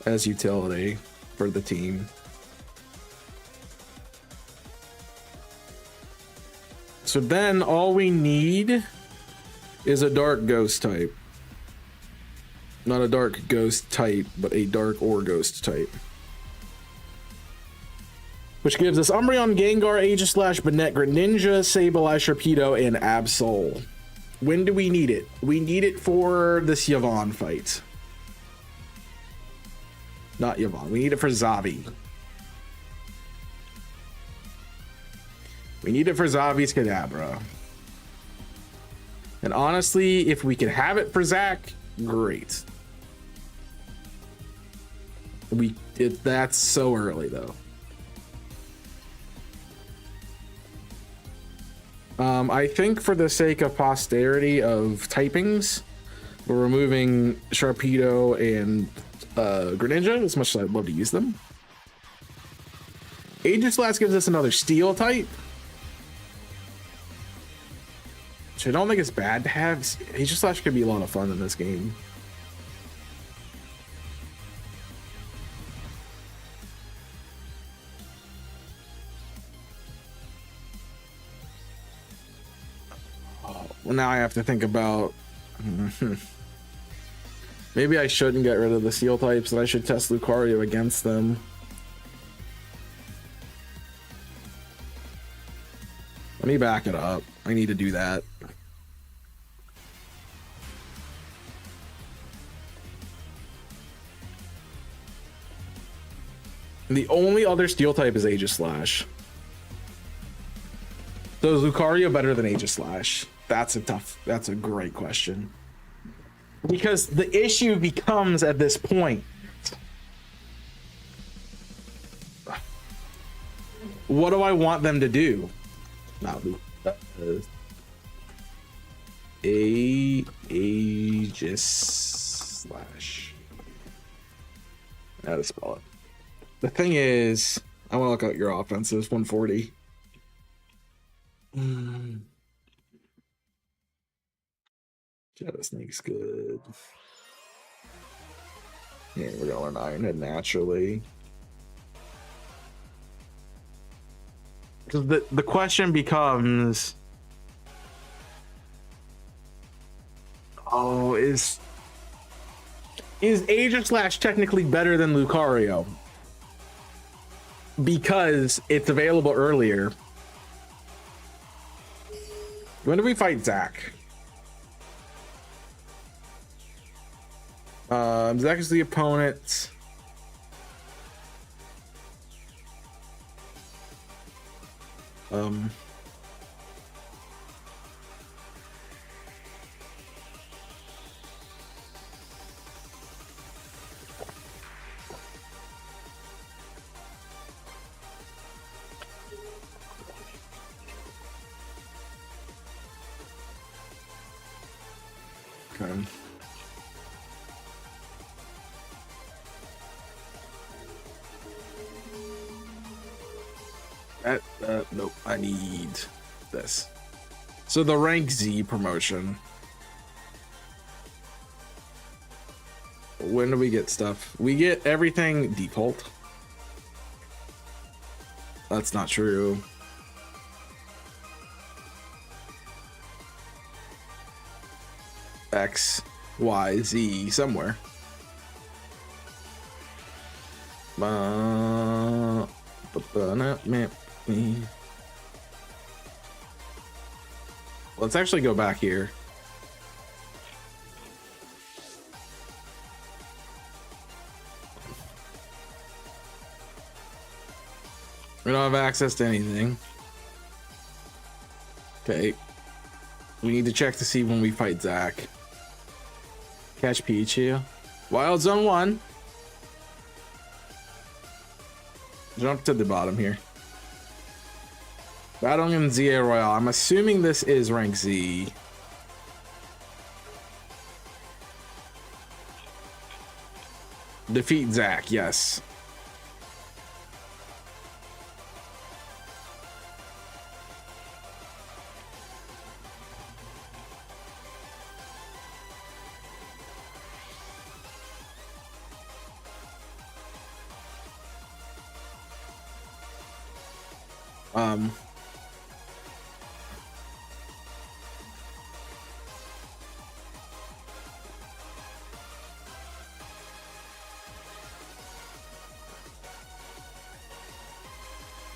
As utility for the team. So then all we need is a dark ghost type. Not a dark ghost type, but a dark or ghost type. Which gives us Umbreon, Gengar, Aegislash, Banette, Greninja, Sableye, Sharpedo, and Absol. When do we need it? We need it for this Yvonne fight. Not Yvonne. We need it for Zavi. We need it for Zavi's Kadabra. And honestly, if we could have it for Zach, great. That's so early though. I think for the sake of posterity of typings, we're removing Sharpedo and Greninja, as much as I'd love to use them. Aegislash gives us another steel type, which I don't think it's bad to have. Aegislash could be a lot of fun in this game. Well, now I have to think about... Maybe I shouldn't get rid of the steel types, and I should test Lucario against them. Let me back it up. I need to do that. And the only other steel type is Aegislash. So is Lucario better than Aegislash? That's a great question. Because the issue becomes at this point, what do I want them to do? Not Aegislash. How to spell it. The thing is, I want to look at your offenses. 140. Shadow Snake's good. Yeah, we're going Ironhead naturally. Because the question becomes, oh, is Aegislash technically better than Lucario? Because it's available earlier. When do we fight Zach? Zach is the opponent. Okay. Nope, I need this. So the rank Z promotion. When do we get stuff? We get everything default. That's not true. X, Y, Z, somewhere. Let's actually go back here. We don't have access to anything. Okay. We need to check to see when we fight Zach. Catch Pichu. Wild Zone 1. Jump to the bottom here. Battling in ZA Royale. I'm assuming this is rank Z. Defeat Zach, yes.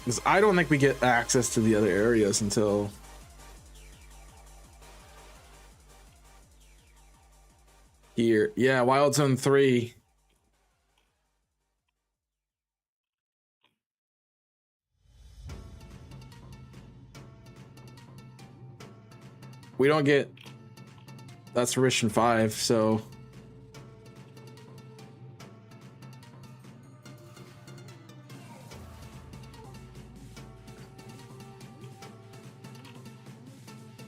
Because I don't think we get access to the other areas until here. Yeah, Wild Zone 3. We don't get, that's Mission 5, so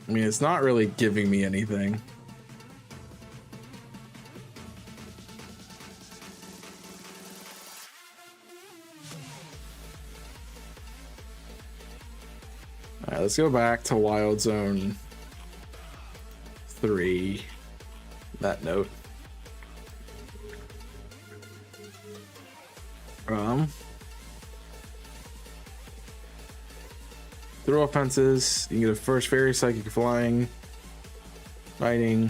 I mean, it's not really giving me anything. All right, let's go back to Wild Zone 3. That note. Throw offenses. You can get a first fairy, psychic, flying, fighting.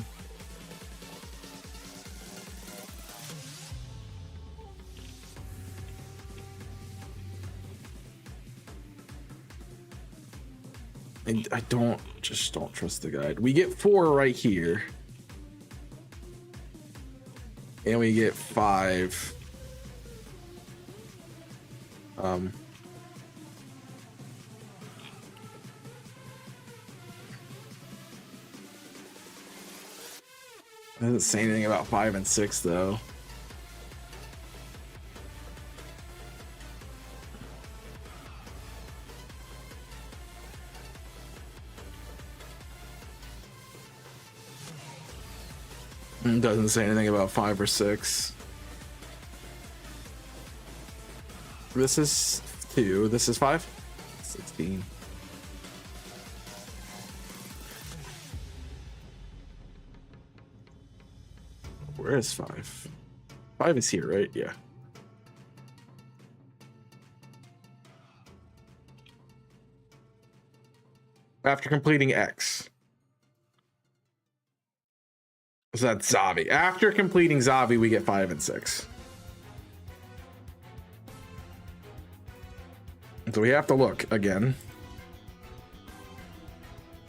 And I don't trust the guide. We get 4 right here. And we get 5. It doesn't say anything about 5 and 6 though. It doesn't say anything about 5 or 6. This is 2. This is 5. 16. Where is 5? 5 is here, right? Yeah. After completing X. So that's Zavi. After completing Zavi, we get 5 and 6. So we have to look again.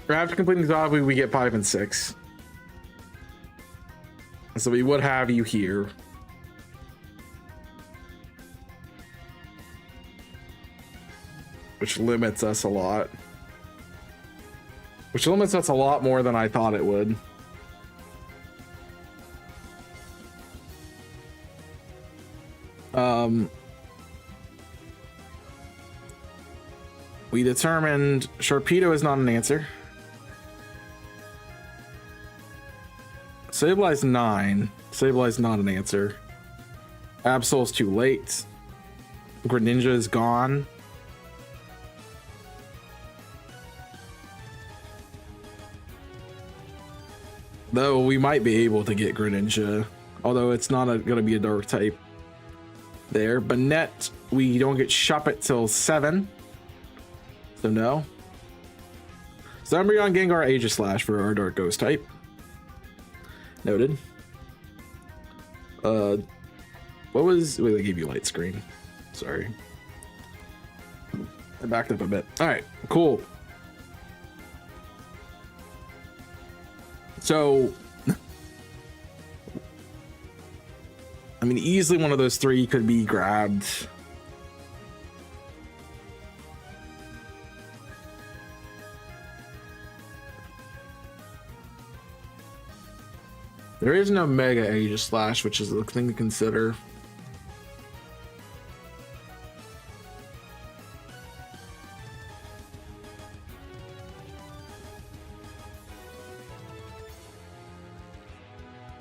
After completing Zavi, we get 5 and 6. So we would have you here. Which limits us a lot. Which limits us a lot more than I thought it would. We determined Sharpedo is not an answer. Sableye 9. Sableye not an answer. Absol's too late. Greninja is gone. Though we might be able to get Greninja, although it's not going to be a dark type there. Banette, we don't get Shuppet till 7. So no. Umbreon, Gengar, Aegislash for our Dark Ghost type. Noted. What was... Wait, they gave you light screen. Sorry. I backed up a bit. Alright, cool. So... I mean, easily one of those 3 could be grabbed. There is no Mega Aegislash, which is a thing to consider.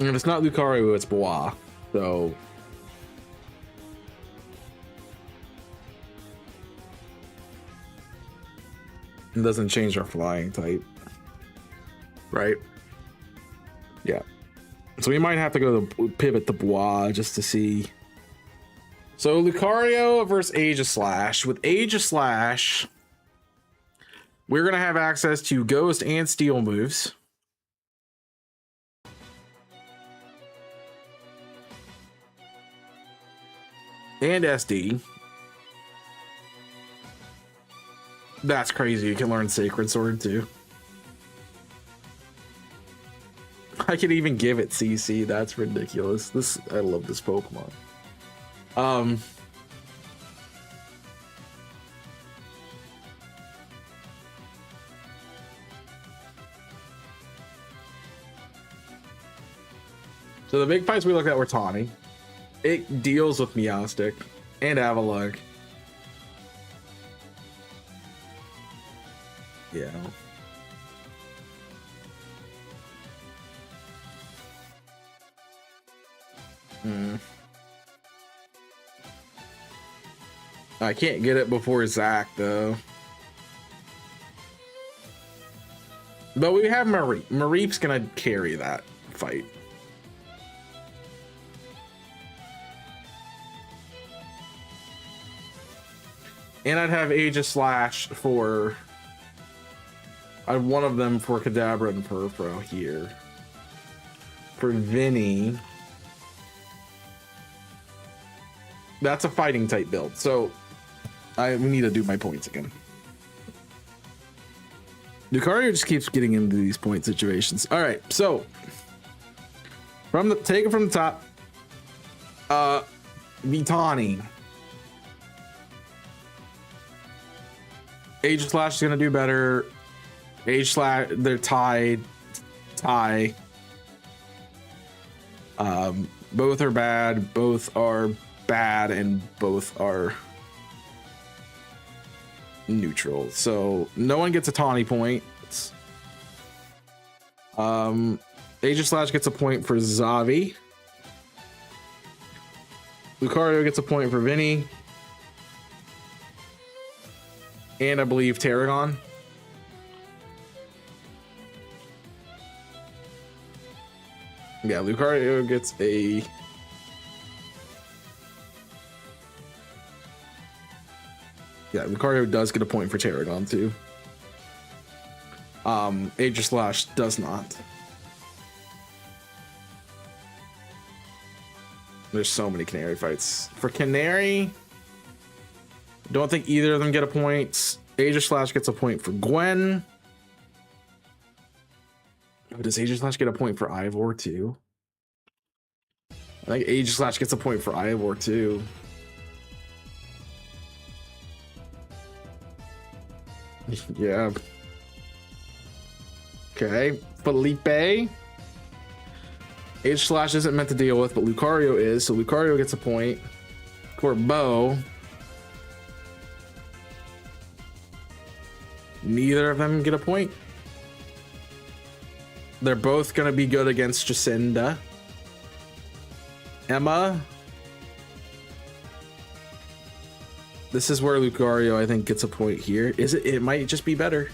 And it's not Lucario, it's Bois. So it doesn't change our flying type. Right? Yeah. So we might have to go to pivot to Bois just to see. So Lucario versus Aegislash. With Aegislash, we're going to have access to Ghost and Steel moves. And SD. That's crazy. You can learn Sacred Sword too. I could even give it CC. That's ridiculous. I love this Pokemon. So the big fights we looked at were Tawny. It deals with Meowstic and Avalugg. Yeah. I can't get it before Zach though. But we have Mareep. Mareep's gonna carry that fight. And I'd have Aegislash for... I'd one of them for Kadabra and Purpro here. For Vinny... That's a fighting type build, so... we need to do my points again. Lucario just keeps getting into these point situations. Alright, so... Take it from the top. Vitani. Aegislash is gonna do better. Aegislash, they're tied. Tie. Both are bad. Both are bad, and both are neutral. So no one gets a Tawny point. Aegislash gets a point for Zavi. Lucario gets a point for Vinny. And I believe Tarragon. Yeah, Lucario gets a... Yeah, Lucario does get a point for Tarragon too. Aegislash does not. There's so many Canary fights. For Canary, don't think either of them get a point. Aegislash gets a point for Gwen. Oh, does Aegislash get a point for Ivor too? I think Aegislash gets a point for Ivor too. Yeah. Okay, Felipe. Aegislash isn't meant to deal with, but Lucario is, so Lucario gets a point. Corbo. Neither of them get a point. They're both gonna be good against Jacinda. Emma. This is where Lucario, I think, gets a point here. Is it? It might just be better.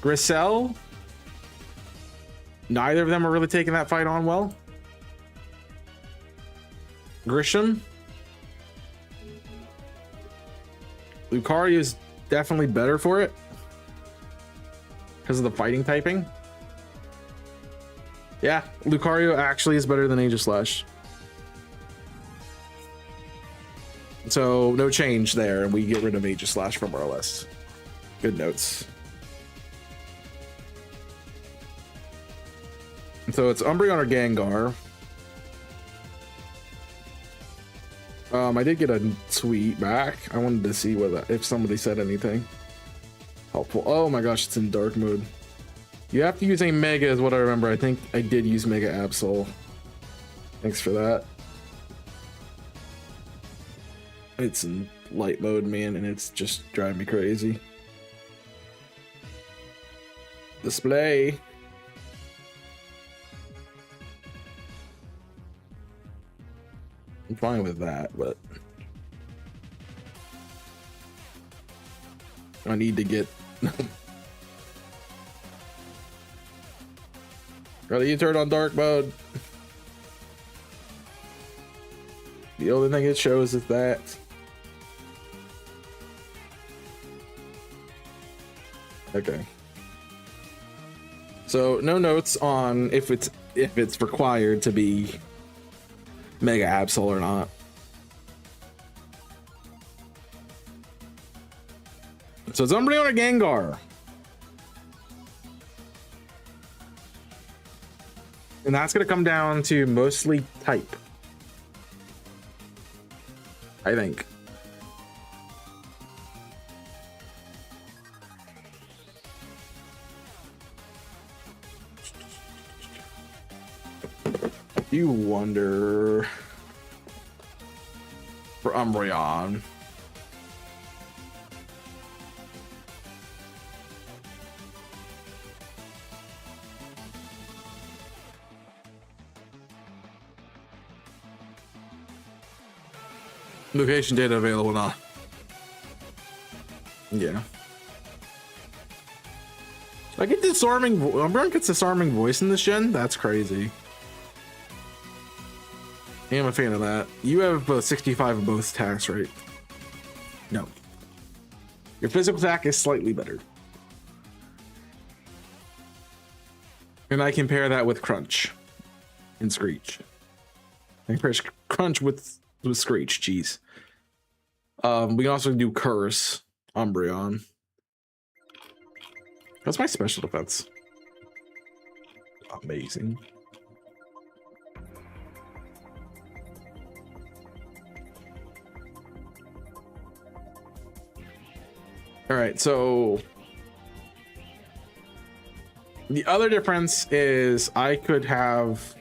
Grisel. Neither of them are really taking that fight on well. Grisham. Lucario is definitely better for it because of the fighting typing. Yeah, Lucario actually is better than Aegislash. So no change there, and we get rid of Aegislash from our list. Good notes. So it's Umbreon or Gengar. I did get a tweet back. I wanted to see whether if somebody said anything helpful. Oh my gosh, it's in dark mode. You have to use a Mega is what I remember. I think I did use Mega Absol. Thanks for that. It's in light mode, man, and it's just driving me crazy. Display. I'm fine with that, but I need to get Gotta you turn on dark mode. The only thing it shows is that. Okay. So no notes on if it's required to be Mega Absol or not. So it's Umbreon or Gengar. And that's going to come down to mostly type, I think. You wonder for Umbreon. Location data available now. Yeah. I get disarming. Umbreon gets disarming voice in this gen. That's crazy. I am a fan of that. You have 65 of both attacks, right? No. Your physical attack is slightly better. And I compare that with Crunch and Screech. I compare Crunch with Screech. Jeez. We can also do Curse, Umbreon. That's my special defense. Amazing. All right, so the other difference is I could have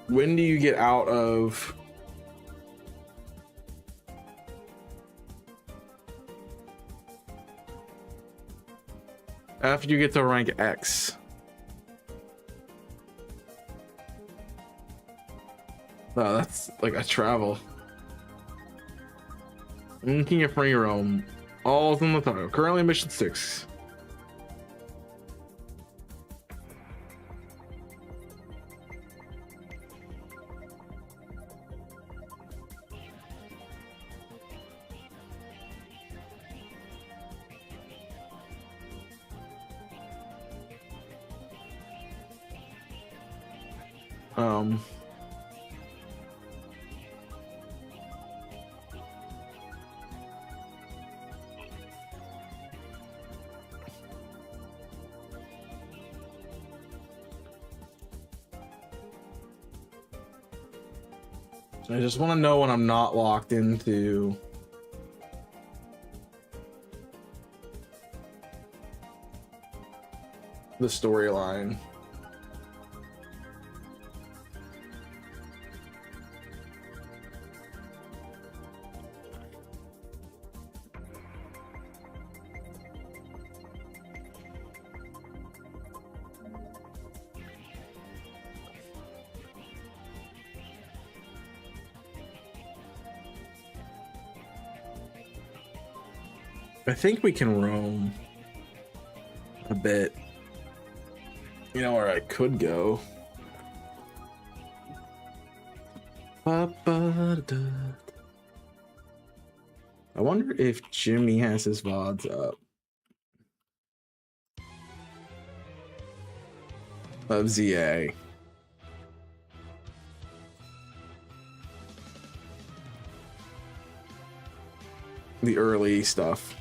when do you get out of after you get to rank X? Oh, that's like a travel. Looking at free roam. All's in the title. Currently mission 6. I just want to know when I'm not locked into the storyline. I think we can roam a bit. You know where I could go? I wonder if Jimmy has his VODs up. Of ZA. The early stuff.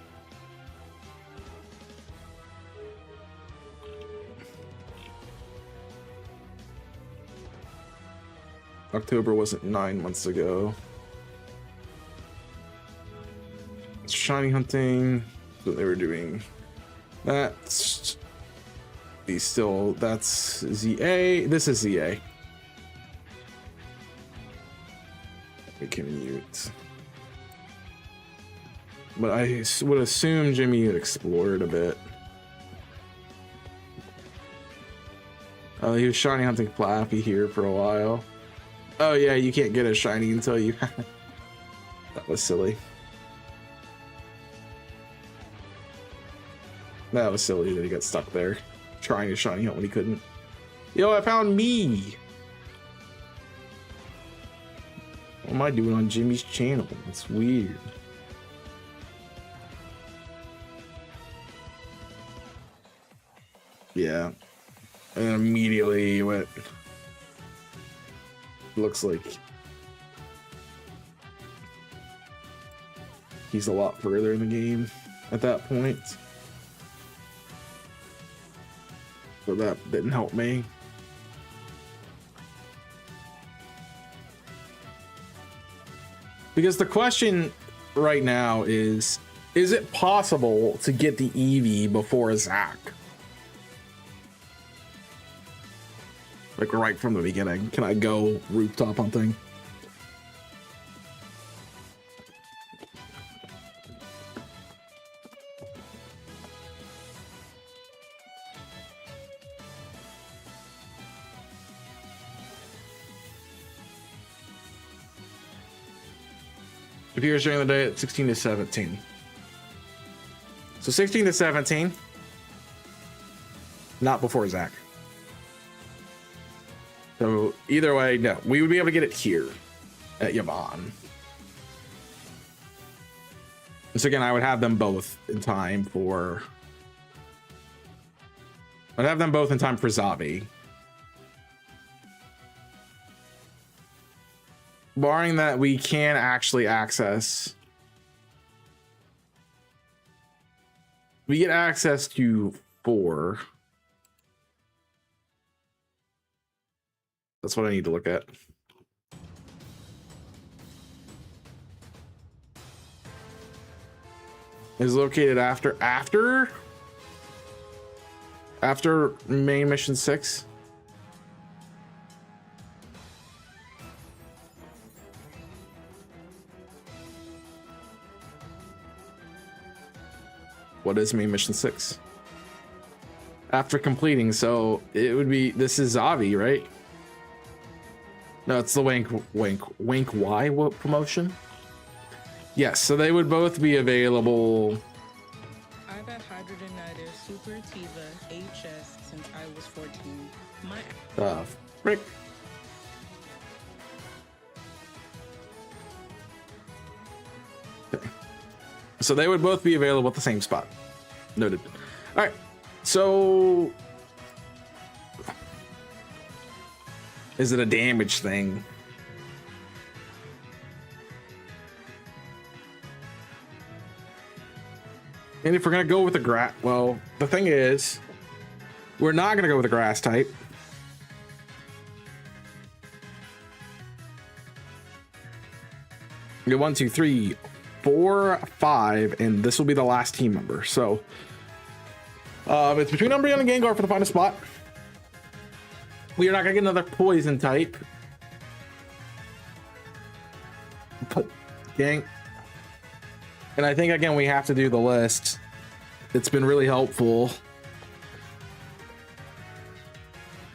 October wasn't 9 months ago. Shiny hunting. That's what they were doing. That's that's ZA. This is ZA. We can mute. But I would assume Jimmy had explored a bit. He was shiny hunting Flappy here for a while. Oh yeah, you can't get a shiny until you... That was silly. That was silly that he got stuck there, trying to shiny hunt when he couldn't. Yo, I found me! What am I doing on Jimmy's channel? It's weird. Yeah. And immediately went... Looks like he's a lot further in the game at that point. So that didn't help me. Because the question right now is it possible to get the Eevee before Zach? Like right from the beginning. Can I go rooftop hunting? Appears during the day at 16 to 17. So 16 to 17. Not before Zach. So either way, no, we would be able to get it here at Yvonne. So again, I would have them both in time for... I'd have them both in time for Zabi. Barring that we can actually access... We get access to 4. That's what I need to look at. Is located after main mission 6. What is main mission 6? After completing, so it would be, this is Zavi, right? No, it's the Wink Y promotion. Yes, so they would both be available. I've had hydrogenitis, Supertiva, HS since I was 14. My Frick. Okay. So they would both be available at the same spot. Noted. All right. So is it a damage thing? And if we're going to go with the grass, well, the thing is, we're not going to go with the grass type. We get 1, 2, 3, 4, 5, and this will be the last team member. So it's between Umbreon and Gengar for the final spot. We are not going to get another poison type. But, gang. And I think, again, we have to do the list. It's been really helpful.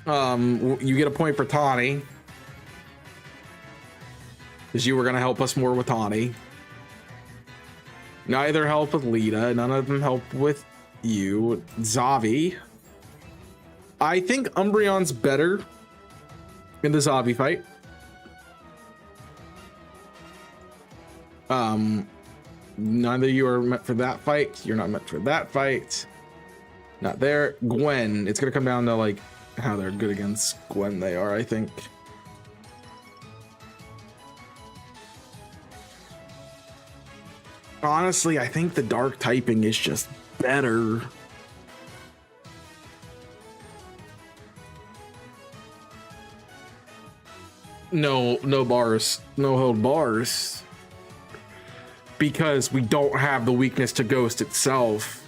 You get a point for Tawny, because you were going to help us more with Tawny. Neither help with Lita. None of them help with you. Zavi. I think Umbreon's better in the Zavi fight. Neither of you are meant for that fight. You're not meant for that fight. Not there. Gwen. It's going to come down to like how they're good against Gwen they are, I think. Honestly, I think the dark typing is just better. No bars. No hold bars. Because we don't have the weakness to Ghost itself.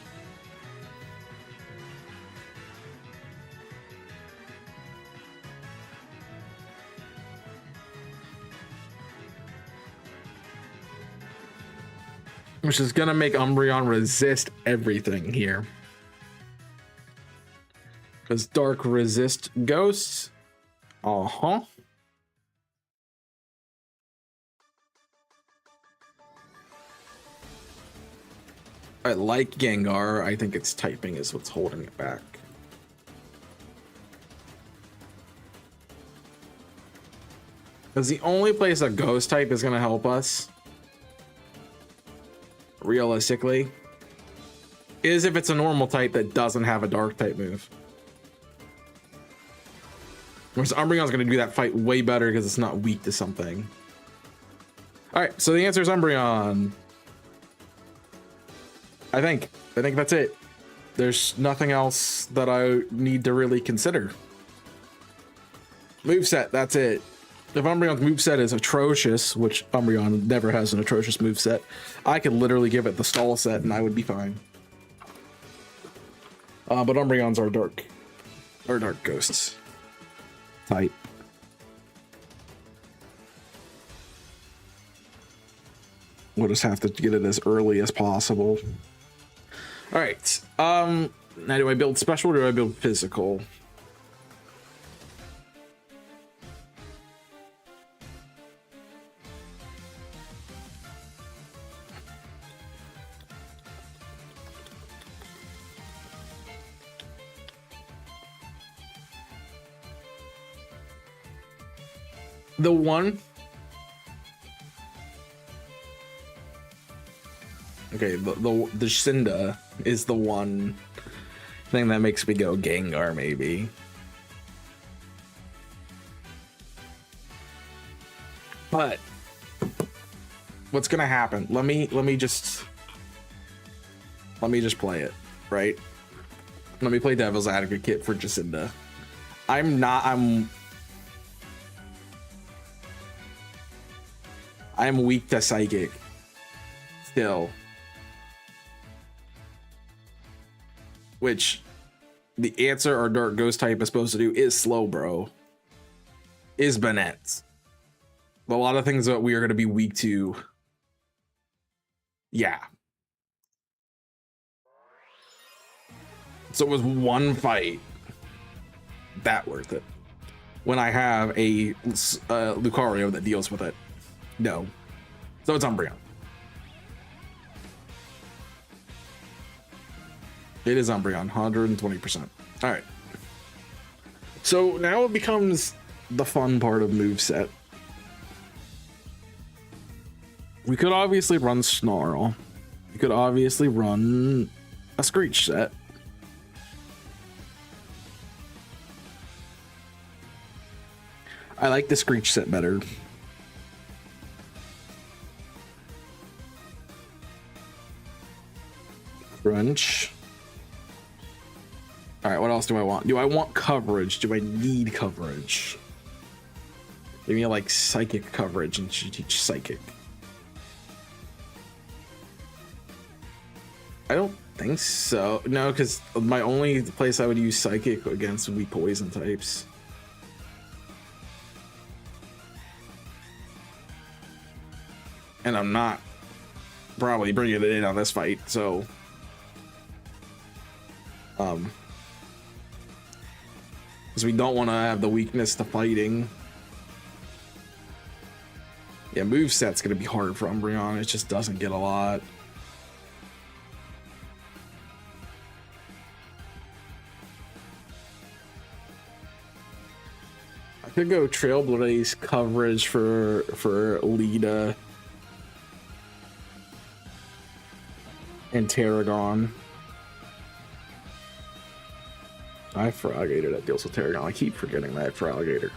Which is gonna make Umbreon resist everything here. Because Dark resist Ghosts. Uh-huh. I like Gengar. I think its typing is what's holding it back. Because the only place a Ghost type is going to help us, realistically, is if it's a normal type that doesn't have a Dark type move. Whereas Umbreon's going to do that fight way better because it's not weak to something. Alright, so the answer is Umbreon. I think that's it. There's nothing else that I need to really consider. Moveset, that's it. If Umbreon's moveset is atrocious, which Umbreon never has an atrocious moveset, I could literally give it the stall set and I would be fine. But Umbreon's our dark ghosts type. We'll just have to get it as early as possible. All right. Now, do I build special or do I build physical? The one. Okay, the Cinda is the one thing that makes me go Gengar, maybe. But what's gonna happen? Let me just play it, right? Let me play devil's advocate for Jacinda. I'm weak to Psychic still. Which the answer our Dark Ghost type is supposed to do is slow, bro. Is Banette. A lot of things that we are going to be weak to. Yeah. So it was one fight. That worth it. when I have a Lucario that deals with it. No. So it's Umbreon. It is Umbreon, 120%. All right. So now it becomes the fun part of moveset. We could obviously run Snarl. We could obviously run a Screech set. I like the Screech set better. Crunch. All right, what else do I want? Do I want coverage? Do I need coverage? Give me like psychic coverage and teach psychic. I don't think so. No, because my only place I would use psychic against would be poison types. And I'm not probably bringing it in on this fight, so because we don't want to have the weakness to fighting. Yeah, moveset's gonna be hard for Umbreon. It just doesn't get a lot. I could go Trailblaze coverage for Lita and Terragon. I have Feraligatr that deals with Terragon. I keep forgetting that Feraligatr.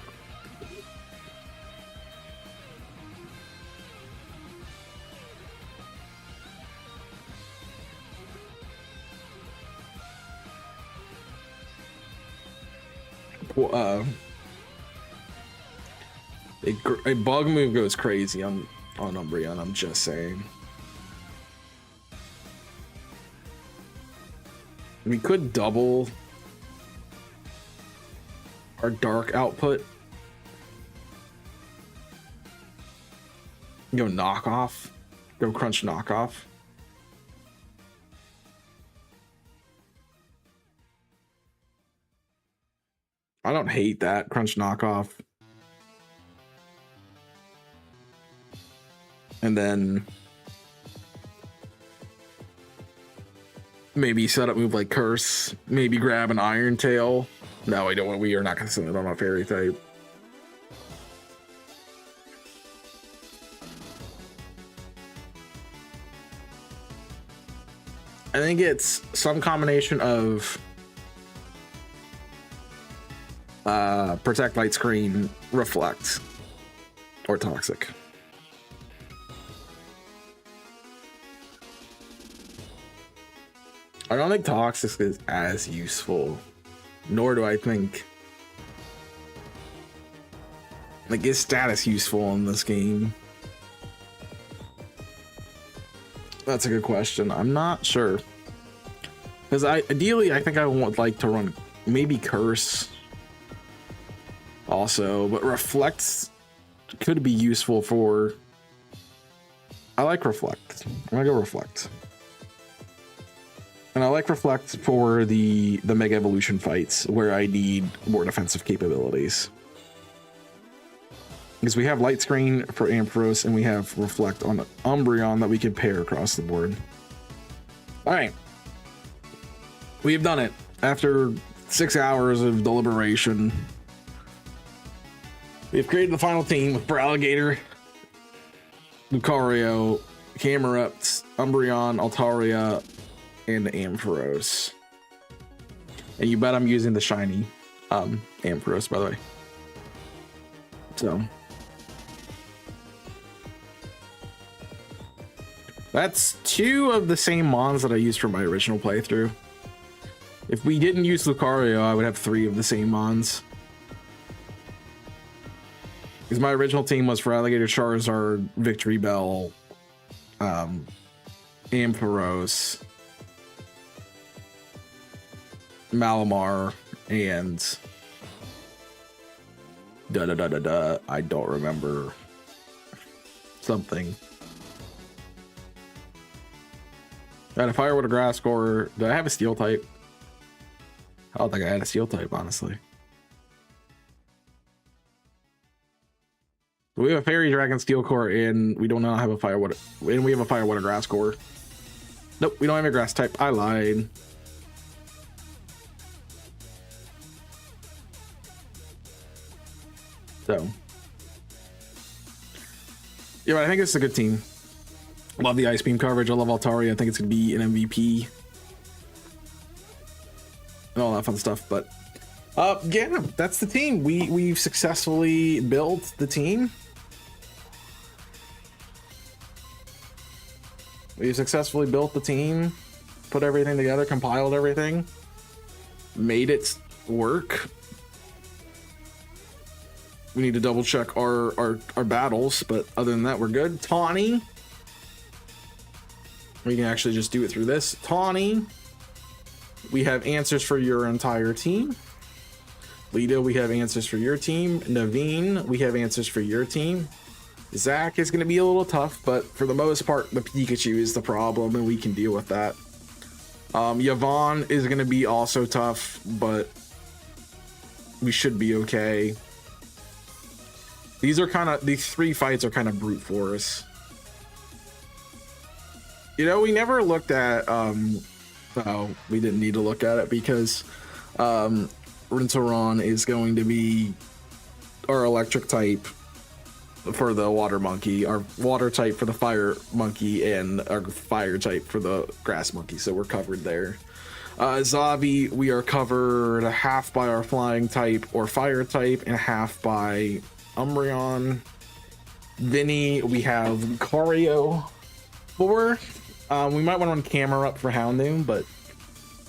A bug move goes crazy on Umbreon, I'm just saying. We could double our dark output. Go knockoff. Go crunch knockoff. I don't hate that. Crunch knockoff. And then maybe set up move like Curse. Maybe grab an Iron Tail. No, we are not going to send it on a fairy type. I think it's some combination of Protect, Light Screen, Reflect, or Toxic. I don't think Toxic is as useful, nor do I think like is status useful in this game. That's a good question. I'm not sure, because ideally I think I would like to run maybe Curse also, but Reflect could be useful for. I like Reflect. I'm gonna go Reflect. And I like Reflect for the Mega Evolution fights where I need more defensive capabilities. Because we have Light Screen for Ampharos and we have Reflect on Umbreon that we can pair across the board. Alright. We have done it. After 6 hours of deliberation, we've created the final team with Feraligatr, Lucario, Camerupt, Umbreon, Altaria, and Ampharos. And you bet I'm using the shiny Ampharos, by the way. So that's 2 of the same mons that I used for my original playthrough. If we didn't use Lucario, I would have 3 of the same mons. Because my original team was Feraligatr, Charizard, Victory Bell, Ampharos, Malamar, and I don't remember something. And if I were to grass score, do I have a steel type? I don't think I had a steel type, honestly. We have a Fairy Dragon Steel Core, and we do not have a Fire Water, and we have a Fire Water Grass Core. Nope, we don't have a Grass type. I lied. So, yeah, but I think it's a good team. Love the Ice Beam coverage. I love Altaria. I think it's gonna be an MVP and all that fun stuff. But yeah, that's the team. We've successfully built the team. We've successfully built the team, put everything together, compiled everything, made it work. We need to double check our battles, but other than that, we're good. Tawny. We can actually just do it through this. Tawny. We have answers for your entire team. Lido, we have answers for your team. Naveen, we have answers for your team. Zach is going to be a little tough, but for the most part, the Pikachu is the problem, and we can deal with that. Yvonne is going to be also tough, but we should be okay. These three fights are kind of brute force. You know, we never looked at, oh, we didn't need to look at it because Rintoron is going to be our electric type for the water monkey, our water type for the fire monkey, and our fire type for the grass monkey, so we're covered there. Zavi, we are covered half by our flying type or fire type and half by Umbreon. Vinny, we have Lucario for. We might want to run camera up for Houndoom, but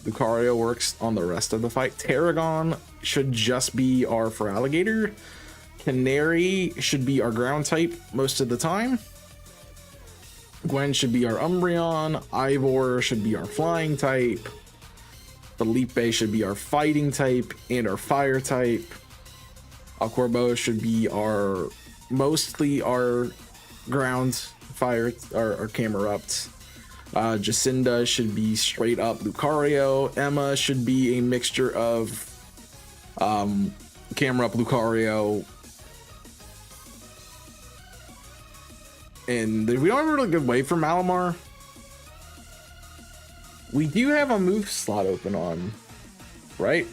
Lucario works on the rest of the fight. Tarragon should just be our for alligator. Canary should be our ground type most of the time. Gwen should be our Umbreon. Ivor should be our flying type. Felipe should be our fighting type and our fire type. Aquabow should be mostly our ground fire, our Camerupt. Jacinda should be straight up Lucario. Emma should be a mixture of Camerupt, Lucario, and we don't have a really good way for Malamar. We do have a move slot open on, right?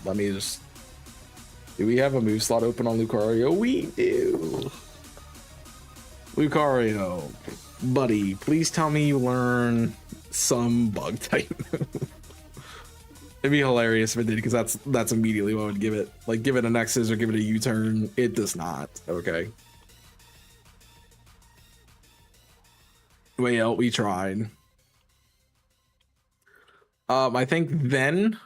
Let me just. Do we have a move slot open on Lucario? We do. Lucario, buddy, please tell me you learn some bug type. It'd be hilarious if it did, because that's immediately what I would give it. Like, give it an X's or give it a U-turn. It does not. Okay. Well, we tried. I think then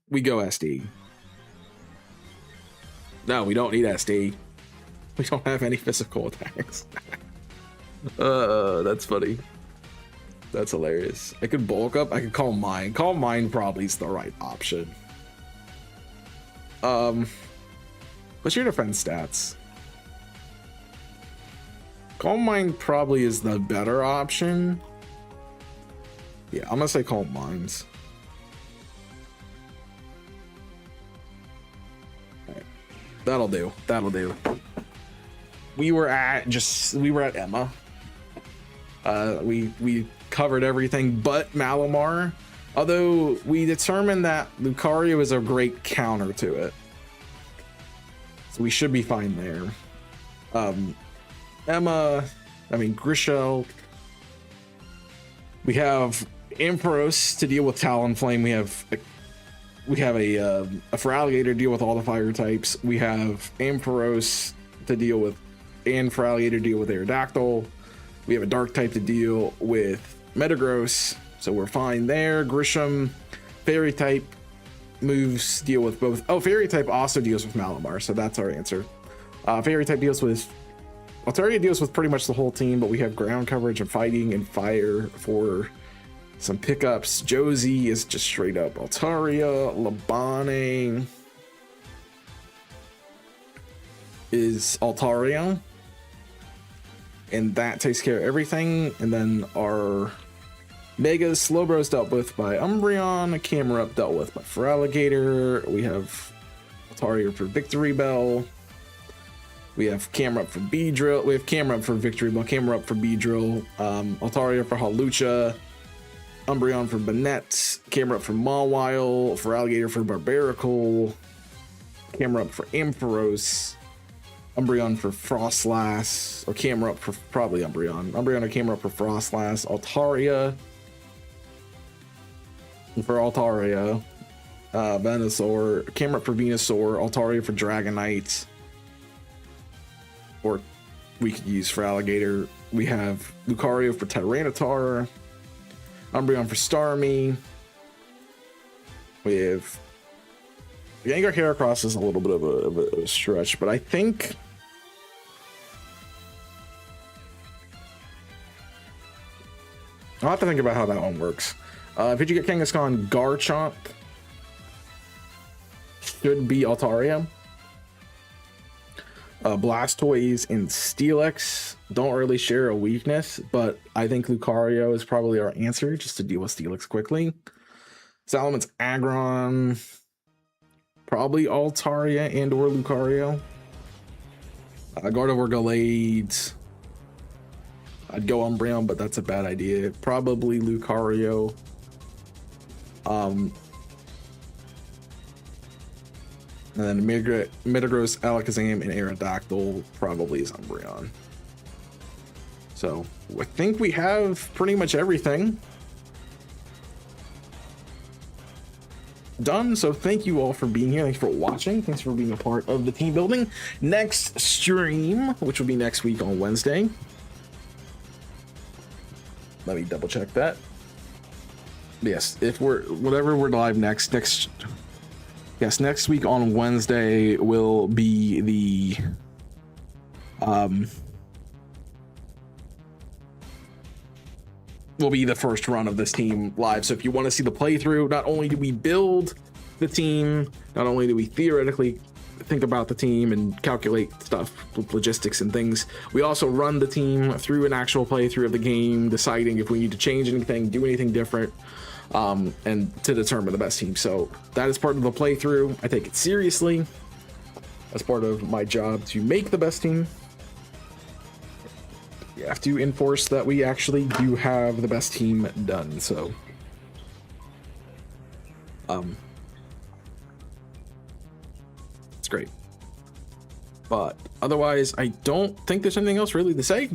we go SD. No, we don't need SD. We don't have any physical attacks. That's funny. That's hilarious. I could bulk up. I could Calm Mind. Calm Mind probably is the right option. What's your defense stats? Calm Mind probably is the better option. Yeah, I'm gonna say Calm Minds. Right. That'll do. That'll do. We were at Emma. We covered everything but Malamar. Although we determined that Lucario is a great counter to it. So we should be fine there. Grisho. We have Ampharos to deal with Talonflame. We have a Feraligatr to deal with all the fire types. We have Ampharos to deal with, and Feraligatr to deal with Aerodactyl. We have a Dark type to deal with Metagross, so we're fine there. Grisham, Fairy type moves deal with both. Oh, Fairy type also deals with Malamar, so that's our answer. Fairy type deals with. Altaria deals with pretty much the whole team, but we have ground coverage and fighting and fire for some pickups. Josie is just straight up Altaria. Labane is Altaria. And that takes care of everything. And then our Megas, Slowbros dealt with by Umbreon. Camerupt dealt with by Feraligatr. We have Altaria for Victory Bell. We have camera up for Beedrill. We have camera up for Victory Ball, camera up for Beedrill, Altaria for Hawlucha, Umbreon for Banette, camera up for Mawile, for Alligator for Barbaracle, camera up for Ampharos, Umbreon for Frostlass, or camera up for probably Umbreon or camera up for Frostlass, Altaria for Altaria, Venusaur, camera up for Venusaur, Altaria for Dragonite, or we could use for Alligator. We have Lucario for Tyranitar, Umbreon for Starmie. We have Gengar Heracross is a little bit of a stretch, but I think I'll have to think about how that one works. If you get Kangaskhan, Garchomp should be Altaria. Blastoise and Steelix don't really share a weakness, but I think Lucario is probably our answer just to deal with Steelix quickly. Salamence Aggron, probably Altaria and or Lucario. Gardevoir Gallade, I'd go Umbreon, but that's a bad idea. Probably Lucario. And then Metagross, Alakazam, and Aerodactyl probably is Umbreon. So I think we have pretty much everything done. So thank you all for being here. Thanks for watching. Thanks for being a part of the team building. Next stream, which will be next week on Wednesday. Let me double check that. Yes, if we're live next week on Wednesday will be the first run of this team live. So if you want to see the playthrough, not only do we build the team, not only do we theoretically think about the team and calculate stuff with logistics and things, we also run the team through an actual playthrough of the game, deciding if we need to change anything, do anything different, and to determine the best team. So that is part of the playthrough. I take it seriously as part of my job to make the best team. You have to enforce that we actually do have the best team done. So it's great, but otherwise I don't think there's anything else really to say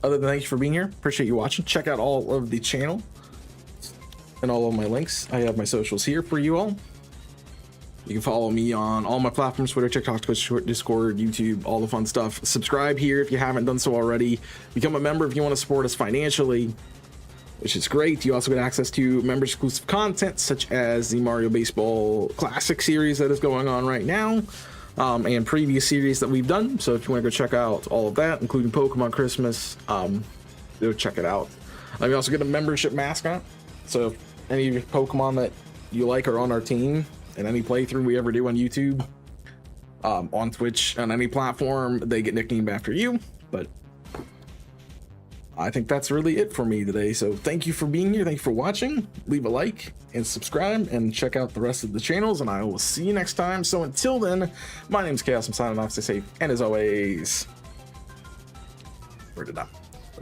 other than thank you for being here. Appreciate you watching. Check out all of the channel and all of my links. I have my socials here for you all. You can follow me on all my platforms: Twitter, TikTok, Twitch, Discord, YouTube, all the fun stuff. Subscribe here if you haven't done so already. Become a member if you want to support us financially, which is great. You also get access to member exclusive content such as the Mario Baseball Classic series that is going on right now, and previous series that we've done. So if you want to go check out all of that, including Pokemon Christmas, go check it out. You also get a membership mascot. So if any of your Pokemon that you like are on our team, and any playthrough we ever do on YouTube, on Twitch, on any platform, they get nicknamed after you. But I think that's really it for me today. So thank you for being here. Thank you for watching. Leave a like and subscribe and check out the rest of the channels, and I will see you next time. So until then, my name's Chaos. I'm signing off. Stay safe, and as always, word it up.